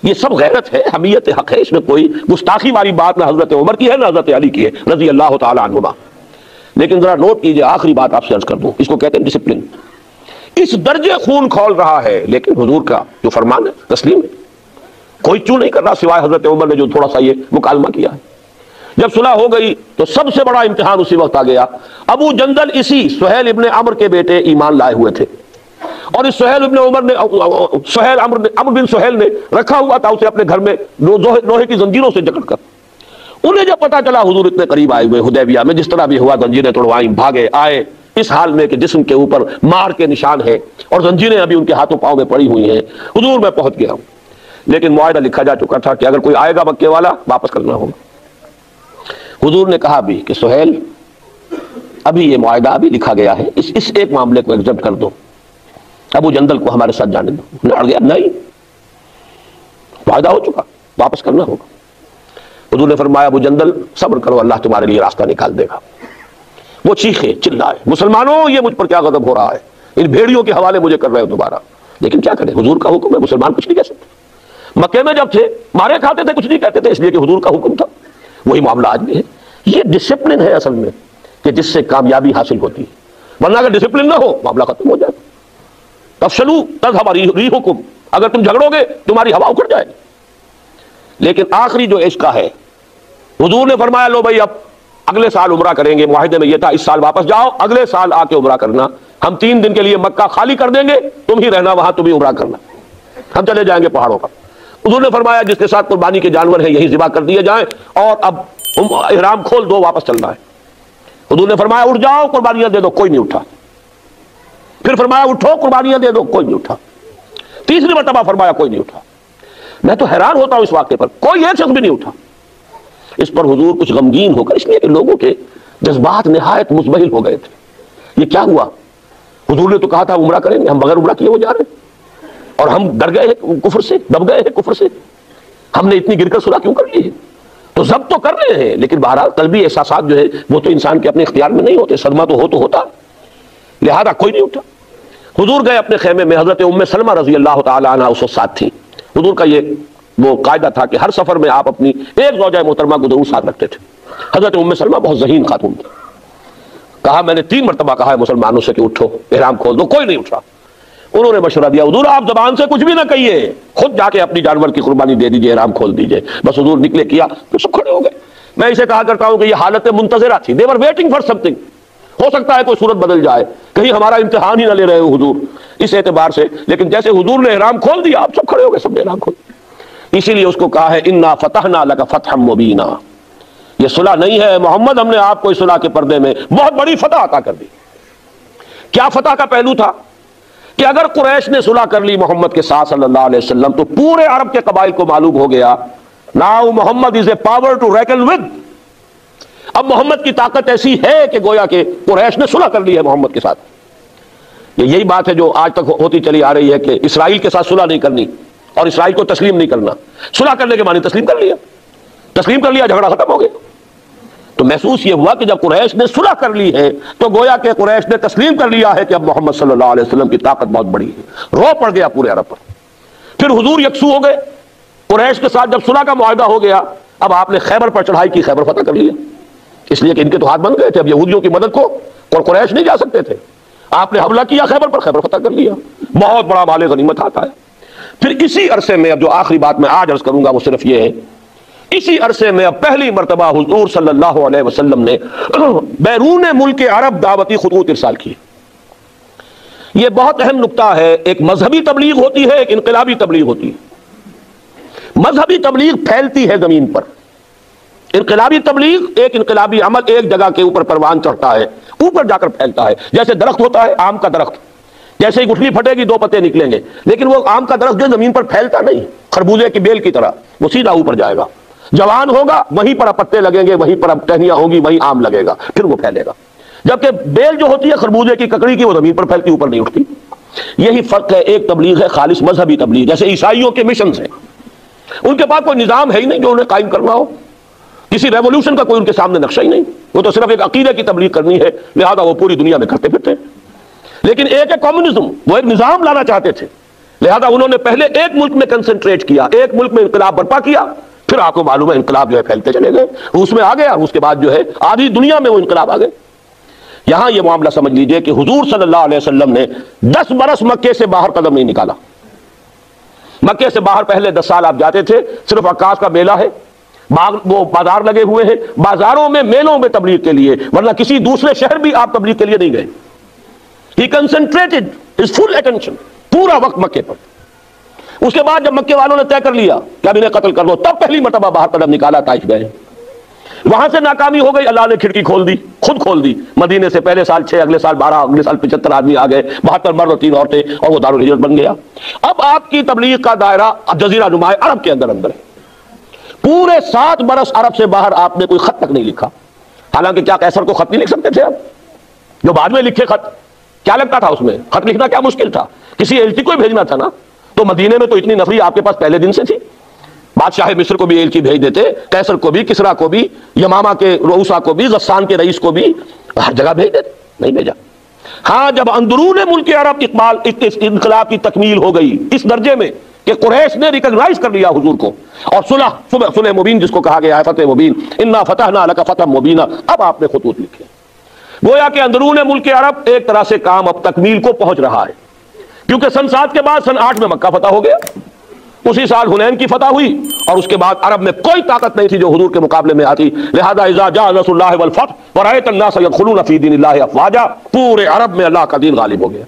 یہ سب غیرت ہے، حمیت حق ہے، اس میں کوئی گستاخی والی بات نہ حضرت عمر کی ہے نہ حضرت علی کی ہے رضی اللہ تعالی عنہما۔ لیکن ذرا نوٹ کیجئے، آخری بات آپ سے عرض کر دوں، اس کو کہتے ہیں ڈسپلن۔ اس درجے خون کھول رہا ہے، لیکن حضور کا جو فرمان ہے تسلیم ہے، کوئی چوں نہیں کر رہا سوائے حضرت عمر نے جو تھوڑا سا یہ مکالمہ کیا ہے۔ جب صلح ہو گئی تو سب سے بڑا امتحان اسی وقت آ گیا۔ ابو جندل اسی سہیل ابن عمرو کے بیٹے ایمان لائے ہوئے تھے، اور اس سہیل ابن عمر نے، عمرو بن سہیل نے رکھا ہوا تھا اسے اپنے گھر میں لوہے کی زنجیروں سے جکڑ کر۔ انہیں جب پتا چلا حضور اتنے قریب آئے ہوئے حدیبیہ میں، جس طرح بھی ہوا زنجیریں توڑوائیں، بھاگے آئے اس حال میں کہ جسم کے اوپر مار کے نشان ہے اور زنجیریں ابھی ان کے ہاتھوں پاؤں میں پڑی ہوئی ہیں۔ حضور میں پہنچ گیا ہوں، لیکن معاہدہ لکھا جا چکا تھا کہ اگر کوئی آئے گا مکے والا واپس کرنا ہوگا۔ حضور نے کہا بھی کہ سہیل ابھی یہ معاہدہ ابھی لکھا گیا ہے، اس ایک معاملے کو ایگزیپٹ کر دو، ابو جندل کو ہمارے ساتھ جانے دو۔ لڑ گیا، نہیں، معاہدہ ہو چکا، واپس کرنا ہوگا۔ حضور نے فرمایا ابو جندل صبر کرو، اللہ تمہارے لیے راستہ نکال دے گا۔ وہ چیخے چلائے، مسلمانوں یہ مجھ پر کیا غضب ہو رہا ہے، ان بھیڑیوں کے حوالے مجھے کر رہے ہو دوبارہ، لیکن کیا کریں، حضور کا حکم ہے، مسلمان کچھ نہیں کہہ سکتے۔ مکے میں جب تھے مارے کھاتے تھے، کچھ نہیں کہتے تھے، اس لیے کہ حضور کا حکم تھا۔ وہی معاملہ آج بھی ہے، یہ ڈسپلن ہے اصل میں کہ جس سے کامیابی حاصل ہوتی ہے، ورنہ اگر ڈسپلن نہ ہو معاملہ ختم ہو جائے۔ تفشلوا تذهب ريحكم، اگر تم جھگڑو گے تمہاری ہوا اکھڑ جائے گی۔ لیکن آخری جو عشق کا ہے، حضور نے فرمایا لو بھائی اب اگلے سال عمرہ کریں گے، معاہدے میں یہ تھا اس سال واپس جاؤ، اگلے سال آ کے عمرہ کرنا، ہم 3 دن کے لیے مکہ خالی کر دیں گے، تم ہی رہنا وہاں، تم ہی عمرہ کرنا، ہم چلے جائیں گے پہاڑوں پر۔ حضور نے فرمایا جس کے ساتھ قربانی کے جانور ہیں یہی ذبح کر دیے جائیں، اور اب احرام کھول دو، واپس چلنا ہے۔ حضور نے فرمایا اٹھ جاؤ قربانیاں دے دو، کوئی نہیں اٹھا۔ پھر فرمایا اٹھو قربانیاں دے دو، کوئی نہیں اٹھا۔ تیسری مرتبہ فرمایا کوئی نہیں اٹھا۔ میں تو حیران ہوتا ہوں اس واقعے پر، کوئی ایک شخص بھی نہیں اٹھا۔ اس پر حضور کچھ غمگین ہو کر، اس لیے کہ لوگوں کے جذبات نہایت مزبہل ہو گئے تھے۔ یہ کیا ہوا؟ حضور نے تو کہا تھا عمرہ کریں گے، ہم بغیر عمرہ کیے وہ جا رہے ہیں، اور ہم ڈر گئے ہیں کفر سے، دب گئے ہیں کفر سے، ہم نے اتنی گر کر صلح کیوں کر لی ہے؟ تو ضبط تو کر رہے ہیں، لیکن بہرحال قلبی احساسات جو ہے وہ تو انسان کے اپنے اختیار میں نہیں ہوتے، صدمہ تو ہوتا، لہذا کوئی نہیں اٹھا۔ حضور گئے اپنے خیمے میں، حضرت ام سلمہ رضی اللہ تعالی عنہ اس وقت ساتھ تھی۔ حضور کا یہ وہ قاعدہ تھا کہ ہر سفر میں آپ اپنی ایک زوجہ محترمہ کو ضرور ساتھ رکھتے تھے۔ حضرت ام سلمہ بہت ذہین خاتون تھی۔ کہا میں نے 3 مرتبہ کہا ہے مسلمانوں سے کہ اٹھو احرام کھول دو، کوئی نہیں اٹھا۔ انہوں نے مشورہ دیا حضور آپ زبان سے کچھ بھی نہ کہیے، خود جا کے اپنی جانور کی قربانی دے دیجئے، احرام کھول دیجئے۔ بس حضور نکلے، کیا تو سب کھڑے ہو گئے۔ میں اسے کہا کرتا ہوں کہ یہ حالت منتظرہ تھی، they were waiting for something، ہو سکتا ہے کوئی صورت بدل جائے، کہیں ہمارا امتحان ہی نہ لے رہے ہو حضور، اس اعتبار سے۔ لیکن جیسے حضور نے احرام کھول دیا، آپ سب کھڑے ہو گئے، سب نے احرام کھول دیا۔ اسی لیے اس کو کہا ہے انا فتحنا لک فتحا مبینا، یہ صلح نہیں ہے محمد، ہم نے آپ کو اس صلح کے پردے میں بہت بڑی فتح عطا کر دی۔ کیا فتح کا پہلو تھا کہ اگر قریش نے صلح کر لی محمد کے ساتھ صلی اللہ علیہ وسلم، تو پورے عرب کے قبائل کو معلوم ہو گیا now Muhammad is a power to reckon with, اب محمد کی طاقت ایسی ہے کہ گویا کہ قریش نے صلح کر لی ہے محمد کے ساتھ۔ یہی بات ہے جو آج تک ہوتی چلی آ رہی ہے کہ اسرائیل کے ساتھ صلح نہیں کرنی اور اسرائیل کو تسلیم نہیں کرنا، صلح کرنے کے معنی تسلیم کر لیا، تسلیم کر لیا، جھگڑا ختم ہو گیا۔ تو محسوس یہ ہوا کہ جب قریش نے صلح کر لی ہے تو گویا کہ قریش نے تسلیم کر لیا ہے کہ اب محمد صلی اللہ علیہ وسلم کی طاقت بہت بڑی ہے، رو پڑ گیا پورے عرب پر۔ پھر حضور یکسو ہو گئے قریش کے ساتھ، جب صلح کا معاہدہ ہو گیا، اب آپ نے خیبر پر چڑھائی کی، خیبر فتح کر لیا، اس لیے کہ ان کے تو ہاتھ بن گئے تھے، اب یہودیوں کی مدد کو اور قریش نہیں جا سکتے تھے۔ آپ نے حملہ کیا خیبر پر، خیبر فتح کر لیا، بہت بڑا مال غنیمت آتا ہے۔ پھر اسی عرصے میں، اب جو آخری بات میں آج عرض کروں گا وہ صرف یہ ہے، اسی عرصے میں اب پہلی مرتبہ حضور صلی اللہ علیہ وسلم نے بیرون ملک عرب دعوتی خطوط ارسال کی۔ یہ بہت اہم نقطہ ہے، ایک مذہبی تبلیغ ہوتی ہے، ایک انقلابی تبلیغ ہوتی ہے۔ مذہبی تبلیغ پھیلتی ہے زمین پر، انقلابی تبلیغ ایک انقلابی عمل ایک جگہ کے اوپر پروان چڑھتا ہے، اوپر جا کر پھیلتا ہے۔ جیسے درخت ہوتا ہے آم کا درخت، جیسے ہی گٹھلی پھٹے گی 2 پتے نکلیں گے، لیکن وہ آم کا درخت جو زمین پر پھیلتا نہیں، خربوزے کی بیل کی طرح، وہ سیدھا اوپر جائے گا، جوان ہوگا وہیں پر اب پتے لگیں گے، وہیں پر اب ٹہنیاں ہوں گی، وہیں آم لگے گا، پھر وہ پھیلے گا۔ جبکہ بیل جو ہوتی ہے خربوزے کی ککڑی کی، وہ زمین پر پھیلتی، اوپر نہیں اٹھتی۔ یہی فرق ہے، ایک تبلیغ ہے خالص مذہبی تبلیغ، جیسے عیسائیوں کے مشنز ہیں، ان کے پاس کوئی نظام ہے ہی نہیں جو انہیں قائم کرنا ہو، کسی ریولوشن کا کوئی ان کے سامنے نقشہ ہی نہیں، وہ تو صرف ایک عقیدے کی تبلیغ کرنی ہے، لہذا وہ پوری دنیا میں کرتے پھرتے ہیں۔ لیکن ایک ہے کمیونزم، وہ ایک نظام لانا چاہتے تھے، لہذا انہوں نے پہلے ایک ملک میں کنسنٹریٹ کیا، ایک ملک میں انقلاب برپا کیا، پھر آپ کو معلوم ہے انقلاب جو ہے پھیلتے چلے گئے، روس میں آ گیا، اس کے بعد جو ہے آدھی دنیا میں وہ انقلاب آ گئے۔ یہاں یہ معاملہ سمجھ لیجئے کہ حضور صلی اللہ علیہ وسلم نے 10 برس مکے سے باہر قدم نہیں نکالا۔ مکے سے باہر پہلے 10 سال آپ جاتے تھے، صرف عکاس کا میلہ ہے، وہ بازار لگے ہوئے ہیں، بازاروں میں میلوں میں تبلیغ کے لیے، ورنہ کسی دوسرے شہر بھی آپ تبلیغ کے لیے نہیں گئے۔ He concentrated his full attention، پورا وقت مکے پر۔ اس کے بعد جب مکے والوں نے طے کر لیا کہ اب انہیں قتل کر دو، تب پہلی مرتبہ باہر قدم نکالا، طائف گئے۔ وہاں سے ناکامی ہو گئی، اللہ نے کھڑکی کھول دی، خود کھول دی۔ مدینے سے پہلے سال 6، اگلے سال 12، اگلے سال 75 آدمی آ گئے، 72 مرد اور 3 عورتیں، اور وہ دارالہجرت بن گیا۔ اب آپ کی تبلیغ کا دائرہ جزیرہ نما عرب کے اندر ہے۔ پورے 7 برس عرب سے باہر آپ نے کوئی خط تک نہیں لکھا، حالانکہ کیا قیصر کو خط نہیں لکھ سکتے تھے آپ؟ جو بعد میں لکھے خط، کیا لگتا تھا اس میں؟ خط لکھنا کیا مشکل تھا؟ کسی ایلچی کو بھیجنا تھا نا۔ تو مدینے میں تو اتنی نفری آپ کے پاس پہلے دن سے تھی، بادشاہ مصر کو بھی ایلچی بھیج دیتے، قیصر کو بھی، کسرا کو بھی، یمامہ کے رؤسا کو بھی، غسان کے رئیس کو بھی، ہر جگہ بھیج دیتے، نہیں بھیجا۔ ہاں جب اندرون ملک عرب انقلاب کی تکمیل ہو گئی اس درجے میں کہ قریش نے ریکگنائز کر لیا حضور کو، اور صلح مبین جس کو کہا گیا ہے، فتح مبین، انا فتحنا لک فتحا مبینا، اب آپ نے خطوط لکھے۔ گویا کہ اندرون ملک عرب ایک طرح سے کام اب تکمیل کو پہنچ رہا ہے، کیونکہ سن 7 کے بعد سن 8 میں مکہ فتح ہو گیا، اسی سال حنین کی فتح ہوئی، اور اس کے بعد عرب میں کوئی طاقت نہیں تھی جو حضور کے مقابلے میں آتی. لہذا اذا جاء نصر اللہ والفتح ورأيت الناس يدخلون في دين الله افواجا، پورے عرب میں اللہ کا دین غالب ہو گیا.